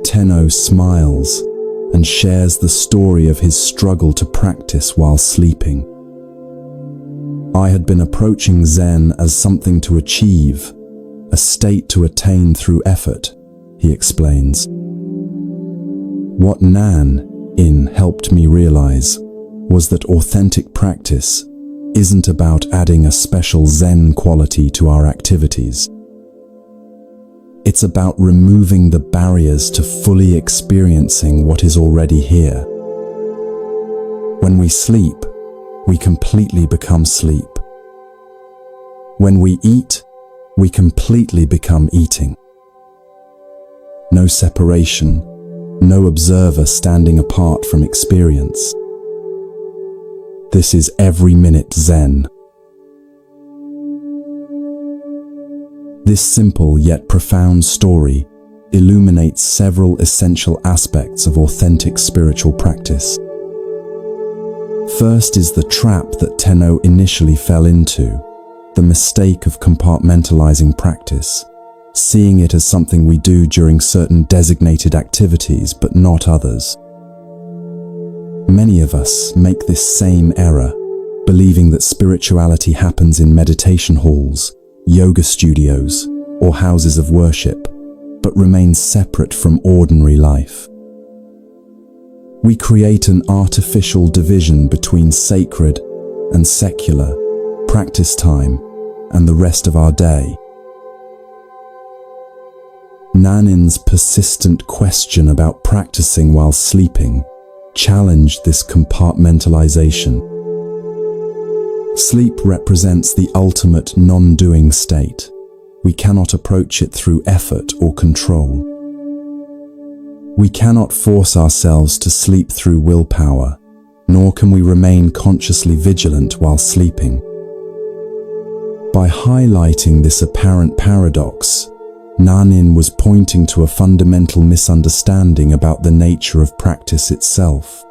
Speaker 1: Tenno smiles and shares the story of his struggle to practice while sleeping. I had been approaching Zen as something to achieve, a state to attain through effort, he explains. What Nan-in helped me realize was that authentic practice isn't about adding a special Zen quality to our activities. It's about removing the barriers to fully experiencing what is already here. When we sleep, we completely become sleep. When we eat, we completely become eating. No separation, no observer standing apart from experience. This is every-minute Zen. This simple yet profound story illuminates several essential aspects of authentic spiritual practice. First is the trap that Tenno initially fell into, the mistake of compartmentalizing practice, seeing it as something we do during certain designated activities but not others. Many of us make this same error, believing that spirituality happens in meditation halls, yoga studios, or houses of worship, but remains separate from ordinary life. We create an artificial division between sacred and secular, practice time, and the rest of our day. Nanin's persistent question about practicing while sleeping challenged this compartmentalization. Sleep represents the ultimate non-doing state. We cannot approach it through effort or control. We cannot force ourselves to sleep through willpower, nor can we remain consciously vigilant while sleeping. By highlighting this apparent paradox, Nanin was pointing to a fundamental misunderstanding about the nature of practice itself.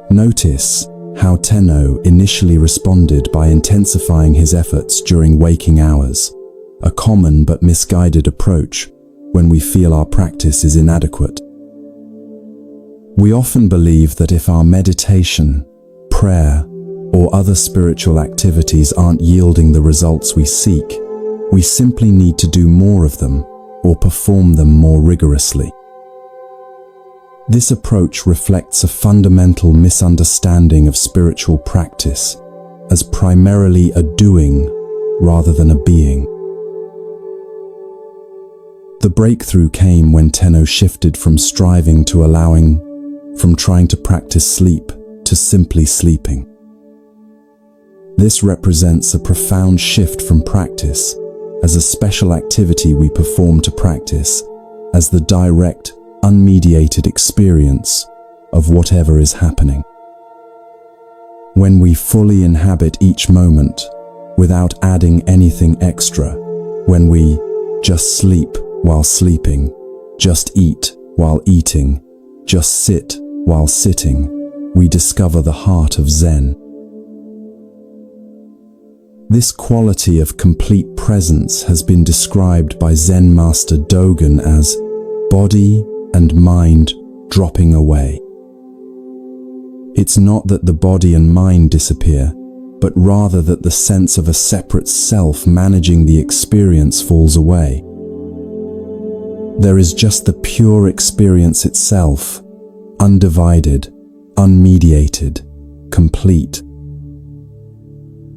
Speaker 1: Notice how Tenno initially responded by intensifying his efforts during waking hours, a common but misguided approach when we feel our practice is inadequate. We often believe that if our meditation, prayer, or other spiritual activities aren't yielding the results we seek, we simply need to do more of them or perform them more rigorously. This approach reflects a fundamental misunderstanding of spiritual practice as primarily a doing rather than a being. The breakthrough came when Tenno shifted from striving to allowing, from trying to practice sleep to simply sleeping. This represents a profound shift from practice as a special activity we perform to practice as the direct, unmediated experience of whatever is happening. When we fully inhabit each moment without adding anything extra, when we just sleep while sleeping, just eat while eating, just sit while sitting, we discover the heart of Zen. This quality of complete presence has been described by Zen master Dogen as body and mind dropping away. It's not that the body and mind disappear, but rather that the sense of a separate self managing the experience falls away. There is just the pure experience itself, undivided, unmediated, complete.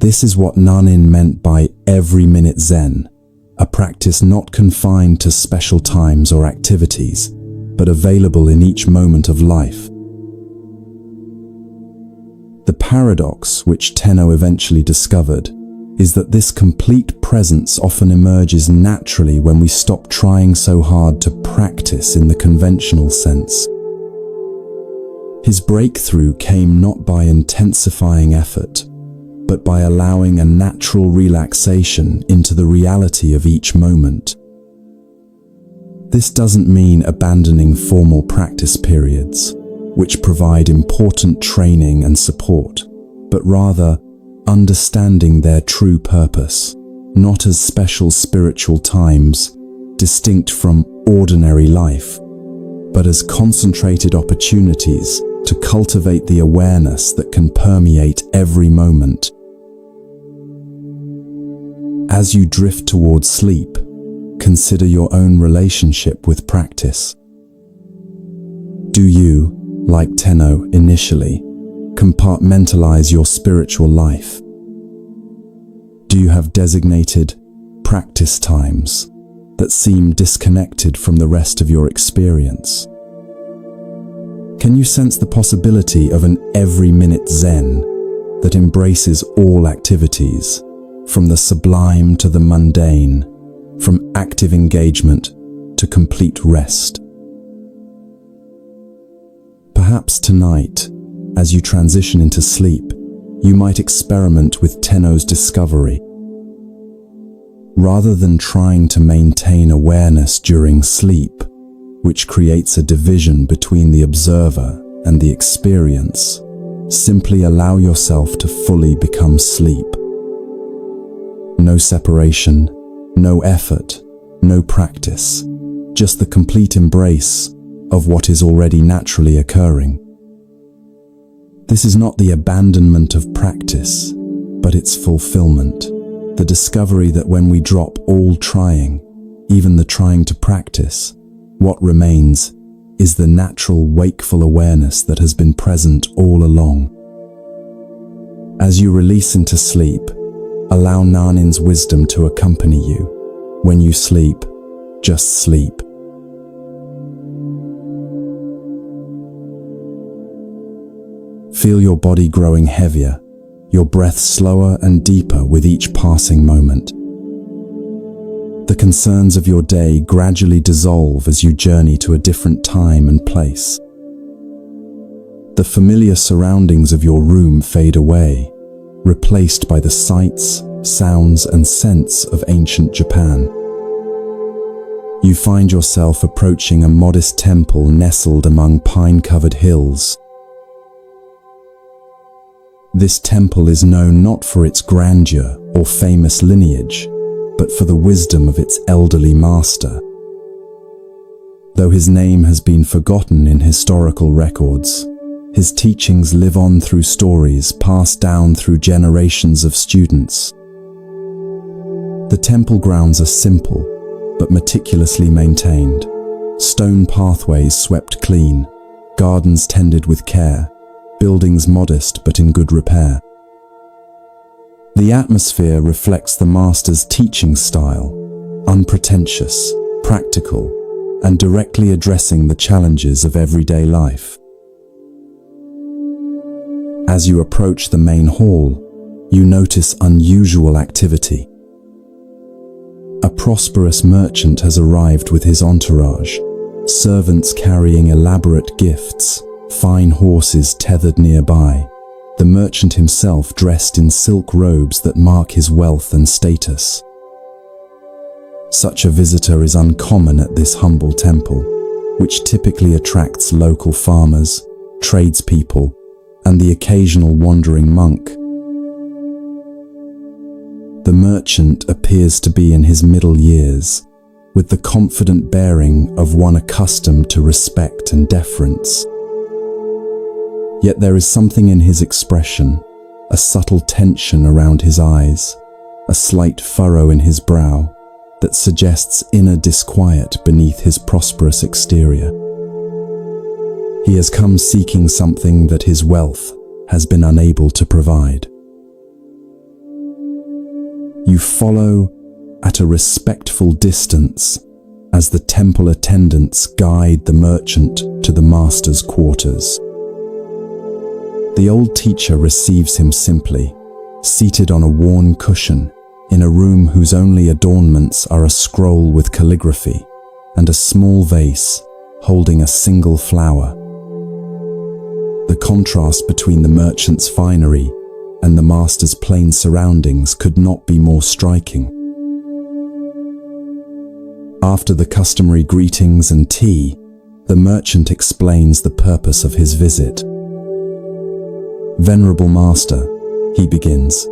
Speaker 1: This is what Nanin meant by every minute Zen, a practice not confined to special times or activities, but available in each moment of life. The paradox, which Tenno eventually discovered, is that this complete presence often emerges naturally when we stop trying so hard to practice in the conventional sense. His breakthrough came not by intensifying effort, but by allowing a natural relaxation into the reality of each moment. This doesn't mean abandoning formal practice periods, which provide important training and support, but rather understanding their true purpose, not as special spiritual times, distinct from ordinary life, but as concentrated opportunities to cultivate the awareness that can permeate every moment. As you drift towards sleep, consider your own relationship with practice. Do you, like Tenno initially, compartmentalize your spiritual life? Do you have designated practice times that seem disconnected from the rest of your experience? Can you sense the possibility of an every-minute Zen that embraces all activities, from the sublime to the mundane, from active engagement to complete rest? Perhaps tonight, as you transition into sleep, you might experiment with Tenno's discovery. Rather than trying to maintain awareness during sleep, which creates a division between the observer and the experience, simply allow yourself to fully become sleep. No separation, no effort, no practice, just the complete embrace of what is already naturally occurring. This is not the abandonment of practice, but its fulfillment, the discovery that when we drop all trying, even the trying to practice, what remains is the natural wakeful awareness that has been present all along. As you release into sleep, allow Nanin's wisdom to accompany you. When you sleep, just sleep. Feel your body growing heavier, your breath slower and deeper with each passing moment. The concerns of your day gradually dissolve as you journey to a different time and place. The familiar surroundings of your room fade away, replaced by the sights, sounds, and scents of ancient Japan. You find yourself approaching a modest temple nestled among pine-covered hills. This temple is known not for its grandeur or famous lineage, but for the wisdom of its elderly master. Though his name has been forgotten in historical records, his teachings live on through stories passed down through generations of students. The temple grounds are simple, but meticulously maintained. Stone pathways swept clean, gardens tended with care, buildings modest but in good repair. The atmosphere reflects the master's teaching style, unpretentious, practical, and directly addressing the challenges of everyday life. As you approach the main hall, you notice unusual activity. A prosperous merchant has arrived with his entourage, servants carrying elaborate gifts, fine horses tethered nearby, the merchant himself dressed in silk robes that mark his wealth and status. Such a visitor is uncommon at this humble temple, which typically attracts local farmers, tradespeople, and the occasional wandering monk. The merchant appears to be in his middle years, with the confident bearing of one accustomed to respect and deference. Yet there is something in his expression, a subtle tension around his eyes, a slight furrow in his brow, that suggests inner disquiet beneath his prosperous exterior. He has come seeking something that his wealth has been unable to provide. You follow at a respectful distance as the temple attendants guide the merchant to the master's quarters. The old teacher receives him simply, seated on a worn cushion in a room whose only adornments are a scroll with calligraphy and a small vase holding a single flower. The contrast between the merchant's finery and the master's plain surroundings could not be more striking. After the customary greetings and tea, the merchant explains the purpose of his visit. "Venerable master," he begins,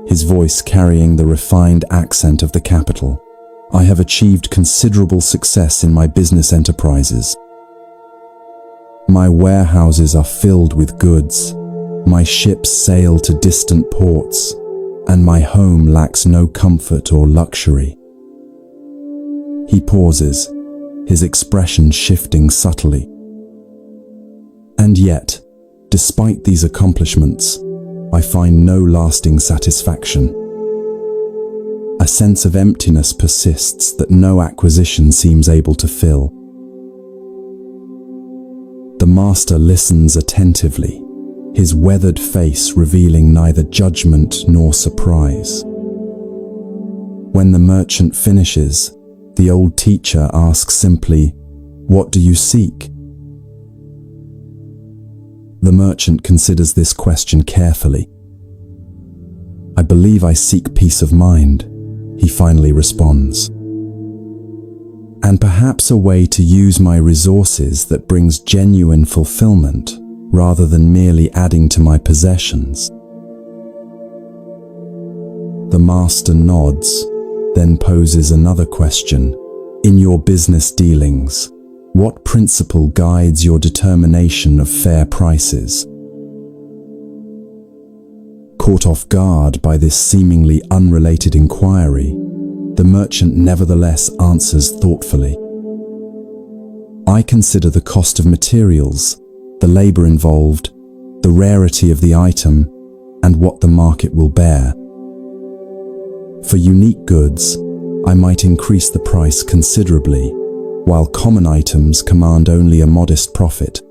Speaker 1: his voice carrying the refined accent of the capital, "I have achieved considerable success in my business enterprises. My warehouses are filled with goods, my ships sail to distant ports, and my home lacks no comfort or luxury." He pauses, his expression shifting subtly. "And yet, despite these accomplishments, I find no lasting satisfaction. A sense of emptiness persists that no acquisition seems able to fill." The master listens attentively, his weathered face revealing neither judgment nor surprise. When the merchant finishes, the old teacher asks simply, "What do you seek?" The merchant considers this question carefully. "I believe I seek peace of mind," he finally responds. "And perhaps a way to use my resources that brings genuine fulfillment rather than merely adding to my possessions." The master nods, then poses another question. "In your business dealings, what principle guides your determination of fair prices?" Caught off guard by this seemingly unrelated inquiry, the merchant nevertheless answers thoughtfully. "I consider the cost of materials, the labor involved, the rarity of the item, and what the market will bear. For unique goods, I might increase the price considerably, while common items command only a modest profit.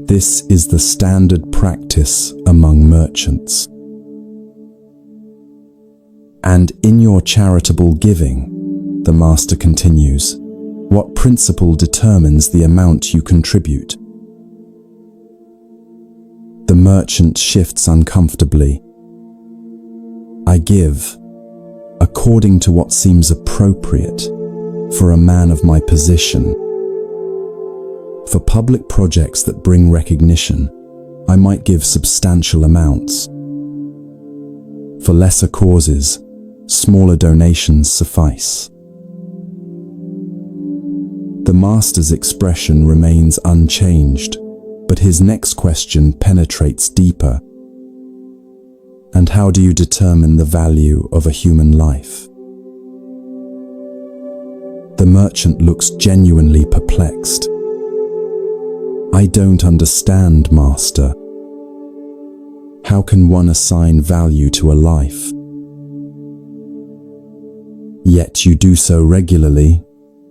Speaker 1: This is the standard practice among merchants. And in your charitable giving," the master continues, "what principle determines the amount you contribute?" The merchant shifts uncomfortably. "I give, according to what seems appropriate for a man of my position. For public projects that bring recognition, I might give substantial amounts. For lesser causes, smaller donations suffice." The master's expression remains unchanged, but his next question penetrates deeper. "And how do you determine the value of a human life?" The merchant looks genuinely perplexed. "I don't understand, master. How can one assign value to a life?" "Yet you do so regularly,"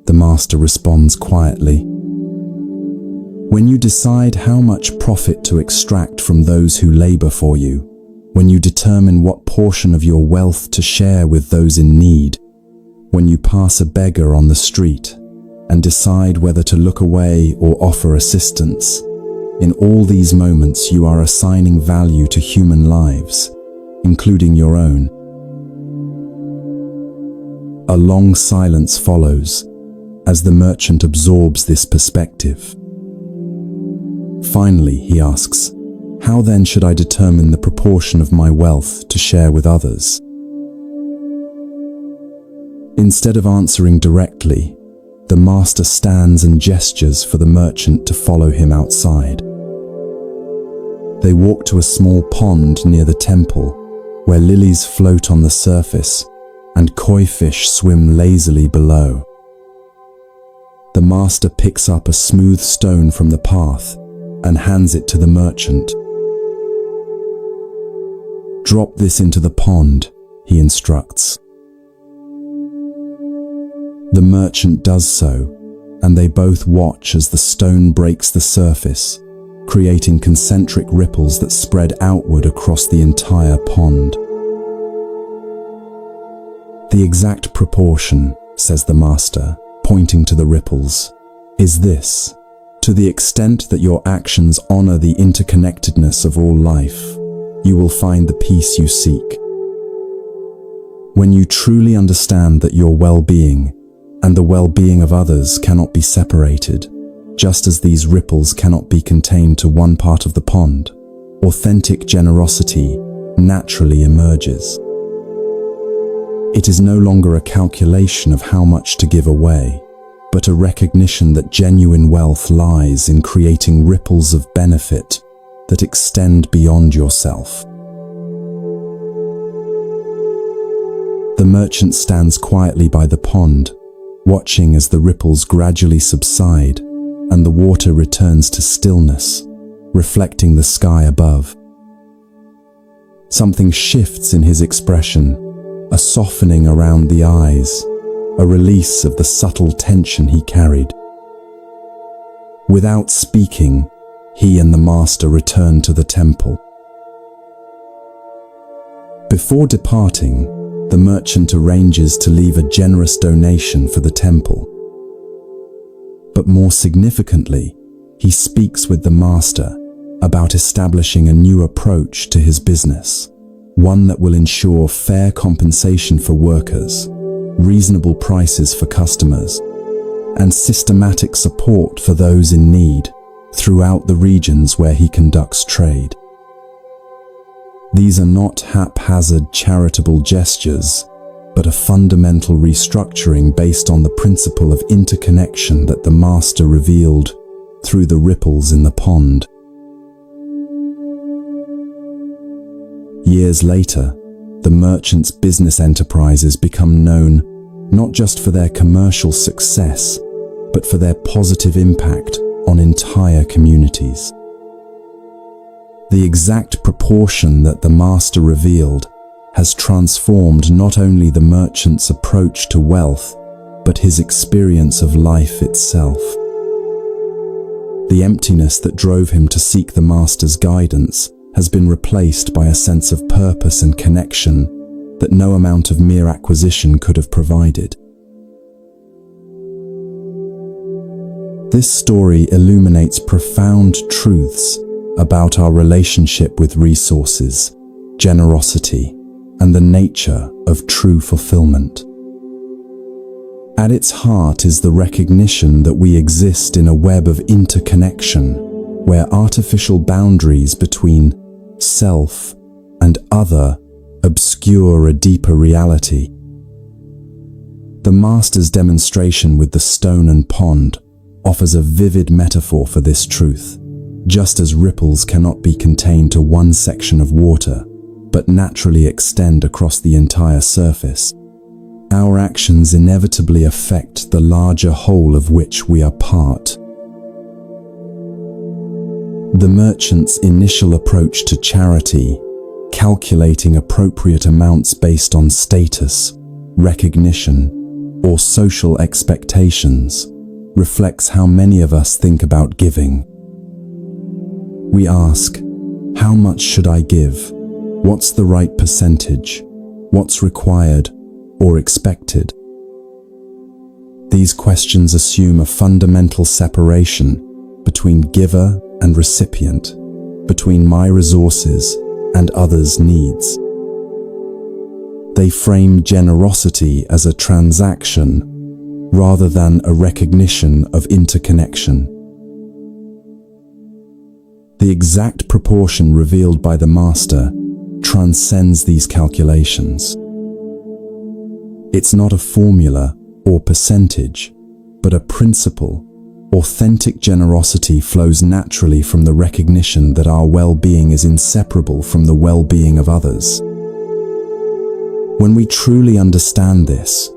Speaker 1: the master responds quietly. "When you decide how much profit to extract from those who labor for you, when you determine what portion of your wealth to share with those in need, when you pass a beggar on the street and decide whether to look away or offer assistance, in all these moments you are assigning value to human lives, including your own." A long silence follows as the merchant absorbs this perspective. Finally, he asks, "How then should I determine the proportion of my wealth to share with others?" Instead of answering directly, the master stands and gestures for the merchant to follow him outside. They walk to a small pond near the temple, where lilies float on the surface and koi fish swim lazily below. The master picks up a smooth stone from the path and hands it to the merchant. "Drop this into the pond," he instructs. The merchant does so, and they both watch as the stone breaks the surface, creating concentric ripples that spread outward across the entire pond. "The exact proportion," says the master, pointing to the ripples, "is this: to the extent that your actions honor the interconnectedness of all life, you will find the peace you seek. When you truly understand that your well-being and the well-being of others cannot be separated, just as these ripples cannot be contained to one part of the pond, authentic generosity naturally emerges. It is no longer a calculation of how much to give away, but a recognition that genuine wealth lies in creating ripples of benefit that extend beyond yourself." The merchant stands quietly by the pond, watching as the ripples gradually subside and the water returns to stillness, reflecting the sky above. Something shifts in his expression, a softening around the eyes, a release of the subtle tension he carried. Without speaking, he and the master return to the temple. Before departing, the merchant arranges to leave a generous donation for the temple. But more significantly, he speaks with the master about establishing a new approach to his business, one that will ensure fair compensation for workers, reasonable prices for customers, and systematic support for those in need throughout the regions where he conducts trade. These are not haphazard charitable gestures, but a fundamental restructuring based on the principle of interconnection that the master revealed through the ripples in the pond. Years later, the merchant's business enterprises become known not just for their commercial success, but for their positive impact on entire communities. The exact proportion that the master revealed has transformed not only the merchant's approach to wealth, but his experience of life itself. The emptiness that drove him to seek the master's guidance has been replaced by a sense of purpose and connection that no amount of mere acquisition could have provided. This story illuminates profound truths about our relationship with resources, generosity, and the nature of true fulfillment. At its heart is the recognition that we exist in a web of interconnection, where artificial boundaries between self and other obscure a deeper reality. The master's demonstration with the stone and pond offers a vivid metaphor for this truth. Just as ripples cannot be contained to one section of water, but naturally extend across the entire surface, our actions inevitably affect the larger whole of which we are part. The merchant's initial approach to charity, calculating appropriate amounts based on status, recognition, or social expectations, reflects how many of us think about giving. We ask, how much should I give? What's the right percentage? What's required or expected? These questions assume a fundamental separation between giver and recipient, between my resources and others' needs. They frame generosity as a transaction rather than a recognition of interconnection. The exact proportion revealed by the master transcends these calculations. It's not a formula or percentage, but a principle. Authentic generosity flows naturally from the recognition that our well-being is inseparable from the well-being of others. When we truly understand this,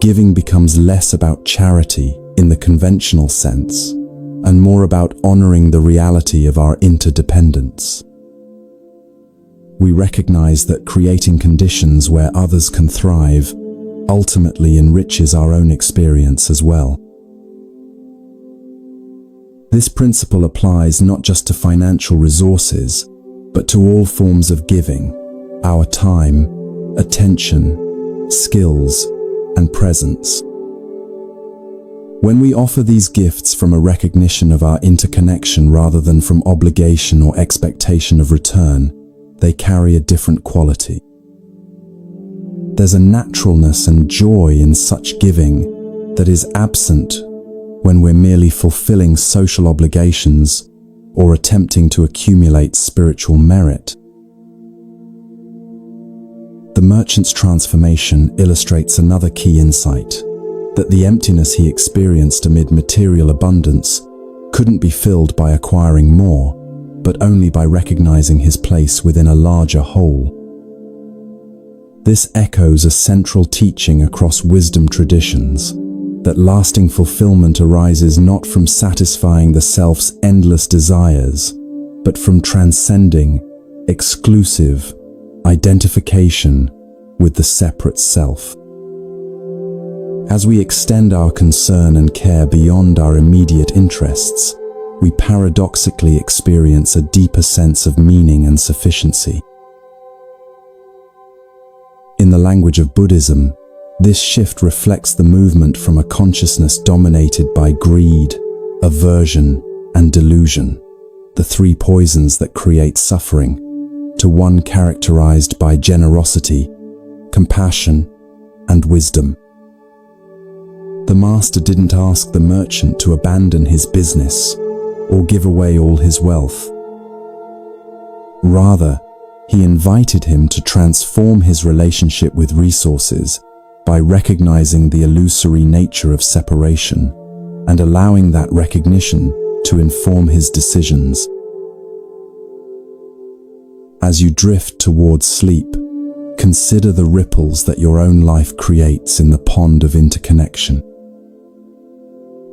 Speaker 1: giving becomes less about charity in the conventional sense, and more about honoring the reality of our interdependence. We recognize that creating conditions where others can thrive ultimately enriches our own experience as well. This principle applies not just to financial resources, but to all forms of giving, our time, attention, skills, and presence. When we offer these gifts from a recognition of our interconnection rather than from obligation or expectation of return, they carry a different quality. There's a naturalness and joy in such giving that is absent when we're merely fulfilling social obligations or attempting to accumulate spiritual merit. The merchant's transformation illustrates another key insight, that the emptiness he experienced amid material abundance couldn't be filled by acquiring more, but only by recognizing his place within a larger whole. This echoes a central teaching across wisdom traditions, that lasting fulfillment arises not from satisfying the self's endless desires, but from transcending exclusive identification with the separate self. As we extend our concern and care beyond our immediate interests, we paradoxically experience a deeper sense of meaning and sufficiency. In the language of Buddhism, this shift reflects the movement from a consciousness dominated by greed, aversion, and delusion, the three poisons that create suffering, to one characterized by generosity, compassion, and wisdom. The master didn't ask the merchant to abandon his business or give away all his wealth. Rather, he invited him to transform his relationship with resources by recognizing the illusory nature of separation and allowing that recognition to inform his decisions. As you drift towards sleep, consider the ripples that your own life creates in the pond of interconnection.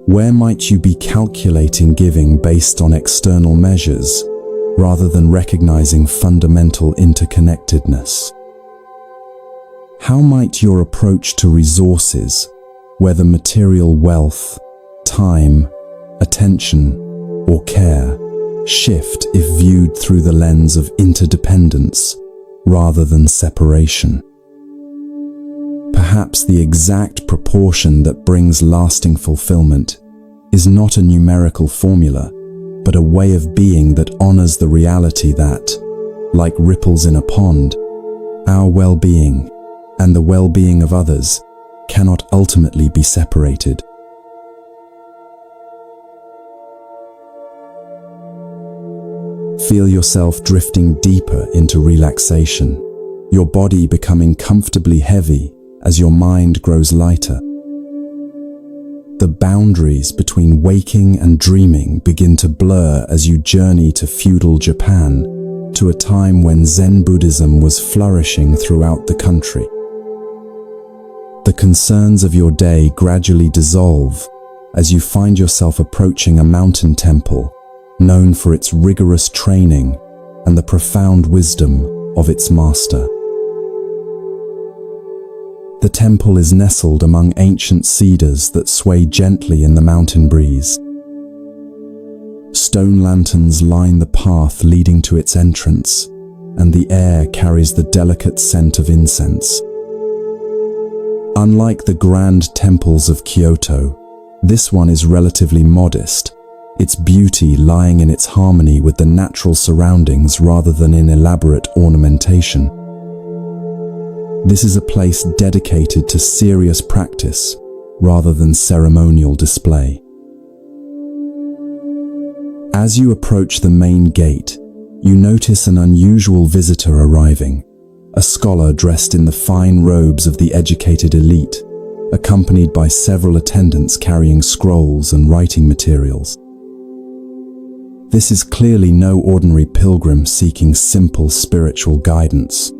Speaker 1: Where might you be calculating giving based on external measures, rather than recognizing fundamental interconnectedness? How might your approach to resources, whether material wealth, time, attention, or care, shift if viewed through the lens of interdependence rather than separation? Perhaps the exact proportion that brings lasting fulfillment is not a numerical formula, but a way of being that honors the reality that, like ripples in a pond, our well-being and the well-being of others cannot ultimately be separated. Feel yourself drifting deeper into relaxation, your body becoming comfortably heavy as your mind grows lighter. The boundaries between waking and dreaming begin to blur as you journey to feudal Japan, to a time when Zen Buddhism was flourishing throughout the country. The concerns of your day gradually dissolve as you find yourself approaching a mountain temple known for its rigorous training and the profound wisdom of its master. The temple is nestled among ancient cedars that sway gently in the mountain breeze. Stone lanterns line the path leading to its entrance, and the air carries the delicate scent of incense. Unlike the grand temples of Kyoto, this one is relatively modest, its beauty lying in its harmony with the natural surroundings rather than in elaborate ornamentation. This is a place dedicated to serious practice rather than ceremonial display. As you approach the main gate, you notice an unusual visitor arriving, a scholar dressed in the fine robes of the educated elite, accompanied by several attendants carrying scrolls and writing materials. This is clearly no ordinary pilgrim seeking simple spiritual guidance.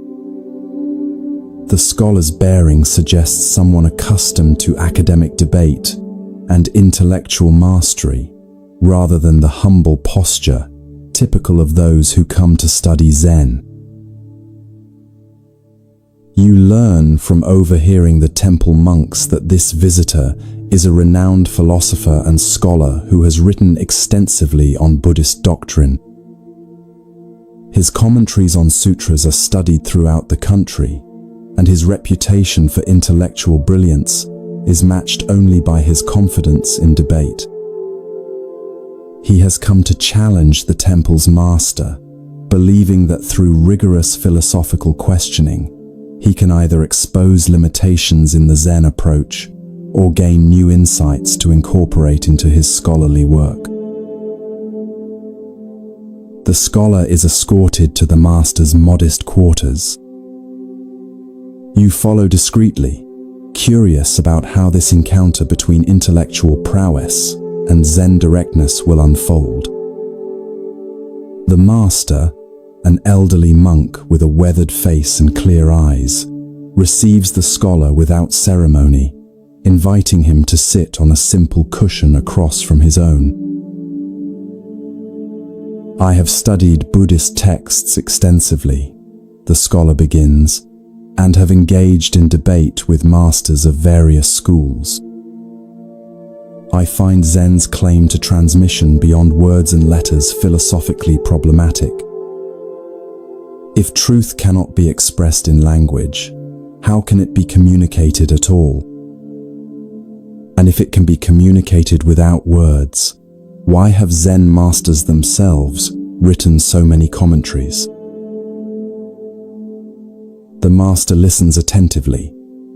Speaker 1: The scholar's bearing suggests someone accustomed to academic debate and intellectual mastery, rather than the humble posture typical of those who come to study Zen. You learn from overhearing the temple monks that this visitor is a renowned philosopher and scholar who has written extensively on Buddhist doctrine. His commentaries on sutras are studied throughout the country, and his reputation for intellectual brilliance is matched only by his confidence in debate. He has come to challenge the temple's master, believing that through rigorous philosophical questioning, he can either expose limitations in the Zen approach or gain new insights to incorporate into his scholarly work. The scholar is escorted to the master's modest quarters. You follow discreetly, curious about how this encounter between intellectual prowess and Zen directness will unfold. The master, an elderly monk with a weathered face and clear eyes, receives the scholar without ceremony, inviting him to sit on a simple cushion across from his own. I have studied Buddhist texts extensively, the scholar begins, and have engaged in debate with masters of various schools. I find Zen's claim to transmission beyond words and letters philosophically problematic. If truth cannot be expressed in language, how can it be communicated at all? And if it can be communicated without words, why have Zen masters themselves written so many commentaries? The master listens attentively,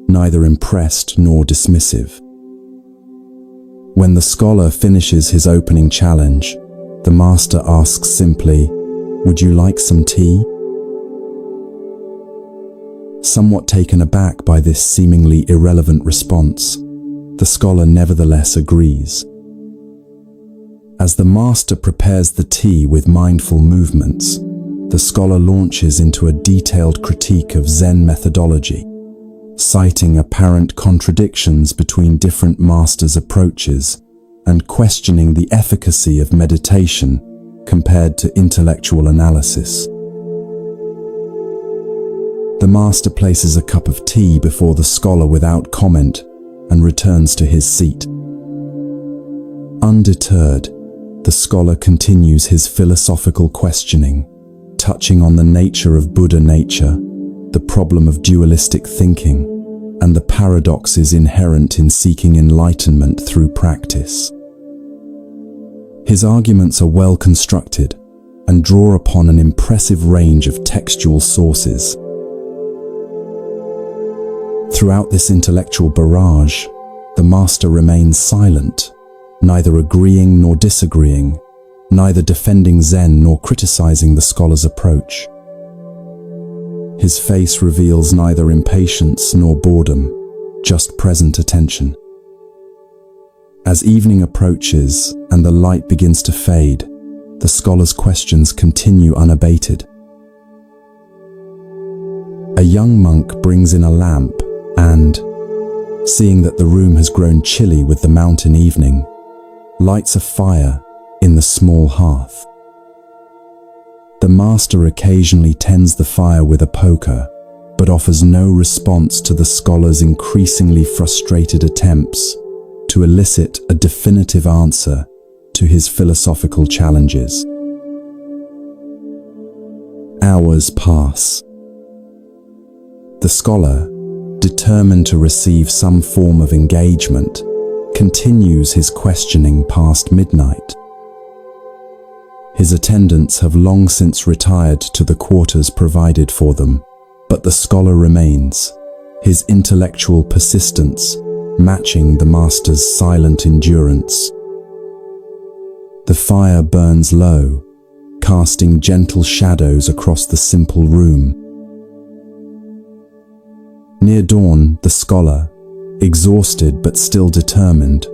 Speaker 1: neither impressed nor dismissive. When the scholar finishes his opening challenge, the master asks simply, "Would you like some tea?" Somewhat taken aback by this seemingly irrelevant response, the scholar nevertheless agrees. As the master prepares the tea with mindful movements, the scholar launches into a detailed critique of Zen methodology, citing apparent contradictions between different masters' approaches and questioning the efficacy of meditation compared to intellectual analysis. The master places a cup of tea before the scholar without comment and returns to his seat. Undeterred, the scholar continues his philosophical questioning, touching on the nature of Buddha nature, the problem of dualistic thinking, and the paradoxes inherent in seeking enlightenment through practice. His arguments are well constructed and draw upon an impressive range of textual sources. Throughout this intellectual barrage, the master remains silent, neither agreeing nor disagreeing, neither defending Zen nor criticizing the scholar's approach. His face reveals neither impatience nor boredom, just present attention. As evening approaches and the light begins to fade, the scholar's questions continue unabated. A young monk brings in a lamp and, seeing that the room has grown chilly with the mountain evening, lights a fire in the small hearth. The master occasionally tends the fire with a poker, but offers no response to the scholar's increasingly frustrated attempts to elicit a definitive answer to his philosophical challenges. Hours pass. The scholar, determined to receive some form of engagement, continues his questioning past midnight. His attendants have long since retired to the quarters provided for them, but the scholar remains, his intellectual persistence matching the master's silent endurance. The fire burns low, casting gentle shadows across the simple room. Near dawn, the scholar, exhausted but still determined,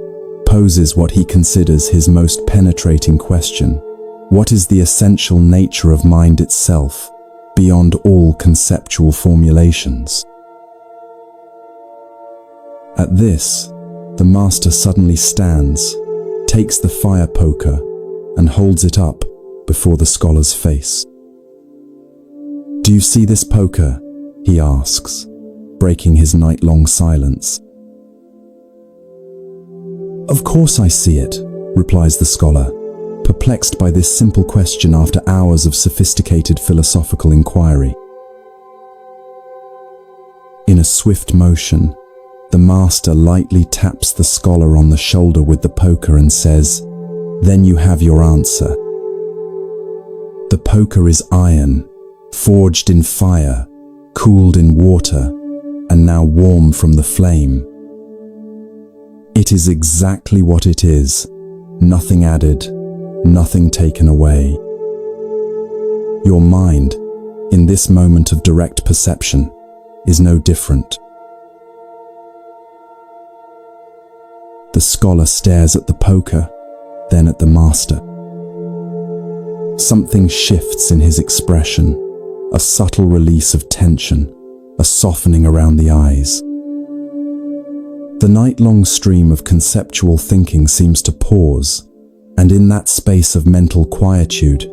Speaker 1: poses what he considers his most penetrating question. What is the essential nature of mind itself, beyond all conceptual formulations? At this, the master suddenly stands, takes the fire poker, and holds it up before the scholar's face. "Do you see this poker?" he asks, breaking his night-long silence. "Of course I see it," replies the scholar, perplexed by this simple question after hours of sophisticated philosophical inquiry. In a swift motion, the master lightly taps the scholar on the shoulder with the poker and says, "Then you have your answer. The poker is iron, forged in fire, cooled in water, and now warm from the flame. It is exactly what it is, nothing added, nothing taken away. Your mind, in this moment of direct perception, is no different." The scholar stares at the poker, then at the master. Something shifts in his expression, a subtle release of tension, a softening around the eyes. The night-long stream of conceptual thinking seems to pause, and in that space of mental quietude,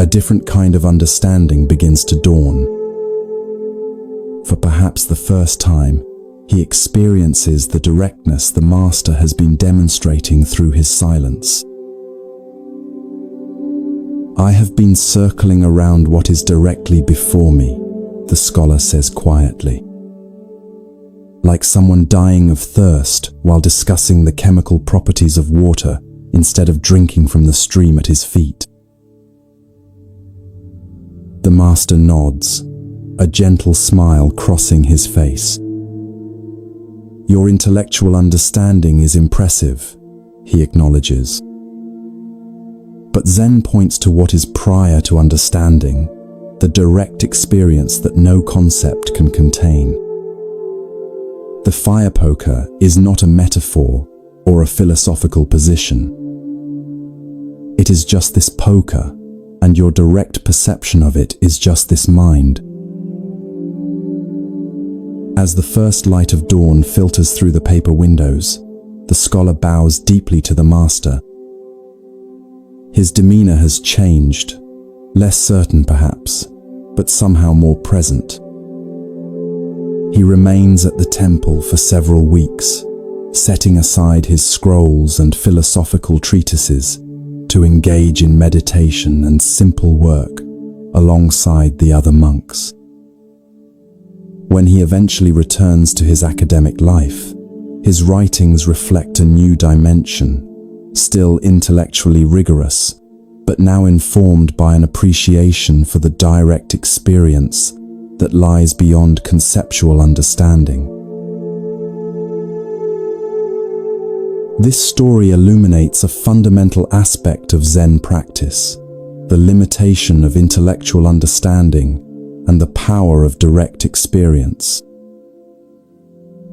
Speaker 1: a different kind of understanding begins to dawn. For perhaps the first time, he experiences the directness the master has been demonstrating through his silence. "I have been circling around what is directly before me," the scholar says quietly. Like someone dying of thirst while discussing the chemical properties of water instead of drinking from the stream at his feet. The master nods, a gentle smile crossing his face. "Your intellectual understanding is impressive," he acknowledges. But Zen points to what is prior to understanding, the direct experience that no concept can contain. The fire poker is not a metaphor or a philosophical position. It is just this poker, and your direct perception of it is just this mind. As the first light of dawn filters through the paper windows, the scholar bows deeply to the master. His demeanor has changed, less certain perhaps, but somehow more present. He remains at the temple for several weeks, setting aside his scrolls and philosophical treatises to engage in meditation and simple work alongside the other monks. When he eventually returns to his academic life, his writings reflect a new dimension, still intellectually rigorous, but now informed by an appreciation for the direct experience that lies beyond conceptual understanding. This story illuminates a fundamental aspect of Zen practice, the limitation of intellectual understanding and the power of direct experience.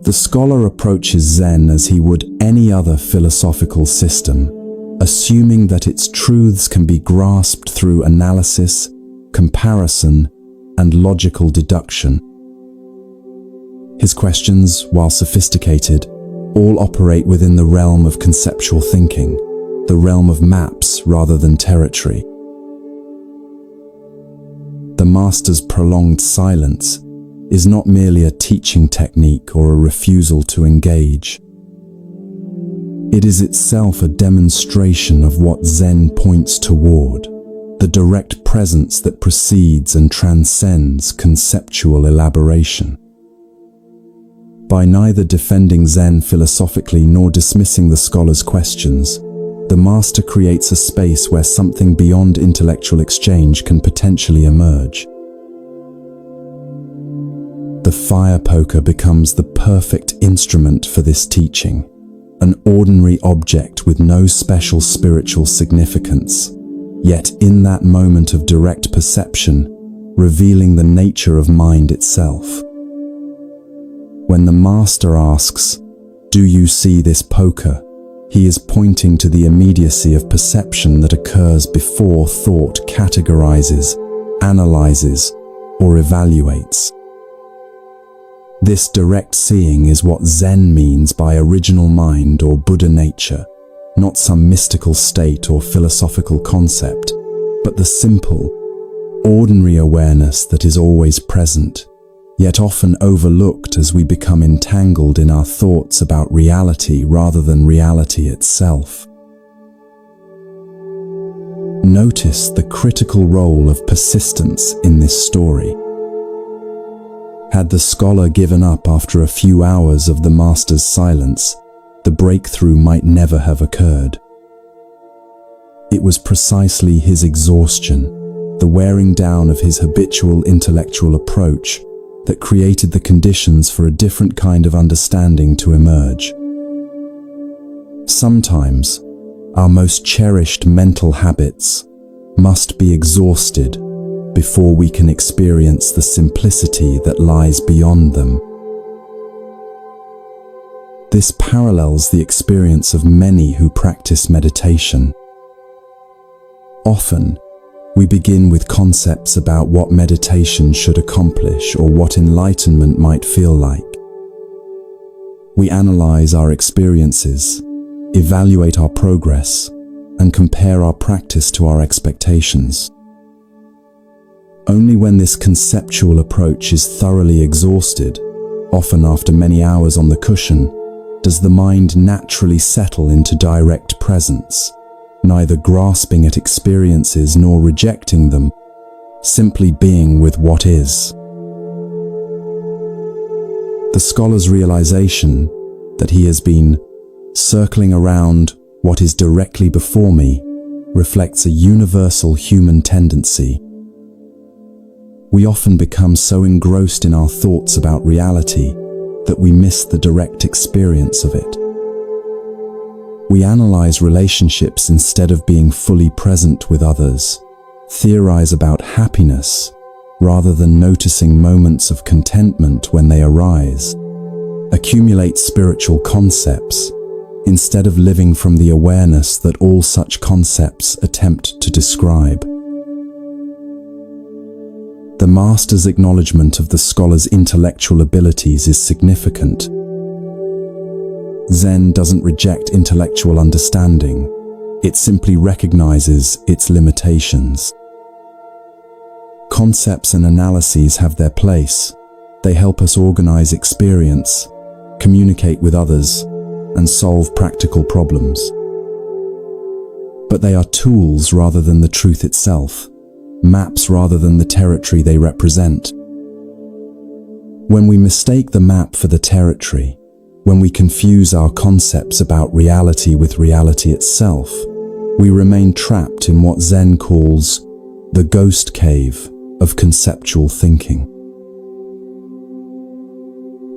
Speaker 1: The scholar approaches Zen as he would any other philosophical system, assuming that its truths can be grasped through analysis, comparison, and logical deduction. His questions, while sophisticated, all operate within the realm of conceptual thinking, the realm of maps rather than territory. The master's prolonged silence is not merely a teaching technique or a refusal to engage. It is itself a demonstration of what Zen points toward, the direct presence that precedes and transcends conceptual elaboration. By neither defending Zen philosophically nor dismissing the scholar's questions, the master creates a space where something beyond intellectual exchange can potentially emerge. The fire poker becomes the perfect instrument for this teaching, an ordinary object with no special spiritual significance, yet in that moment of direct perception, revealing the nature of mind itself. When the master asks, "Do you see this poker?" he is pointing to the immediacy of perception that occurs before thought categorizes, analyzes, or evaluates. This direct seeing is what Zen means by original mind or Buddha nature, not some mystical state or philosophical concept, but the simple, ordinary awareness that is always present, yet often overlooked as we become entangled in our thoughts about reality rather than reality itself. Notice the critical role of persistence in this story. Had the scholar given up after a few hours of the master's silence, the breakthrough might never have occurred. It was precisely his exhaustion, the wearing down of his habitual intellectual approach, that created the conditions for a different kind of understanding to emerge. Sometimes, our most cherished mental habits must be exhausted before we can experience the simplicity that lies beyond them. This parallels the experience of many who practice meditation. Often, we begin with concepts about what meditation should accomplish or what enlightenment might feel like. We analyze our experiences, evaluate our progress, and compare our practice to our expectations. Only when this conceptual approach is thoroughly exhausted, often after many hours on the cushion, does the mind naturally settle into direct presence, neither grasping at experiences nor rejecting them, simply being with what is. The scholar's realization that he has been circling around what is directly before me reflects a universal human tendency. We often become so engrossed in our thoughts about reality that we miss the direct experience of it. We analyze relationships instead of being fully present with others, theorize about happiness rather than noticing moments of contentment when they arise, accumulate spiritual concepts instead of living from the awareness that all such concepts attempt to describe. The master's acknowledgement of the scholar's intellectual abilities is significant. Zen doesn't reject intellectual understanding, it simply recognizes its limitations. Concepts and analyses have their place. They help us organize experience, communicate with others, and solve practical problems. But they are tools rather than the truth itself, maps rather than the territory they represent. When we mistake the map for the territory, when we confuse our concepts about reality with reality itself, we remain trapped in what Zen calls the ghost cave of conceptual thinking.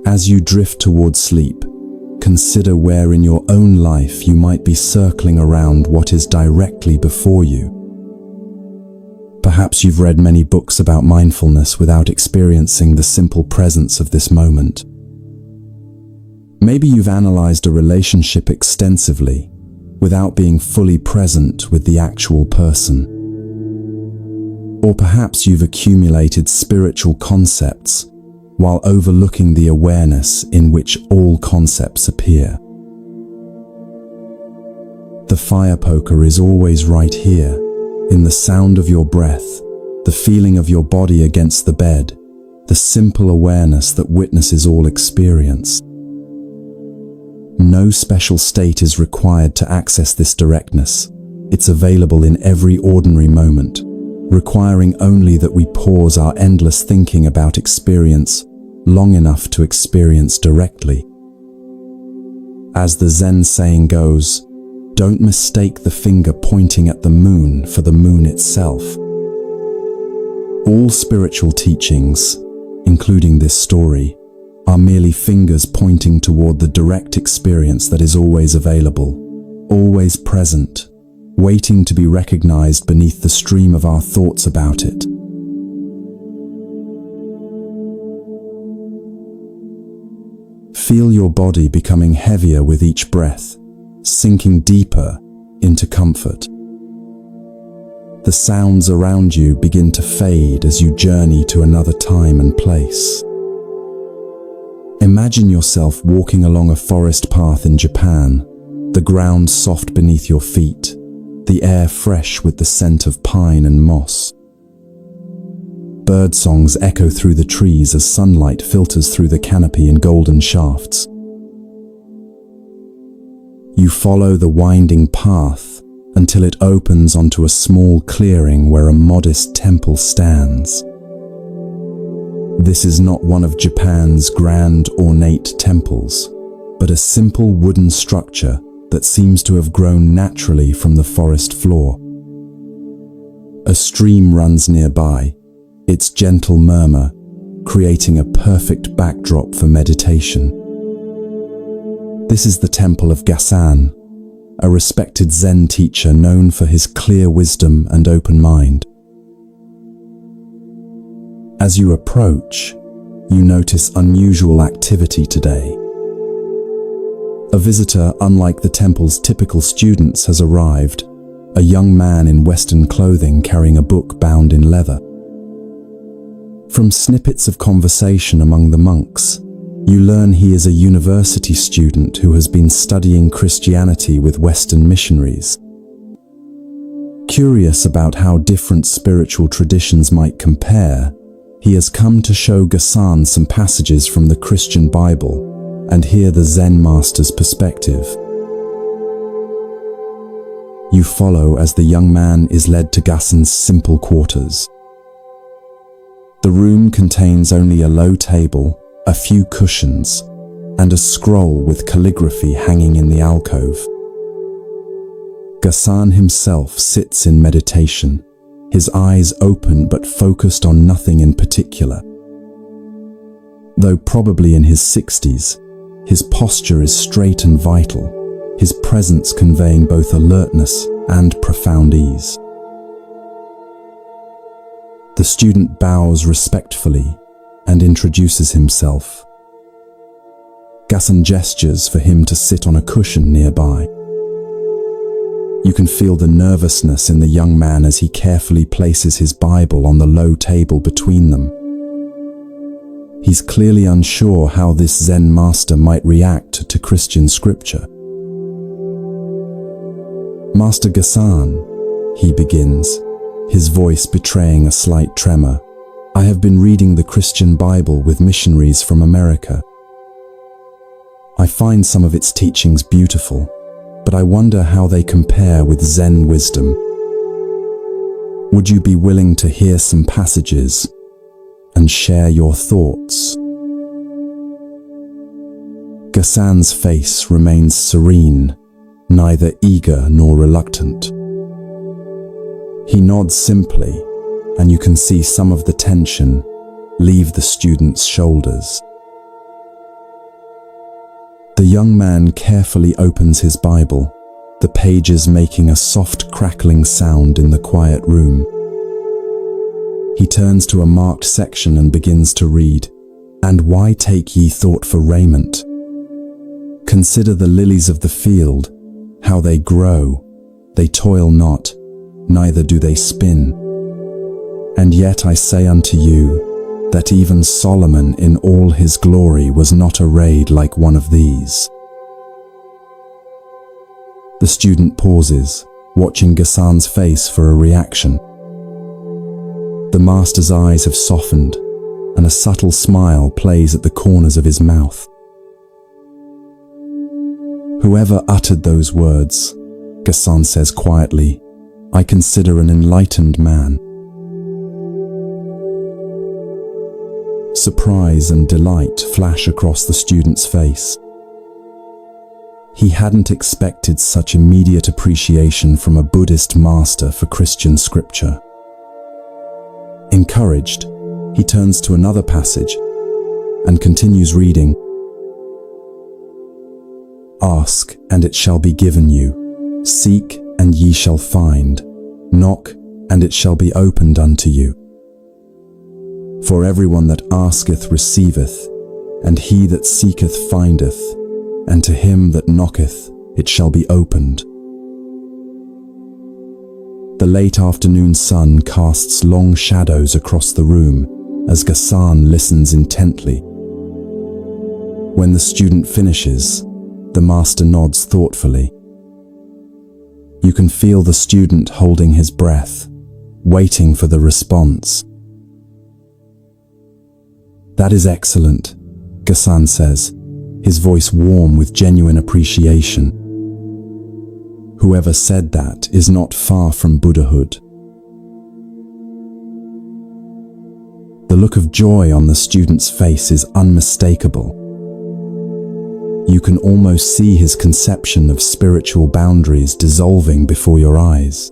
Speaker 1: As you drift toward sleep, consider where in your own life you might be circling around what is directly before you. Perhaps you've read many books about mindfulness without experiencing the simple presence of this moment. Maybe you've analyzed a relationship extensively without being fully present with the actual person. Or perhaps you've accumulated spiritual concepts while overlooking the awareness in which all concepts appear. The fire poker is always right here, in the sound of your breath, the feeling of your body against the bed, the simple awareness that witnesses all experience. No special state is required to access this directness. It's available in every ordinary moment, requiring only that we pause our endless thinking about experience long enough to experience directly. As the Zen saying goes, don't mistake the finger pointing at the moon for the moon itself. All spiritual teachings, including this story, are merely fingers pointing toward the direct experience that is always available, always present, waiting to be recognized beneath the stream of our thoughts about it. Feel your body becoming heavier with each breath, sinking deeper into comfort. The sounds around you begin to fade as you journey to another time and place. Imagine yourself walking along a forest path in Japan, the ground soft beneath your feet, the air fresh with the scent of pine and moss. Bird songs echo through the trees as sunlight filters through the canopy in golden shafts. You follow the winding path until it opens onto a small clearing where a modest temple stands. This is not one of Japan's grand, ornate temples, but a simple wooden structure that seems to have grown naturally from the forest floor. A stream runs nearby, its gentle murmur creating a perfect backdrop for meditation. This is the temple of Gasan, a respected Zen teacher known for his clear wisdom and open mind. As you approach, you notice unusual activity today. A visitor, unlike the temple's typical students, has arrived, a young man in Western clothing carrying a book bound in leather. From snippets of conversation among the monks, you learn he is a university student who has been studying Christianity with Western missionaries. Curious about how different spiritual traditions might compare, he has come to show Gasan some passages from the Christian Bible and hear the Zen master's perspective. You follow as the young man is led to Gasan's simple quarters. The room contains only a low table, a few cushions, and a scroll with calligraphy hanging in the alcove. Gasan himself sits in meditation, his eyes open but focused on nothing in particular. Though probably in his 60s, his posture is straight and vital, his presence conveying both alertness and profound ease. The student bows respectfully and introduces himself. Gasan gestures for him to sit on a cushion nearby. You can feel the nervousness in the young man as he carefully places his Bible on the low table between them. He's clearly unsure how this Zen master might react to Christian scripture. "Master Gasan," he begins, his voice betraying a slight tremor, "I have been reading the Christian Bible with missionaries from America. I find some of its teachings beautiful, but I wonder how they compare with Zen wisdom. Would you be willing to hear some passages and share your thoughts?" Gasan's face remains serene, neither eager nor reluctant. He nods simply, and you can see some of the tension leave the student's shoulders. The young man carefully opens his Bible, the pages making a soft crackling sound in the quiet room. He turns to a marked section and begins to read, "And why take ye thought for raiment? Consider the lilies of the field, how they grow, they toil not, neither do they spin. And yet I say unto you, that even Solomon in all his glory was not arrayed like one of these." The student pauses, watching Gasan's face for a reaction. The master's eyes have softened, and a subtle smile plays at the corners of his mouth. "Whoever uttered those words," Gasan says quietly, "I consider an enlightened man." Surprise and delight flash across the student's face. He hadn't expected such immediate appreciation from a Buddhist master for Christian scripture. Encouraged, he turns to another passage and continues reading, "Ask, and it shall be given you. Seek, and ye shall find. Knock, and it shall be opened unto you. For everyone that asketh receiveth, and he that seeketh findeth, and to him that knocketh it shall be opened. The late afternoon sun casts long shadows across the room as Ghassan listens intently. When the student finishes, the master nods thoughtfully. You can feel the student holding his breath, waiting for the response. "That is excellent," Ghassan says, his voice warm with genuine appreciation. Whoever said that is not far from Buddhahood. The look of joy on the student's face is unmistakable. You can almost see his conception of spiritual boundaries dissolving before your eyes.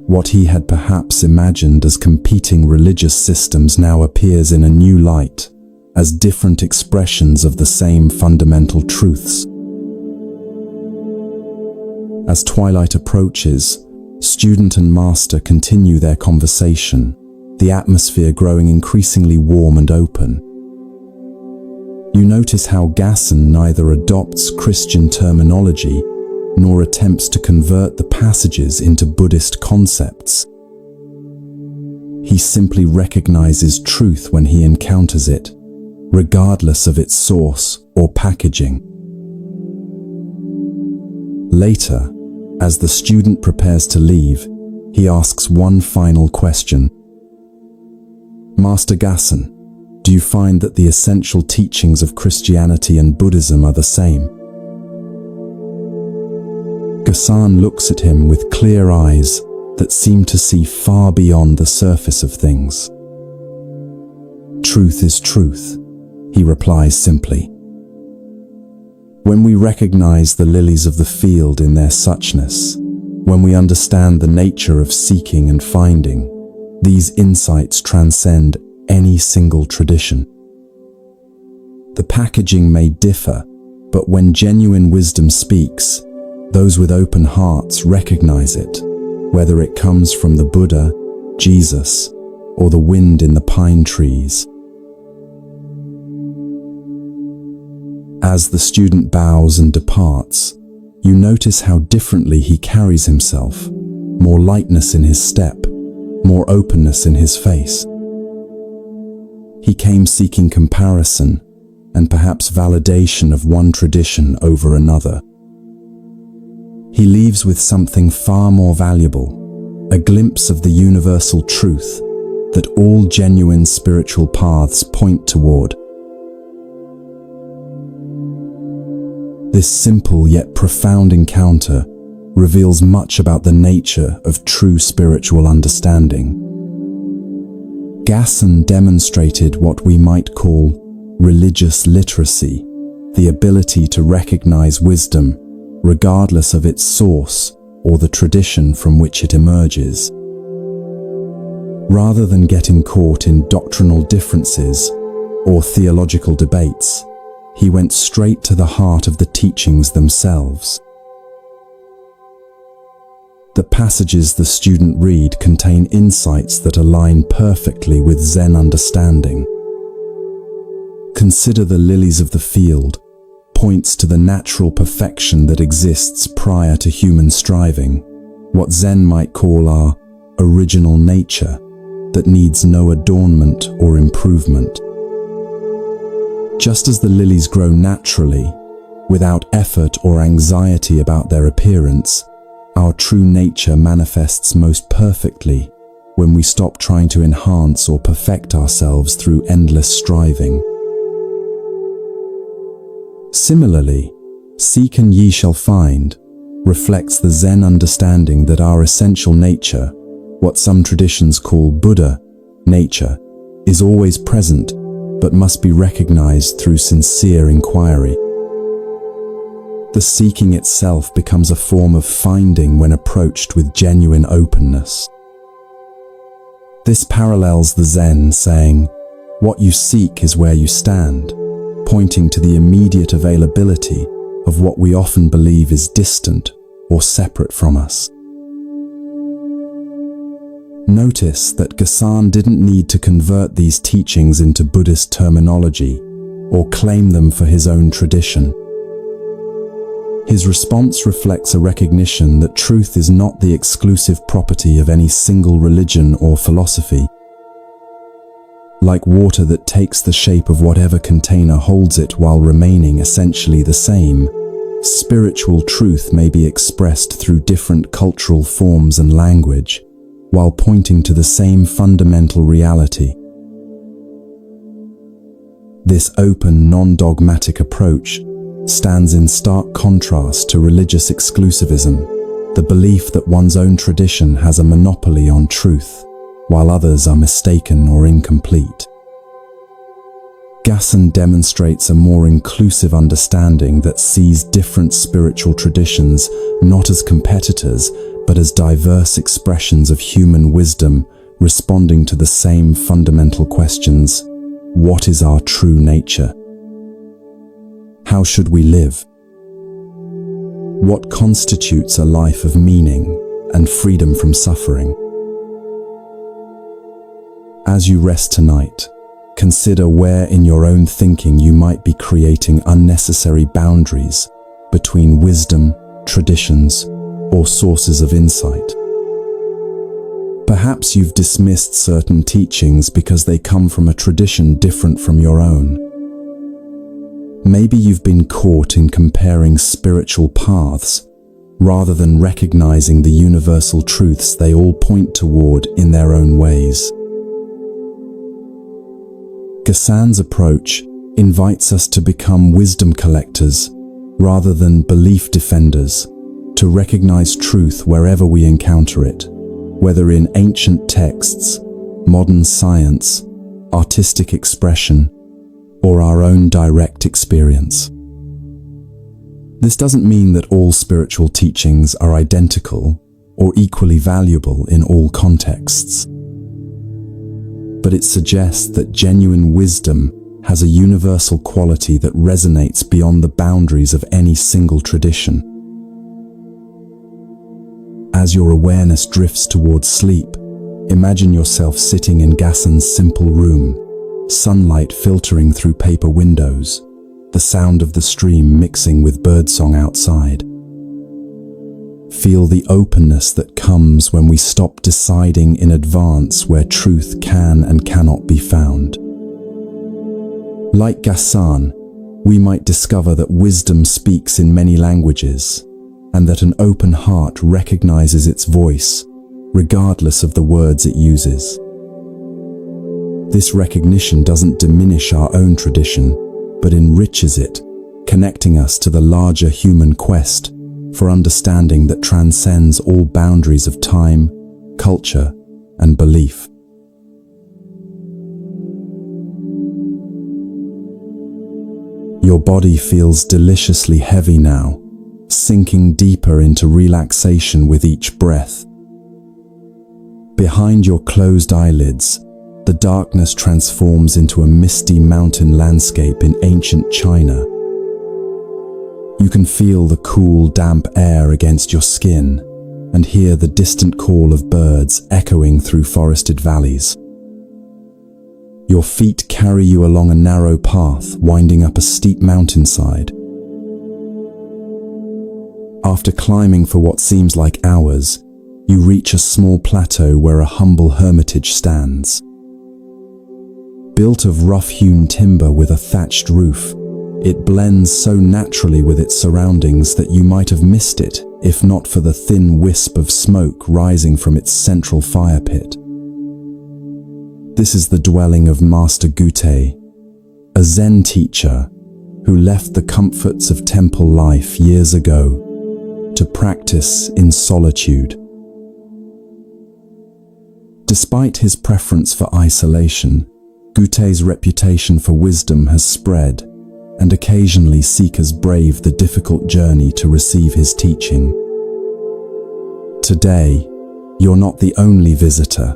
Speaker 1: What he had perhaps imagined as competing religious systems now appears in a new light, as different expressions of the same fundamental truths. As twilight approaches, student and master continue their conversation, the atmosphere growing increasingly warm and open. You notice how Ghassan neither adopts Christian terminology nor attempts to convert the passages into Buddhist concepts. He simply recognizes truth when he encounters it, regardless of its source or packaging. Later, as the student prepares to leave, he asks one final question. "Master Ghassan, do you find that the essential teachings of Christianity and Buddhism are the same?" Ghassan looks at him with clear eyes that seem to see far beyond the surface of things. "Truth is truth," he replies simply. When we recognize the lilies of the field in their suchness, when we understand the nature of seeking and finding, these insights transcend any single tradition. The packaging may differ, but when genuine wisdom speaks, those with open hearts recognize it, whether it comes from the Buddha, Jesus, or the wind in the pine trees. As the student bows and departs, you notice how differently he carries himself, more lightness in his step, more openness in his face. He came seeking comparison and perhaps validation of one tradition over another. He leaves with something far more valuable, a glimpse of the universal truth that all genuine spiritual paths point toward. This simple yet profound encounter reveals much about the nature of true spiritual understanding. Ghassan demonstrated what we might call religious literacy, the ability to recognize wisdom regardless of its source or the tradition from which it emerges. Rather than getting caught in doctrinal differences or theological debates, he went straight to the heart of the teachings themselves. The passages the student read contain insights that align perfectly with Zen understanding. "Consider the lilies of the field" points to the natural perfection that exists prior to human striving, what Zen might call our original nature that needs no adornment or improvement. Just as the lilies grow naturally, without effort or anxiety about their appearance, our true nature manifests most perfectly when we stop trying to enhance or perfect ourselves through endless striving. Similarly, "Seek and ye shall find" reflects the Zen understanding that our essential nature, what some traditions call Buddha nature, is always present but must be recognized through sincere inquiry. The seeking itself becomes a form of finding when approached with genuine openness. This parallels the Zen saying, "What you seek is where you stand," pointing to the immediate availability of what we often believe is distant or separate from us. Notice that Gasan didn't need to convert these teachings into Buddhist terminology or claim them for his own tradition. His response reflects a recognition that truth is not the exclusive property of any single religion or philosophy. Like water that takes the shape of whatever container holds it while remaining essentially the same, spiritual truth may be expressed through different cultural forms and language, while pointing to the same fundamental reality. This open, non-dogmatic approach stands in stark contrast to religious exclusivism, the belief that one's own tradition has a monopoly on truth, while others are mistaken or incomplete. Gasan demonstrates a more inclusive understanding that sees different spiritual traditions not as competitors, but as diverse expressions of human wisdom responding to the same fundamental questions: what is our true nature? How should we live? What constitutes a life of meaning and freedom from suffering? As you rest tonight, consider where in your own thinking you might be creating unnecessary boundaries between wisdom, traditions, or sources of insight. Perhaps you've dismissed certain teachings because they come from a tradition different from your own. Maybe you've been caught in comparing spiritual paths rather than recognizing the universal truths they all point toward in their own ways. Gasan's approach invites us to become wisdom collectors rather than belief defenders, to recognize truth wherever we encounter it, whether in ancient texts, modern science, artistic expression, or our own direct experience. This doesn't mean that all spiritual teachings are identical or equally valuable in all contexts, but it suggests that genuine wisdom has a universal quality that resonates beyond the boundaries of any single tradition. As your awareness drifts towards sleep, imagine yourself sitting in Gasan's simple room, sunlight filtering through paper windows, the sound of the stream mixing with birdsong outside. Feel the openness that comes when we stop deciding in advance where truth can and cannot be found. Like Gasan, we might discover that wisdom speaks in many languages, and that an open heart recognizes its voice, regardless of the words it uses. This recognition doesn't diminish our own tradition, but enriches it, connecting us to the larger human quest for understanding that transcends all boundaries of time, culture, and belief. Your body feels deliciously heavy now, sinking deeper into relaxation with each breath. Behind your closed eyelids, the darkness transforms into a misty mountain landscape in ancient China. You can feel the cool, damp air against your skin and hear the distant call of birds echoing through forested valleys. Your feet carry you along a narrow path winding up a steep mountainside. After climbing for what seems like hours, you reach a small plateau where a humble hermitage stands. Built of rough-hewn timber with a thatched roof, it blends so naturally with its surroundings that you might have missed it if not for the thin wisp of smoke rising from its central fire pit. This is the dwelling of Master Gute, a Zen teacher who left the comforts of temple life years ago to practice in solitude. Despite his preference for isolation, Gute's reputation for wisdom has spread, and occasionally seekers brave the difficult journey to receive his teaching. Today, you're not the only visitor.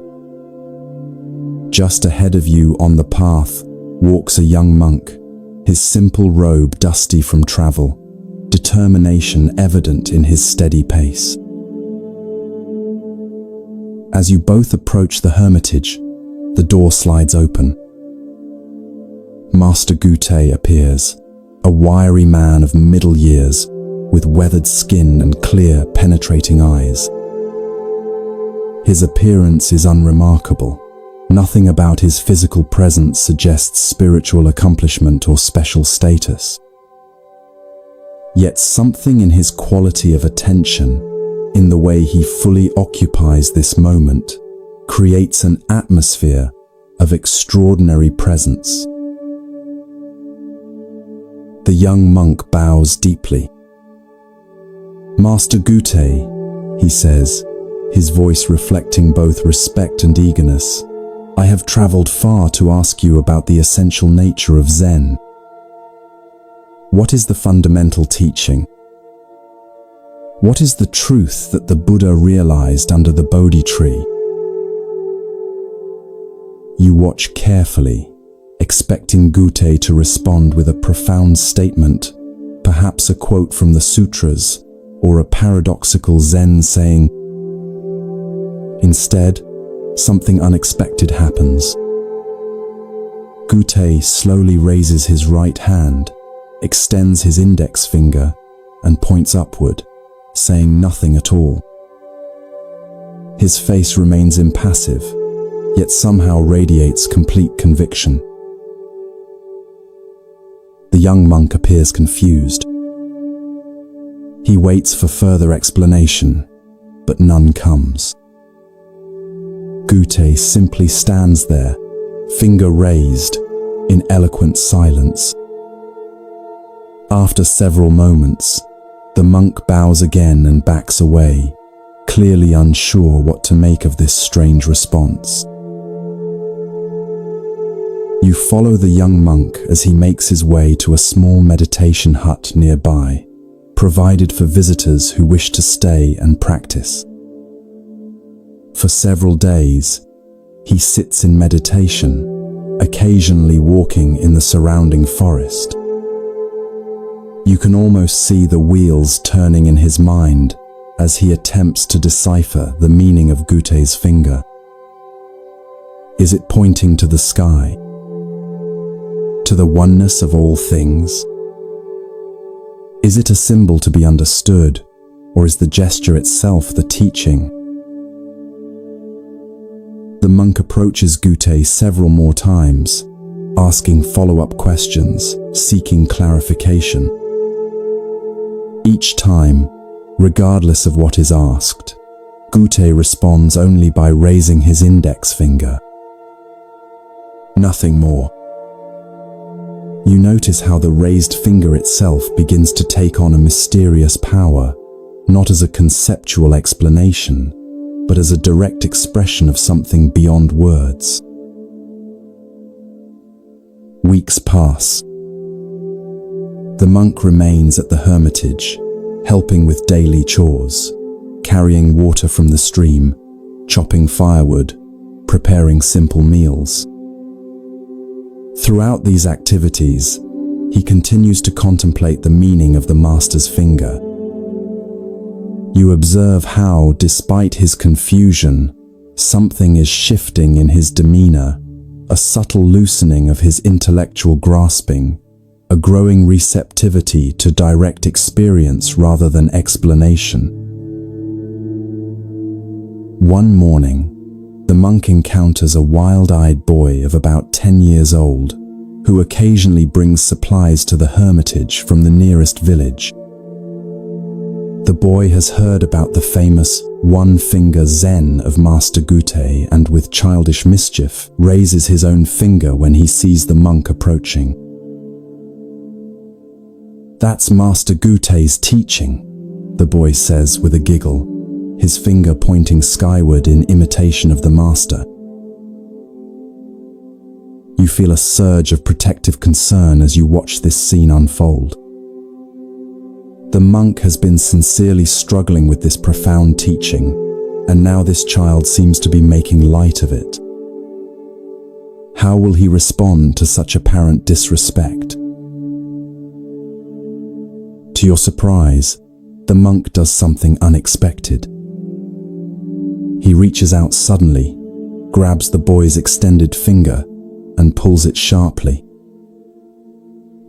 Speaker 1: Just ahead of you on the path walks a young monk, his simple robe dusty from travel, determination evident in his steady pace. As you both approach the hermitage, the door slides open. Master Gute appears, a wiry man of middle years, with weathered skin and clear, penetrating eyes. His appearance is unremarkable. Nothing about his physical presence suggests spiritual accomplishment or special status. Yet something in his quality of attention, in the way he fully occupies this moment, creates an atmosphere of extraordinary presence. The young monk bows deeply. "Master Gute," he says, his voice reflecting both respect and eagerness, "I have traveled far to ask you about the essential nature of Zen. What is the fundamental teaching? What is the truth that the Buddha realized under the Bodhi tree?" You watch carefully, expecting Gute to respond with a profound statement, perhaps a quote from the sutras, or a paradoxical Zen saying. Instead, something unexpected happens. Gute slowly raises his right hand, extends his index finger, and points upward, saying nothing at all. His face remains impassive, yet somehow radiates complete conviction. The young monk appears confused. He waits for further explanation, but none comes. Gute simply stands there, finger raised, in eloquent silence. After several moments, the monk bows again and backs away, clearly unsure what to make of this strange response. You follow the young monk as he makes his way to a small meditation hut nearby, provided for visitors who wish to stay and practice. For several days, he sits in meditation, occasionally walking in the surrounding forest. You can almost see the wheels turning in his mind as he attempts to decipher the meaning of Gute's finger. Is it pointing to the sky? To the oneness of all things? Is it a symbol to be understood, or is the gesture itself the teaching? The monk approaches Gute several more times, asking follow-up questions, seeking clarification. Each time, regardless of what is asked, Gute responds only by raising his index finger. Nothing more. You notice how the raised finger itself begins to take on a mysterious power, not as a conceptual explanation, but as a direct expression of something beyond words. Weeks pass. The monk remains at the hermitage, helping with daily chores, carrying water from the stream, chopping firewood, preparing simple meals. Throughout these activities, he continues to contemplate the meaning of the master's finger. You observe how, despite his confusion, something is shifting in his demeanor, a subtle loosening of his intellectual grasping, a growing receptivity to direct experience rather than explanation. One morning, the monk encounters a wild-eyed boy of about 10 years old, who occasionally brings supplies to the hermitage from the nearest village. The boy has heard about the famous one-finger Zen of Master Gute and with childish mischief raises his own finger when he sees the monk approaching. "That's Master Gute's teaching," the boy says with a giggle, his finger pointing skyward in imitation of the master. You feel a surge of protective concern as you watch this scene unfold. The monk has been sincerely struggling with this profound teaching, and now this child seems to be making light of it. How will he respond to such apparent disrespect? To your surprise, the monk does something unexpected. He reaches out suddenly, grabs the boy's extended finger, and pulls it sharply.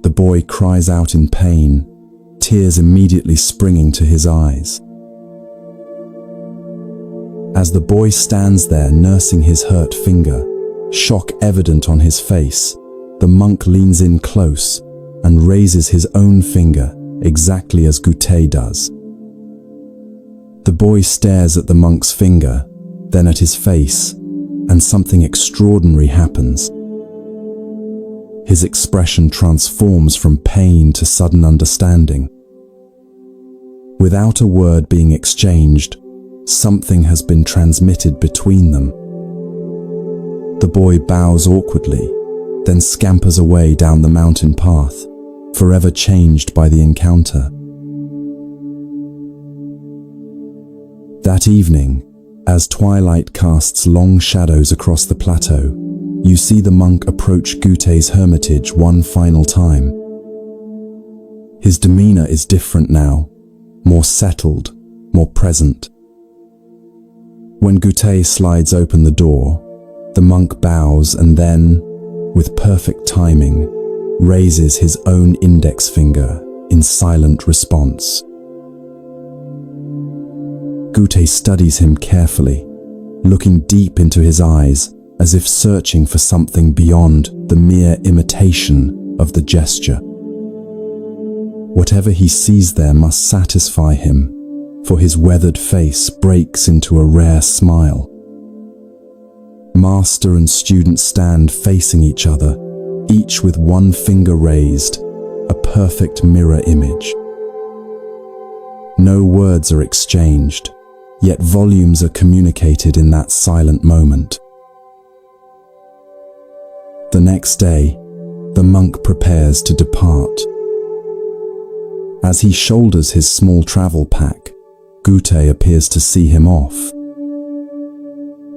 Speaker 1: The boy cries out in pain, tears immediately springing to his eyes. As the boy stands there nursing his hurt finger, shock evident on his face, the monk leans in close and raises his own finger exactly as Gutei does. The boy stares at the monk's finger, then at his face, and something extraordinary happens. His expression transforms from pain to sudden understanding. Without a word being exchanged, something has been transmitted between them. The boy bows awkwardly, then scampers away down the mountain path, forever changed by the encounter. That evening, as twilight casts long shadows across the plateau, you see the monk approach Gutei's hermitage one final time. His demeanor is different now, more settled, more present. When Gutei slides open the door, the monk bows and then, with perfect timing, raises his own index finger in silent response. Gutei studies him carefully, looking deep into his eyes as if searching for something beyond the mere imitation of the gesture. Whatever he sees there must satisfy him, for his weathered face breaks into a rare smile. Master and student stand facing each other, each with one finger raised, a perfect mirror image. No words are exchanged, yet volumes are communicated in that silent moment. The next day, the monk prepares to depart. As he shoulders his small travel pack, Gutei appears to see him off.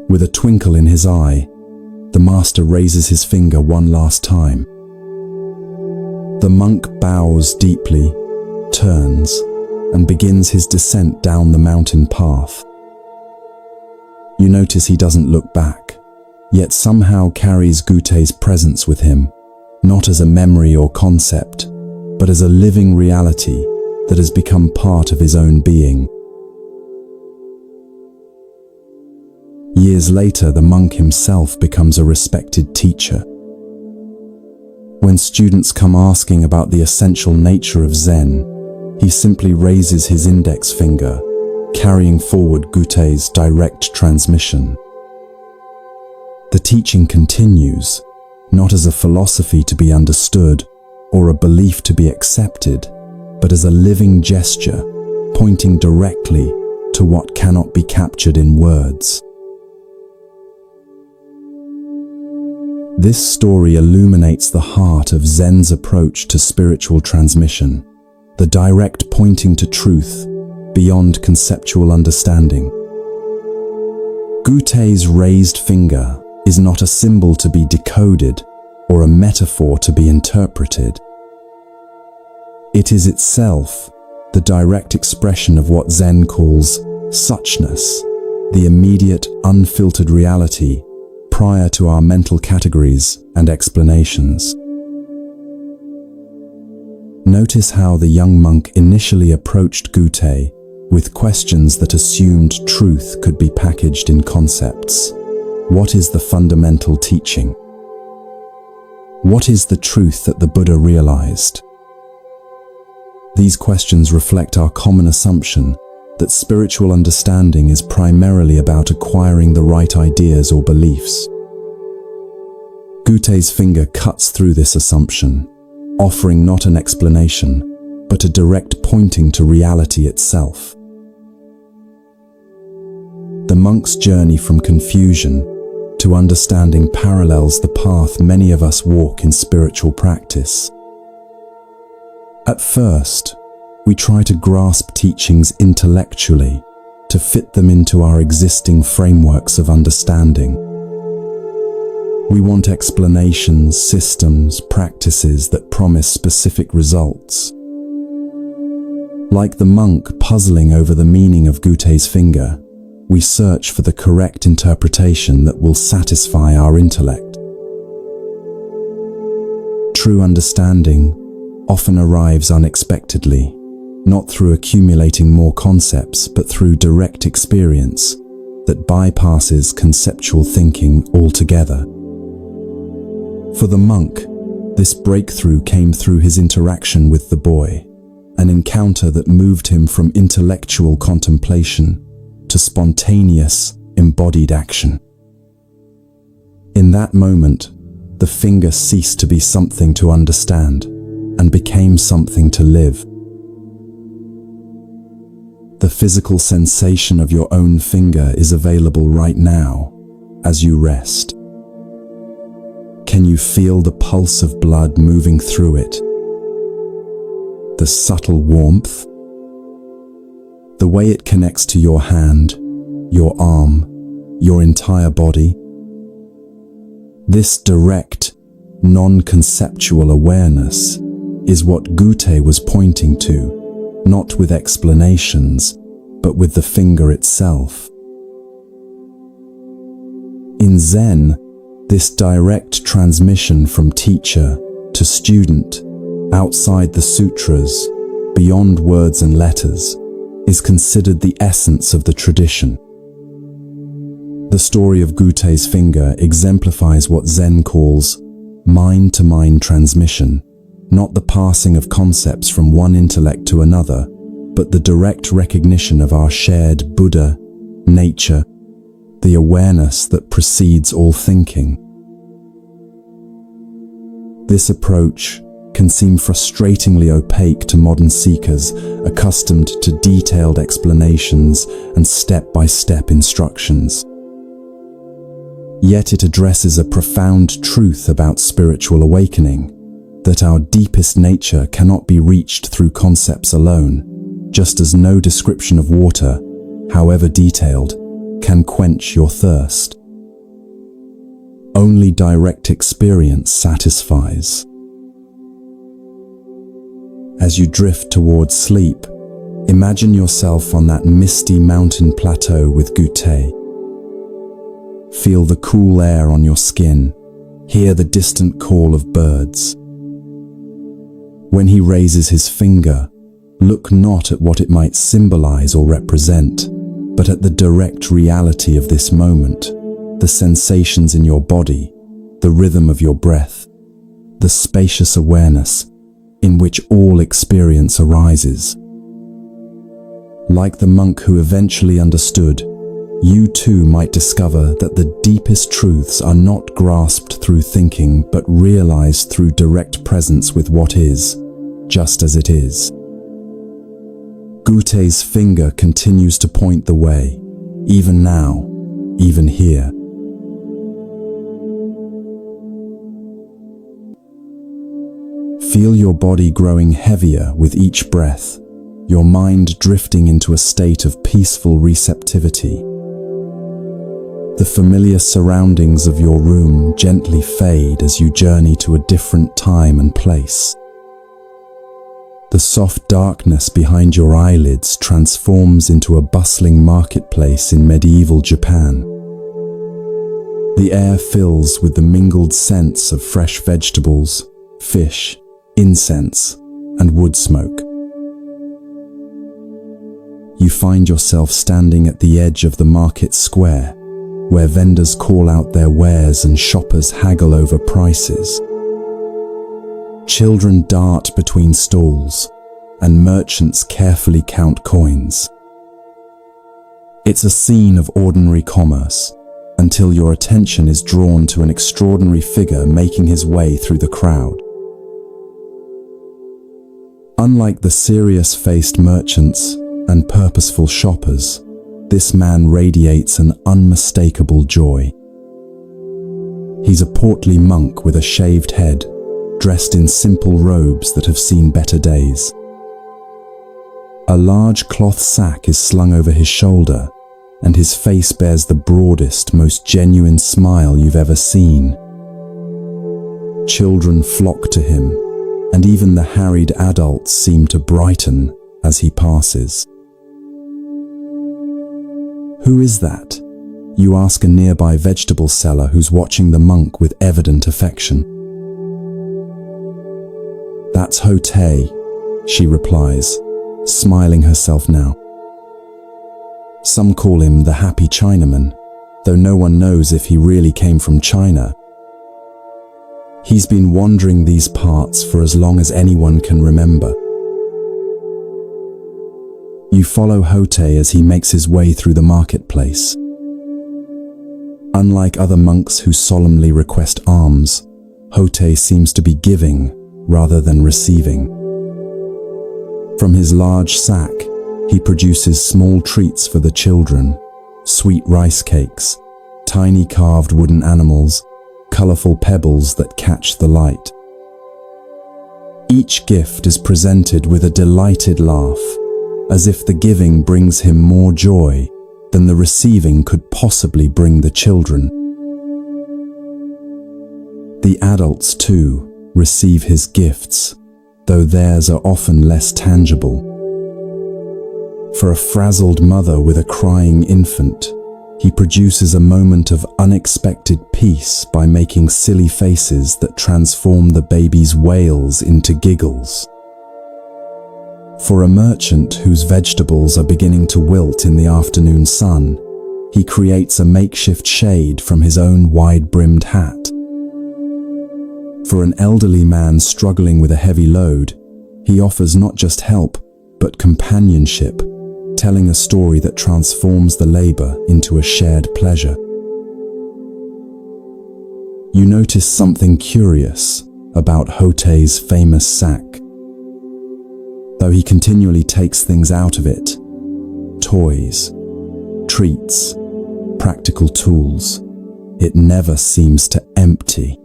Speaker 1: With a twinkle in his eye, the master raises his finger one last time. The monk bows deeply, turns, and begins his descent down the mountain path. You notice he doesn't look back, yet somehow carries Gutei's presence with him, not as a memory or concept, but as a living reality that has become part of his own being. Years later, the monk himself becomes a respected teacher. When students come asking about the essential nature of Zen, he simply raises his index finger, carrying forward Gutei's direct transmission. The teaching continues, not as a philosophy to be understood or a belief to be accepted, but as a living gesture pointing directly to what cannot be captured in words. This story illuminates the heart of Zen's approach to spiritual transmission, the direct pointing to truth beyond conceptual understanding. Gutei's raised finger is not a symbol to be decoded or a metaphor to be interpreted. It is itself the direct expression of what Zen calls suchness, the immediate, unfiltered reality prior to our mental categories and explanations. Notice how the young monk initially approached Gutei with questions that assumed truth could be packaged in concepts. What is the fundamental teaching? What is the truth that the Buddha realized? These questions reflect our common assumption that spiritual understanding is primarily about acquiring the right ideas or beliefs. Gutei's finger cuts through this assumption, offering not an explanation, but a direct pointing to reality itself. The monk's journey from confusion to understanding parallels the path many of us walk in spiritual practice. At first, we try to grasp teachings intellectually to fit them into our existing frameworks of understanding. We want explanations, systems, practices that promise specific results. Like the monk puzzling over the meaning of Gutei's finger, we search for the correct interpretation that will satisfy our intellect. True understanding often arrives unexpectedly, not through accumulating more concepts, but through direct experience that bypasses conceptual thinking altogether. For the monk, this breakthrough came through his interaction with the boy, an encounter that moved him from intellectual contemplation to spontaneous, embodied action. In that moment, the finger ceased to be something to understand and became something to live. The physical sensation of your own finger is available right now as you rest. Can you feel the pulse of blood moving through it? The subtle warmth? The way it connects to your hand, your arm, your entire body? This direct, non-conceptual awareness is what Goethe was pointing to, not with explanations, but with the finger itself. In Zen, this direct transmission from teacher to student, outside the sutras, beyond words and letters, is considered the essence of the tradition. The story of Goethe's finger exemplifies what Zen calls mind-to-mind transmission, not the passing of concepts from one intellect to another, but the direct recognition of our shared Buddha, nature, the awareness that precedes all thinking. This approach can seem frustratingly opaque to modern seekers accustomed to detailed explanations and step-by-step instructions. Yet it addresses a profound truth about spiritual awakening, that our deepest nature cannot be reached through concepts alone, just as no description of water, however detailed, can quench your thirst. Only direct experience satisfies. As you drift towards sleep, imagine yourself on that misty mountain plateau with Goethe. Feel the cool air on your skin, hear the distant call of birds. When he raises his finger, look not at what it might symbolize or represent, but at the direct reality of this moment, the sensations in your body, the rhythm of your breath, the spacious awareness in which all experience arises. Like the monk who eventually understood, you too might discover that the deepest truths are not grasped through thinking, but realized through direct presence with what is, just as it is. Goethe's finger continues to point the way, even now, even here. Feel your body growing heavier with each breath, your mind drifting into a state of peaceful receptivity. The familiar surroundings of your room gently fade as you journey to a different time and place. The soft darkness behind your eyelids transforms into a bustling marketplace in medieval Japan. The air fills with the mingled scents of fresh vegetables, fish, incense, and wood smoke. You find yourself standing at the edge of the market square, where vendors call out their wares and shoppers haggle over prices. Children dart between stalls, and merchants carefully count coins. It's a scene of ordinary commerce, until your attention is drawn to an extraordinary figure making his way through the crowd. Unlike the serious-faced merchants and purposeful shoppers, this man radiates an unmistakable joy. He's a portly monk with a shaved head, dressed in simple robes that have seen better days. A large cloth sack is slung over his shoulder, and his face bears the broadest, most genuine smile you've ever seen. Children flock to him, and even the harried adults seem to brighten as he passes. "Who is that?" you ask a nearby vegetable seller who's watching the monk with evident affection. "That's Hote," she replies, smiling herself now. Some call him the Happy Chinaman, though no one knows if he really came from China. He's been wandering these parts for as long as anyone can remember. You follow Hote as he makes his way through the marketplace. Unlike other monks who solemnly request alms, Hote seems to be giving rather than receiving. From his large sack, he produces small treats for the children, sweet rice cakes, tiny carved wooden animals, colorful pebbles that catch the light. Each gift is presented with a delighted laugh, as if the giving brings him more joy than the receiving could possibly bring the children. The adults, too, receive his gifts, though theirs are often less tangible. For a frazzled mother with a crying infant, he produces a moment of unexpected peace by making silly faces that transform the baby's wails into giggles. For a merchant whose vegetables are beginning to wilt in the afternoon sun, he creates a makeshift shade from his own wide-brimmed hat. For an elderly man struggling with a heavy load, he offers not just help, but companionship, telling a story that transforms the labor into a shared pleasure. You notice something curious about Hote's famous sack. Though he continually takes things out of it, toys, treats, practical tools, it never seems to empty.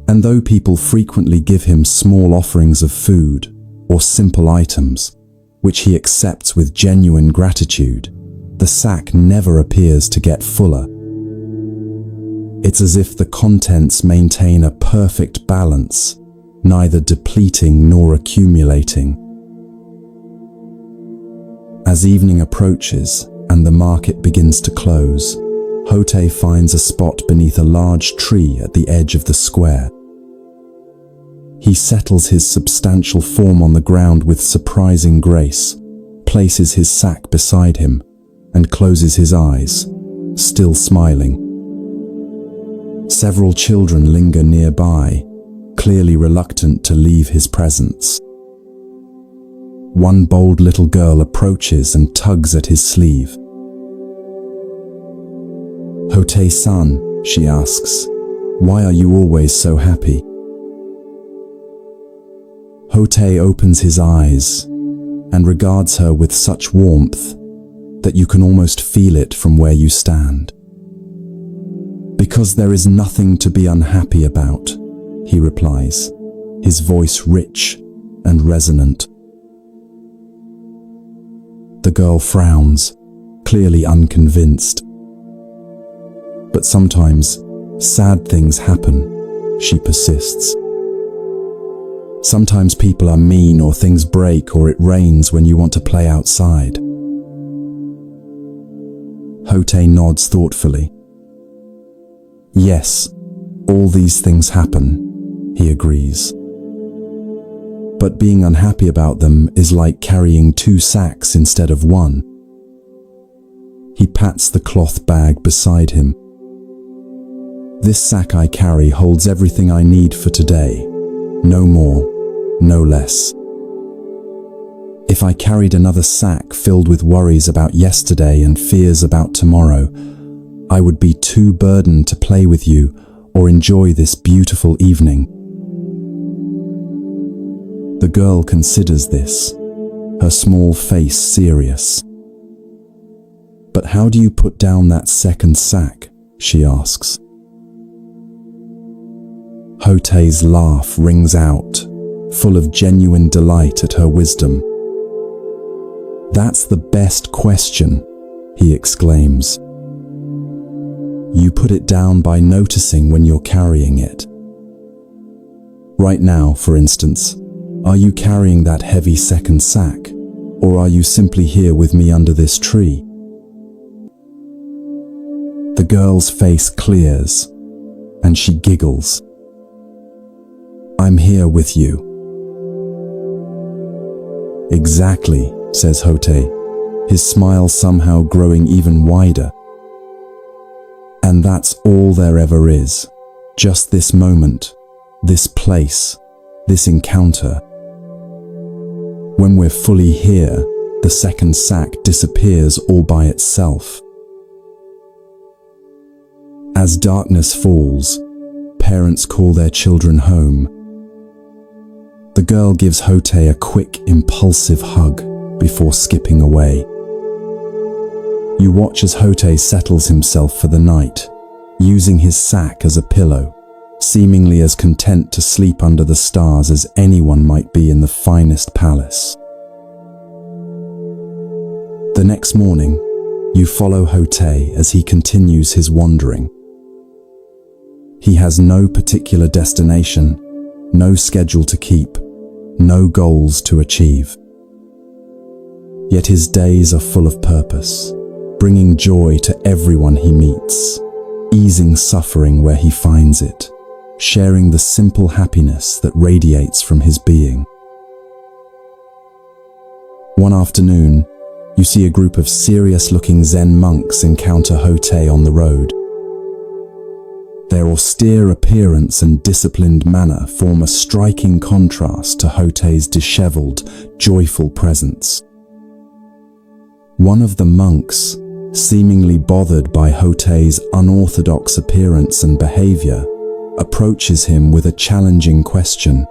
Speaker 1: And though people frequently give him small offerings of food or simple items, which he accepts with genuine gratitude, the sack never appears to get fuller. It's as if the contents maintain a perfect balance, neither depleting nor accumulating. As evening approaches and the market begins to close, Hote finds a spot beneath a large tree at the edge of the square. He settles his substantial form on the ground with surprising grace, places his sack beside him, and closes his eyes, still smiling. Several children linger nearby, clearly reluctant to leave his presence. One bold little girl approaches and tugs at his sleeve. "Hote-san," she asks, "why are you always so happy?" Hote opens his eyes and regards her with such warmth that you can almost feel it from where you stand. "Because there is nothing to be unhappy about," he replies, his voice rich and resonant. The girl frowns, clearly unconvinced. "But sometimes sad things happen," she persists. "Sometimes people are mean, or things break, or it rains when you want to play outside." Hote nods thoughtfully. "Yes, all these things happen," he agrees. "But being unhappy about them is like carrying 2 sacks instead of 1. He pats the cloth bag beside him. "This sack I carry holds everything I need for today, no more, no less. If I carried another sack filled with worries about yesterday and fears about tomorrow, I would be too burdened to play with you or enjoy this beautiful evening." The girl considers this, her small face serious. "But how do you put down that second sack?" she asks. Hote's laugh rings out, full of genuine delight at her wisdom. "That's the best question," he exclaims. "You put it down by noticing when you're carrying it. Right now, for instance, are you carrying that heavy second sack, or are you simply here with me under this tree?" The girl's face clears, and she giggles. "I'm here with you." "Exactly," says Hote, his smile somehow growing even wider. "And that's all there ever is. Just this moment, this place, this encounter. When we're fully here, the second sack disappears all by itself." As darkness falls, parents call their children home. The girl gives Hote a quick, impulsive hug before skipping away. You watch as Hote settles himself for the night, using his sack as a pillow, seemingly as content to sleep under the stars as anyone might be in the finest palace. The next morning, you follow Hote as he continues his wandering. He has no particular destination, no schedule to keep, no goals to achieve. Yet his days are full of purpose, bringing joy to everyone he meets, easing suffering where he finds it, sharing the simple happiness that radiates from his being. One afternoon, you see a group of serious-looking Zen monks encounter Hote on the road. Their austere appearance and disciplined manner form a striking contrast to Hote's disheveled, joyful presence. One of the monks, seemingly bothered by Hote's unorthodox appearance and behavior, approaches him with a challenging question.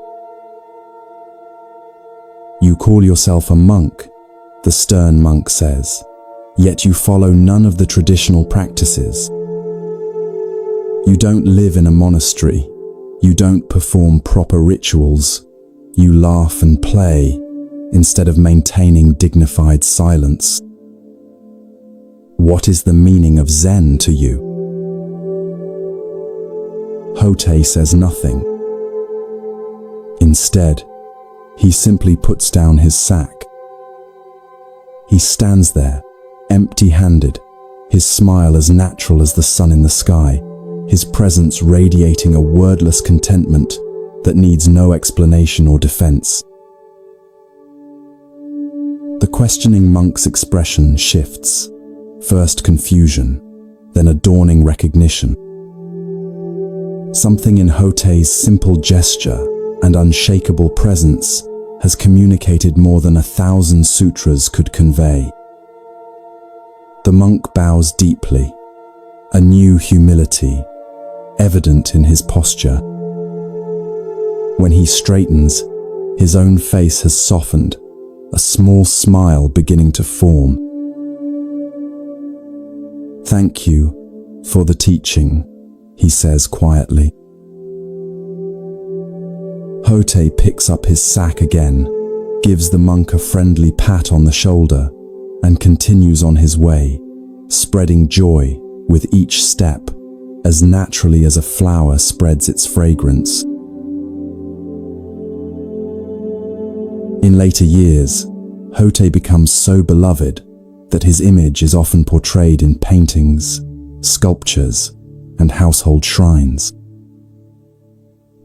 Speaker 1: "You call yourself a monk," the stern monk says, "yet you follow none of the traditional practices. You don't live in a monastery. You don't perform proper rituals. You laugh and play instead of maintaining dignified silence. What is the meaning of Zen to you?" Hote says nothing. Instead, he simply puts down his sack. He stands there, empty-handed, his smile as natural as the sun in the sky, his presence radiating a wordless contentment that needs no explanation or defense. The questioning monk's expression shifts, first confusion, then a dawning recognition. Something in Hote's simple gesture and unshakable presence has communicated more than 1,000 sutras could convey. The monk bows deeply, a new humility evident in his posture. When he straightens, his own face has softened, a small smile beginning to form. "Thank you for the teaching," he says quietly. Hote picks up his sack again, gives the monk a friendly pat on the shoulder, and continues on his way, spreading joy with each step, as naturally as a flower spreads its fragrance. In later years, Hote becomes so beloved that his image is often portrayed in paintings, sculptures, and household shrines.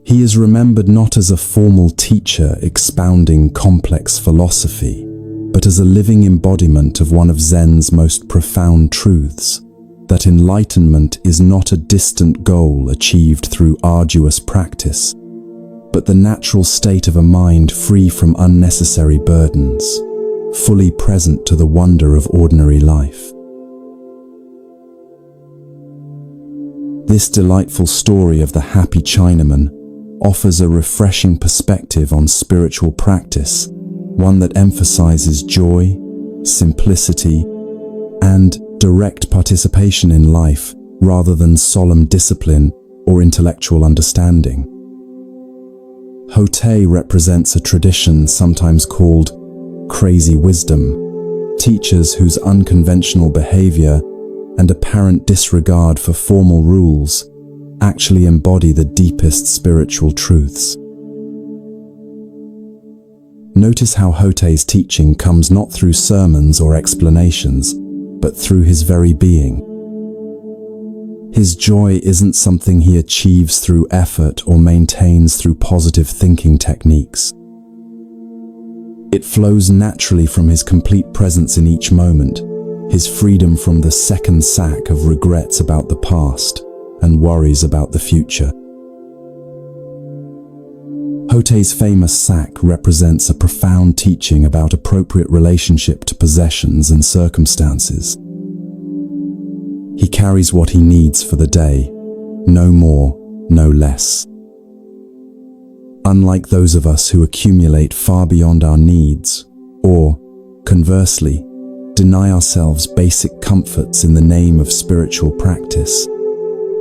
Speaker 1: He is remembered not as a formal teacher expounding complex philosophy, but as a living embodiment of one of Zen's most profound truths, that enlightenment is not a distant goal achieved through arduous practice, but the natural state of a mind free from unnecessary burdens, fully present to the wonder of ordinary life. This delightful story of the happy Chinaman offers a refreshing perspective on spiritual practice, one that emphasizes joy, simplicity, and direct participation in life rather than solemn discipline or intellectual understanding. Hote represents a tradition sometimes called crazy wisdom, teachers whose unconventional behavior and apparent disregard for formal rules actually embody the deepest spiritual truths. Notice how Hote's teaching comes not through sermons or explanations, but through his very being. His joy isn't something he achieves through effort or maintains through positive thinking techniques. It flows naturally from his complete presence in each moment, his freedom from the second sack of regrets about the past and worries about the future. Hotei's famous sack represents a profound teaching about appropriate relationship to possessions and circumstances. He carries what he needs for the day, no more, no less. Unlike those of us who accumulate far beyond our needs, or, conversely, deny ourselves basic comforts in the name of spiritual practice,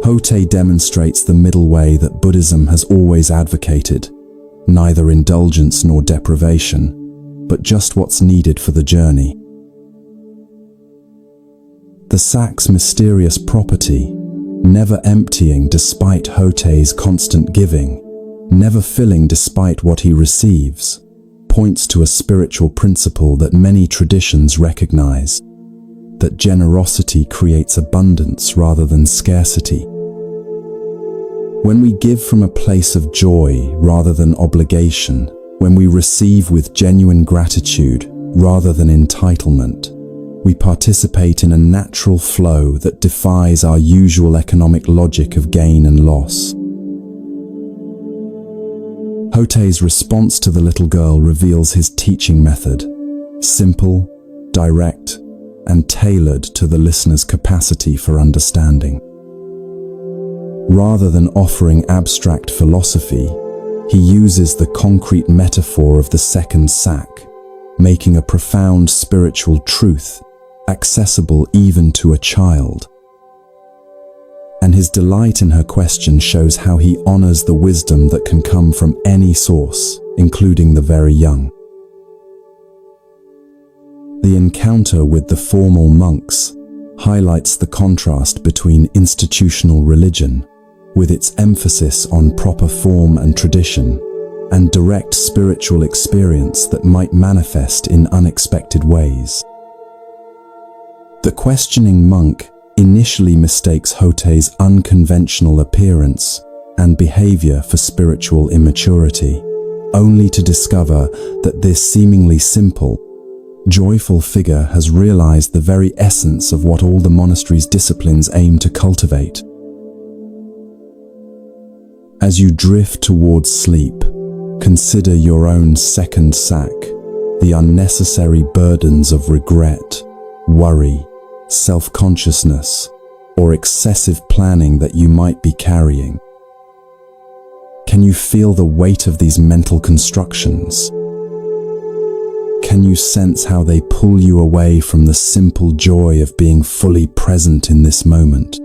Speaker 1: Hotei demonstrates the middle way that Buddhism has always advocated, neither indulgence nor deprivation, but just what's needed for the journey. The sack's mysterious property, never emptying despite Hotei's constant giving, never filling despite what he receives, points to a spiritual principle that many traditions recognize, that generosity creates abundance rather than scarcity. When we give from a place of joy rather than obligation, when we receive with genuine gratitude rather than entitlement, we participate in a natural flow that defies our usual economic logic of gain and loss. Hotei's response to the little girl reveals his teaching method, simple, direct, and tailored to the listener's capacity for understanding. Rather than offering abstract philosophy, he uses the concrete metaphor of the second sack, making a profound spiritual truth accessible even to a child. And his delight in her question shows how he honors the wisdom that can come from any source, including the very young. The encounter with the formal monks highlights the contrast between institutional religion, with its emphasis on proper form and tradition, and direct spiritual experience that might manifest in unexpected ways. The questioning monk initially mistakes Hotei's unconventional appearance and behavior for spiritual immaturity, only to discover that this seemingly simple, joyful figure has realized the very essence of what all the monastery's disciplines aim to cultivate. As you drift towards sleep, consider your own second sack, the unnecessary burdens of regret, worry, self-consciousness, or excessive planning that you might be carrying. Can you feel the weight of these mental constructions? Can you sense how they pull you away from the simple joy of being fully present in this moment?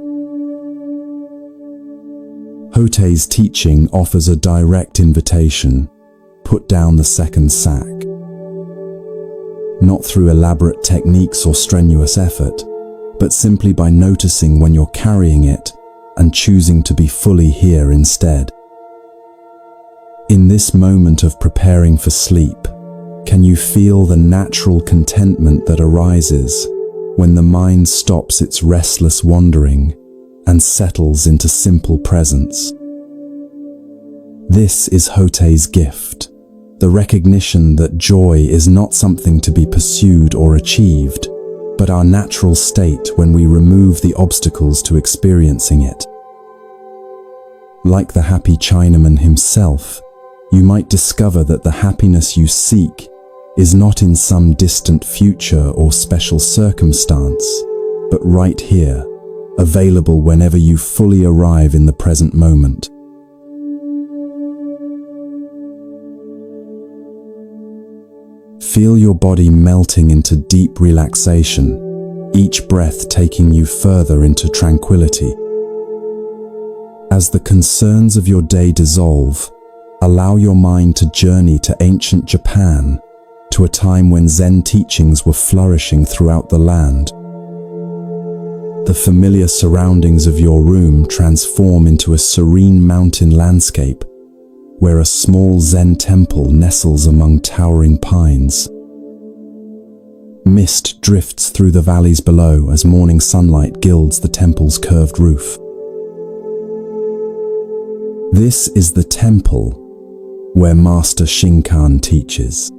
Speaker 1: Hotei's teaching offers a direct invitation: put down the second sack. Not through elaborate techniques or strenuous effort, but simply by noticing when you're carrying it and choosing to be fully here instead. In this moment of preparing for sleep, can you feel the natural contentment that arises when the mind stops its restless wandering and settles into simple presence? This is Hotei's gift, the recognition that joy is not something to be pursued or achieved, but our natural state when we remove the obstacles to experiencing it. Like the happy Chinaman himself, you might discover that the happiness you seek is not in some distant future or special circumstance, but right here, available whenever you fully arrive in the present moment. Feel your body melting into deep relaxation, each breath taking you further into tranquility. As the concerns of your day dissolve, allow your mind to journey to ancient Japan, to a time when Zen teachings were flourishing throughout the land. The familiar surroundings of your room transform into a serene mountain landscape, where a small Zen temple nestles among towering pines. Mist drifts through the valleys below as morning sunlight gilds the temple's curved roof, This is the temple where Master Shinkan teaches.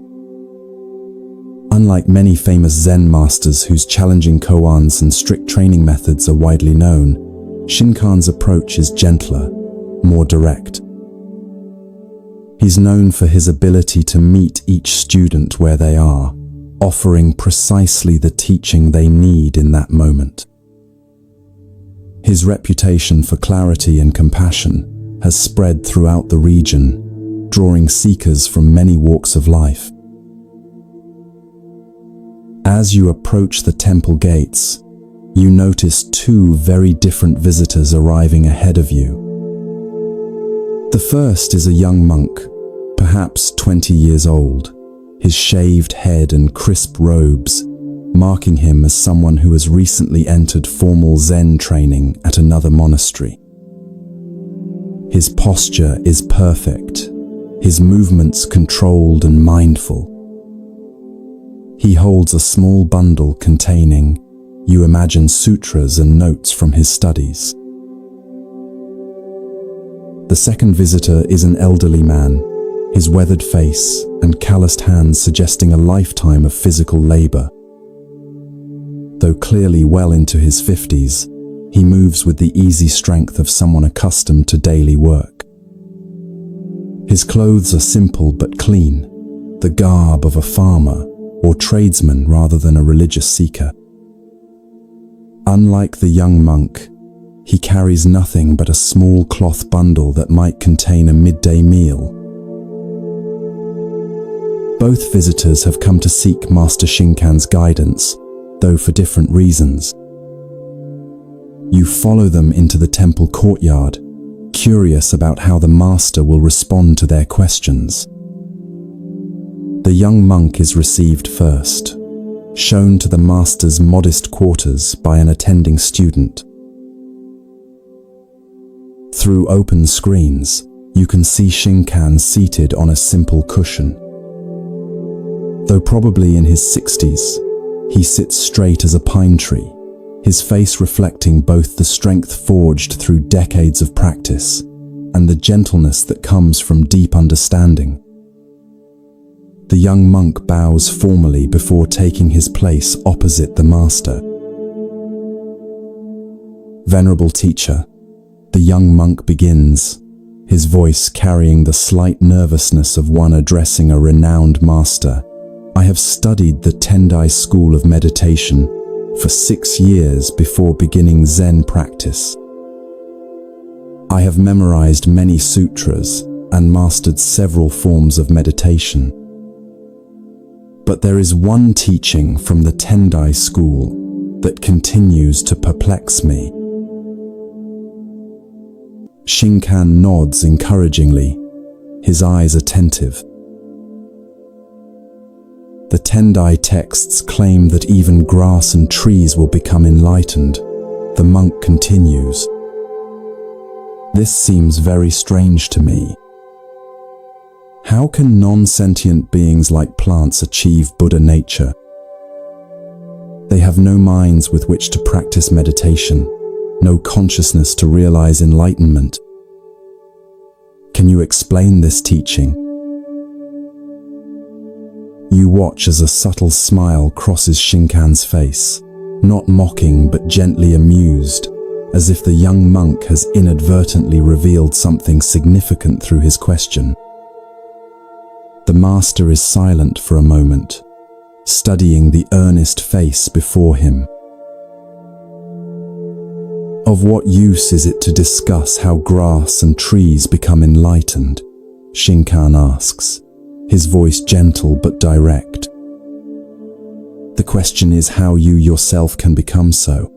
Speaker 1: Unlike many famous Zen masters whose challenging koans and strict training methods are widely known, Shinkan's approach is gentler, more direct. He's known for his ability to meet each student where they are, offering precisely the teaching they need in that moment. His reputation for clarity and compassion has spread throughout the region, drawing seekers from many walks of life. As you approach the temple gates, you notice two very different visitors arriving ahead of you. The first is a young monk, perhaps 20 years old, his shaved head and crisp robes, marking him as someone who has recently entered formal Zen training at another monastery. His posture is perfect, his movements controlled and mindful. He holds a small bundle containing, you imagine, sutras and notes from his studies. The second visitor is an elderly man, his weathered face and calloused hands suggesting a lifetime of physical labor. Though clearly well into his 50s, he moves with the easy strength of someone accustomed to daily work. His clothes are simple but clean, the garb of a farmer or tradesman rather than a religious seeker. Unlike the young monk, he carries nothing but a small cloth bundle that might contain a midday meal. Both visitors have come to seek Master Shinkan's guidance, though for different reasons. You follow them into the temple courtyard, curious about how the master will respond to their questions. The young monk is received first, shown to the master's modest quarters by an attending student. Through open screens, you can see Shinkan seated on a simple cushion. Though probably in his 60s, he sits straight as a pine tree, his face reflecting both the strength forged through decades of practice and the gentleness that comes from deep understanding. The young monk bows formally before taking his place opposite the master. Venerable teacher, the young monk begins, his voice carrying the slight nervousness of one addressing a renowned master. I have studied the Tendai school of meditation for 6 years before beginning Zen practice. I have memorized many sutras and mastered several forms of meditation. But there is one teaching from the Tendai school that continues to perplex me. Shinkan nods encouragingly, his eyes attentive. The Tendai texts claim that even grass and trees will become enlightened. The monk continues. This seems very strange to me. How can non-sentient beings like plants achieve Buddha nature? They have no minds with which to practice meditation, no consciousness to realize enlightenment. Can you explain this teaching? You watch as a subtle smile crosses Shinkan's face, not mocking but gently amused, as if the young monk has inadvertently revealed something significant through his question. The master is silent for a moment, studying the earnest face before him. Of what use is it to discuss how grass and trees become enlightened? Shinkan asks, his voice gentle but direct. The question is how you yourself can become so.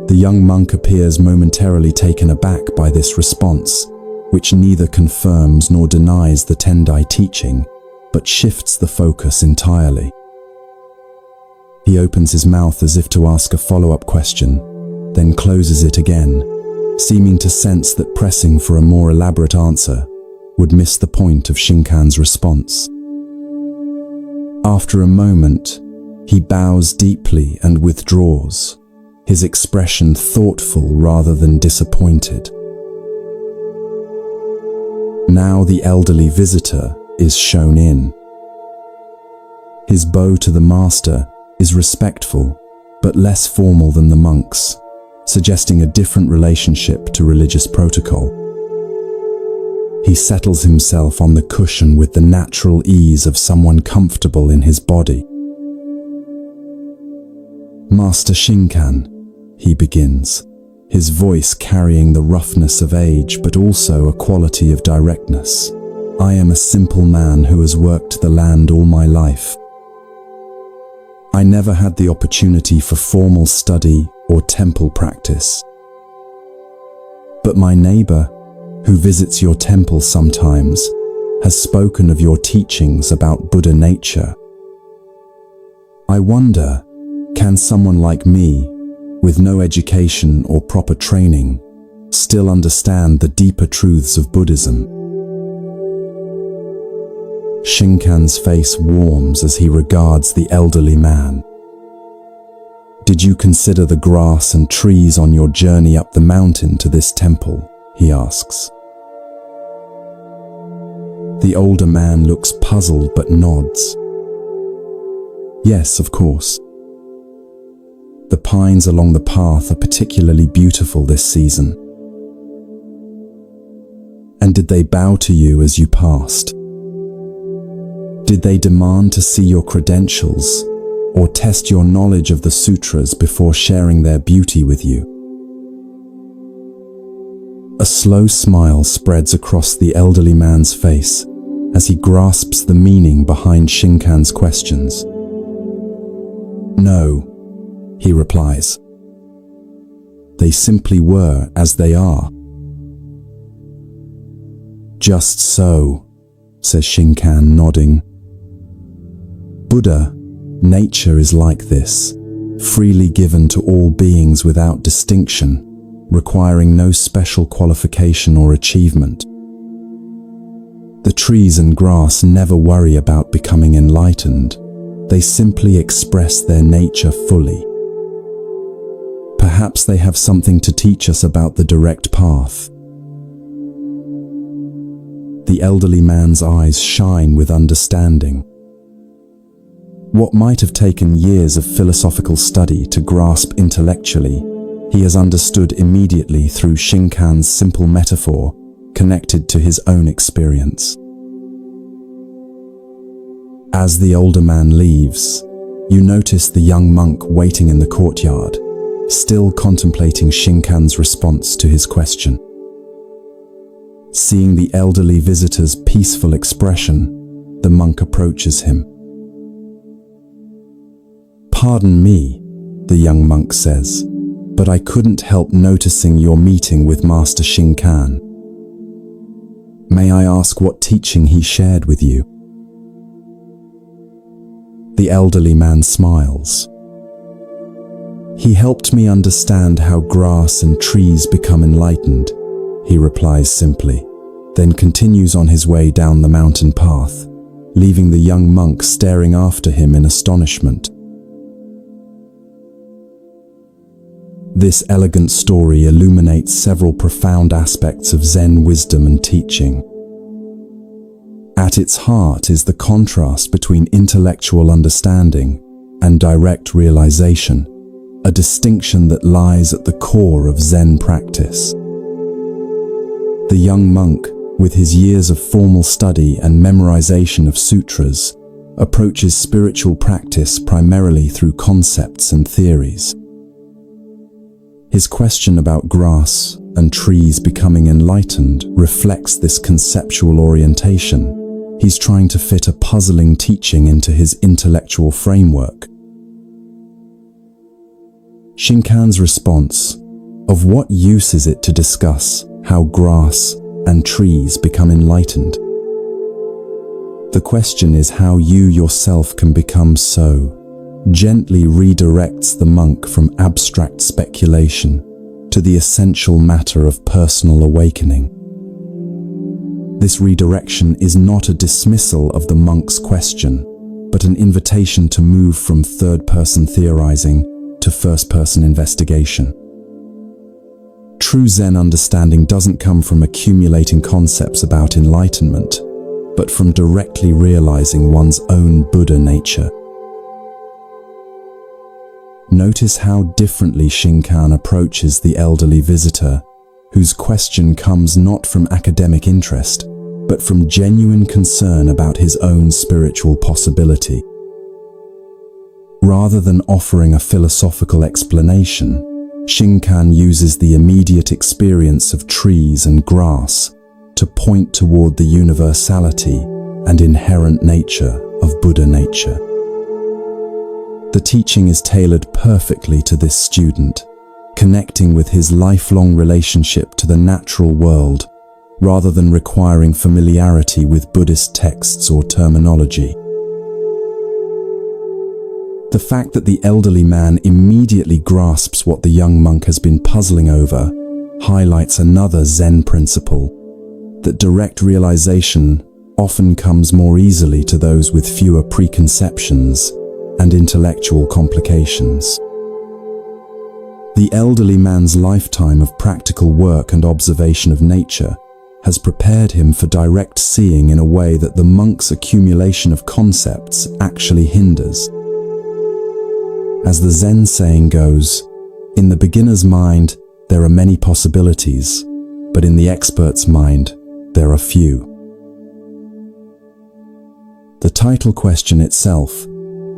Speaker 1: The young monk appears momentarily taken aback by this response, which neither confirms nor denies the Tendai teaching, but shifts the focus entirely. He opens his mouth as if to ask a follow-up question, then closes it again, seeming to sense that pressing for a more elaborate answer would miss the point of Shinkan's response. After a moment, he bows deeply and withdraws, his expression thoughtful rather than disappointed. Now the elderly visitor is shown in. His bow to the master is respectful, but less formal than the monks, suggesting a different relationship to religious protocol. He settles himself on the cushion with the natural ease of someone comfortable in his body. "Master Shinkan," he begins, his voice carrying the roughness of age but also a quality of directness. "I am a simple man who has worked the land all my life. I never had the opportunity for formal study or temple practice. But my neighbor, who visits your temple sometimes, has spoken of your teachings about Buddha nature. I wonder, can someone like me, with no education or proper training, still understand the deeper truths of Buddhism?" Shinkan's face warms as he regards the elderly man. "Did you consider the grass and trees on your journey up the mountain to this temple?" he asks. The older man looks puzzled but nods. "Yes, of course. The pines along the path are particularly beautiful this season." "And did they bow to you as you passed? Did they demand to see your credentials or test your knowledge of the sutras before sharing their beauty with you?" A slow smile spreads across the elderly man's face as he grasps the meaning behind Shinkan's questions. "No," he replies. "They simply were as they are." "Just so," says Shinkan, nodding. "Buddha, nature is like this, freely given to all beings without distinction, requiring no special qualification or achievement. The trees and grass never worry about becoming enlightened. They simply express their nature fully. Perhaps they have something to teach us about the direct path." The elderly man's eyes shine with understanding. What might have taken years of philosophical study to grasp intellectually, he has understood immediately through Shinkan's simple metaphor connected to his own experience. As the older man leaves, you notice the young monk waiting in the courtyard, still contemplating Shinkan's response to his question. Seeing the elderly visitor's peaceful expression, the monk approaches him. "Pardon me," the young monk says, "but I couldn't help noticing your meeting with Master Shinkan. May I ask what teaching he shared with you?" The elderly man smiles. "He helped me understand how grass and trees become enlightened," he replies simply, then continues on his way down the mountain path, leaving the young monk staring after him in astonishment. This elegant story illuminates several profound aspects of Zen wisdom and teaching. At its heart is the contrast between intellectual understanding and direct realization, a distinction that lies at the core of Zen practice. The young monk, with his years of formal study and memorization of sutras, approaches spiritual practice primarily through concepts and theories. His question about grass and trees becoming enlightened reflects this conceptual orientation. He's trying to fit a puzzling teaching into his intellectual framework. Shinkan's response, "Of what use is it to discuss how grass and trees become enlightened?" The question is how you yourself can become so, gently redirects the monk from abstract speculation to the essential matter of personal awakening. This redirection is not a dismissal of the monk's question, but an invitation to move from third-person theorizing to first-person investigation. True Zen understanding doesn't come from accumulating concepts about enlightenment, but from directly realizing one's own Buddha nature. Notice how differently Shinkan approaches the elderly visitor, whose question comes not from academic interest, but from genuine concern about his own spiritual possibility. Rather than offering a philosophical explanation, Shinkan uses the immediate experience of trees and grass to point toward the universality and inherent nature of Buddha nature. The teaching is tailored perfectly to this student, connecting with his lifelong relationship to the natural world, rather than requiring familiarity with Buddhist texts or terminology. The fact that the elderly man immediately grasps what the young monk has been puzzling over highlights another Zen principle, that direct realization often comes more easily to those with fewer preconceptions and intellectual complications. The elderly man's lifetime of practical work and observation of nature has prepared him for direct seeing in a way that the monk's accumulation of concepts actually hinders. As the Zen saying goes, in the beginner's mind, there are many possibilities, but in the expert's mind, there are few. The title question itself,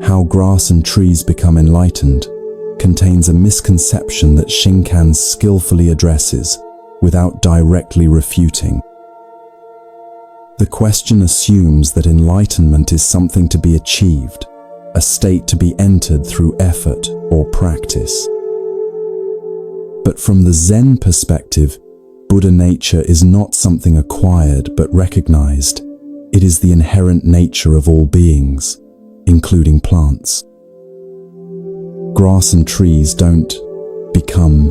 Speaker 1: How Grass and Trees Become Enlightened, contains a misconception that Shinkan skillfully addresses without directly refuting. The question assumes that enlightenment is something to be achieved, a state to be entered through effort or practice. But from the Zen perspective, Buddha nature is not something acquired but recognized. It is the inherent nature of all beings, including plants. Grass and trees don't become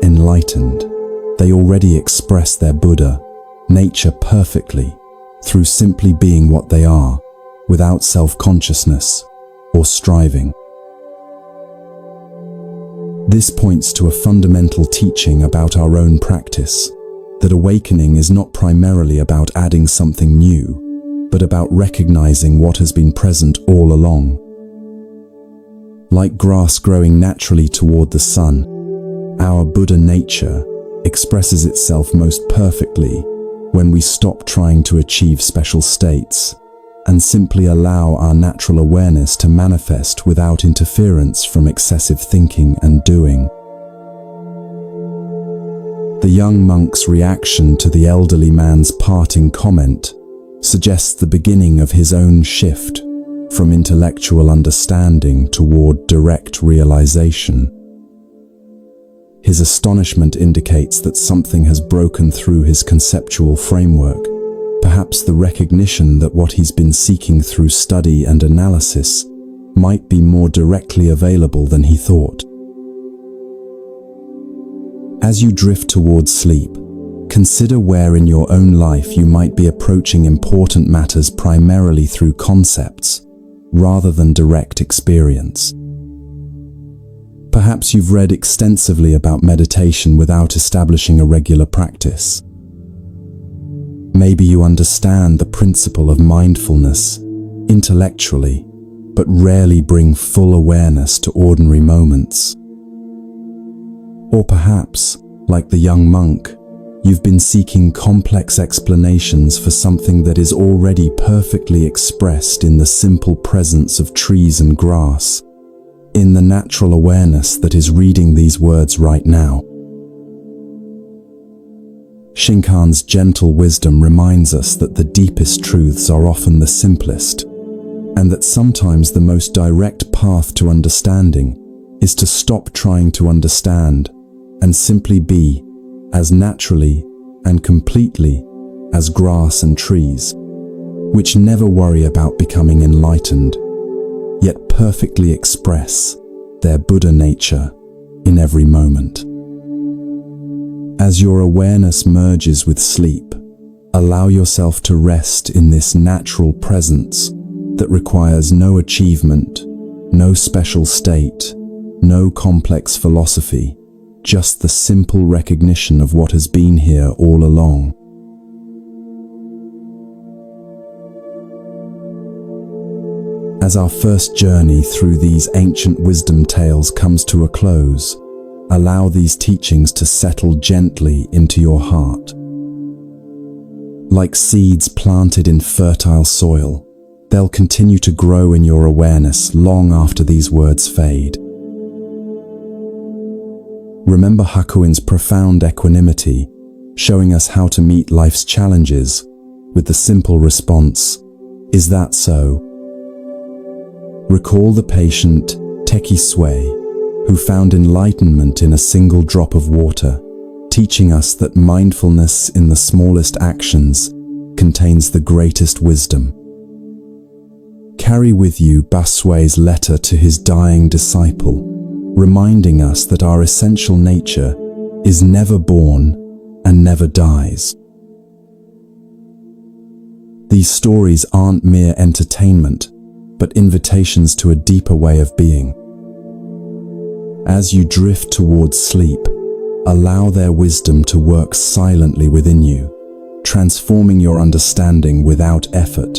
Speaker 1: enlightened. They already express their Buddha nature perfectly through simply being what they are, without self-consciousness or striving. This points to a fundamental teaching about our own practice, that awakening is not primarily about adding something new, but about recognizing what has been present all along. Like grass growing naturally toward the sun, our Buddha nature expresses itself most perfectly when we stop trying to achieve special states and simply allow our natural awareness to manifest without interference from excessive thinking and doing. The young monk's reaction to the elderly man's parting comment suggests the beginning of his own shift from intellectual understanding toward direct realization. His astonishment indicates that something has broken through his conceptual framework, perhaps the recognition that what he's been seeking through study and analysis might be more directly available than he thought. As you drift towards sleep, consider where in your own life you might be approaching important matters primarily through concepts, rather than direct experience. Perhaps you've read extensively about meditation without establishing a regular practice. Maybe you understand the principle of mindfulness intellectually, but rarely bring full awareness to ordinary moments. Or perhaps, like the young monk, you've been seeking complex explanations for something that is already perfectly expressed in the simple presence of trees and grass, in the natural awareness that is reading these words right now. Shinkan's gentle wisdom reminds us that the deepest truths are often the simplest, and that sometimes the most direct path to understanding is to stop trying to understand and simply be as naturally and completely as grass and trees, which never worry about becoming enlightened, yet perfectly express their Buddha nature in every moment. As your awareness merges with sleep, allow yourself to rest in this natural presence that requires no achievement, no special state, no complex philosophy, just the simple recognition of what has been here all along. As our first journey through these ancient wisdom tales comes to a close, allow these teachings to settle gently into your heart. Like seeds planted in fertile soil, they'll continue to grow in your awareness long after these words fade. Remember Hakuin's profound equanimity, showing us how to meet life's challenges with the simple response, "Is that so?" Recall the patient Teki Sui, who found enlightenment in a single drop of water, teaching us that mindfulness in the smallest actions contains the greatest wisdom. Carry with you Basui's letter to his dying disciple, reminding us that our essential nature is never born and never dies. These stories aren't mere entertainment, but invitations to a deeper way of being. As you drift towards sleep, allow their wisdom to work silently within you, transforming your understanding without effort.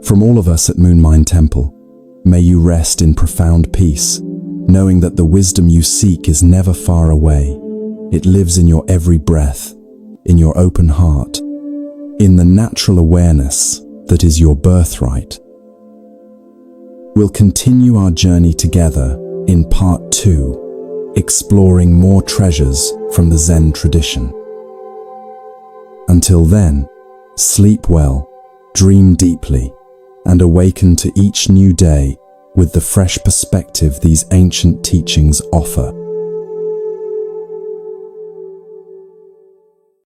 Speaker 1: From all of us at Moonmind Temple, may you rest in profound peace, knowing that the wisdom you seek is never far away. It lives in your every breath, in your open heart, in the natural awareness that is your birthright. We'll continue our journey together in part 2, exploring more treasures from the Zen tradition. Until then, sleep well, dream deeply, and awaken to each new day with the fresh perspective these ancient teachings offer.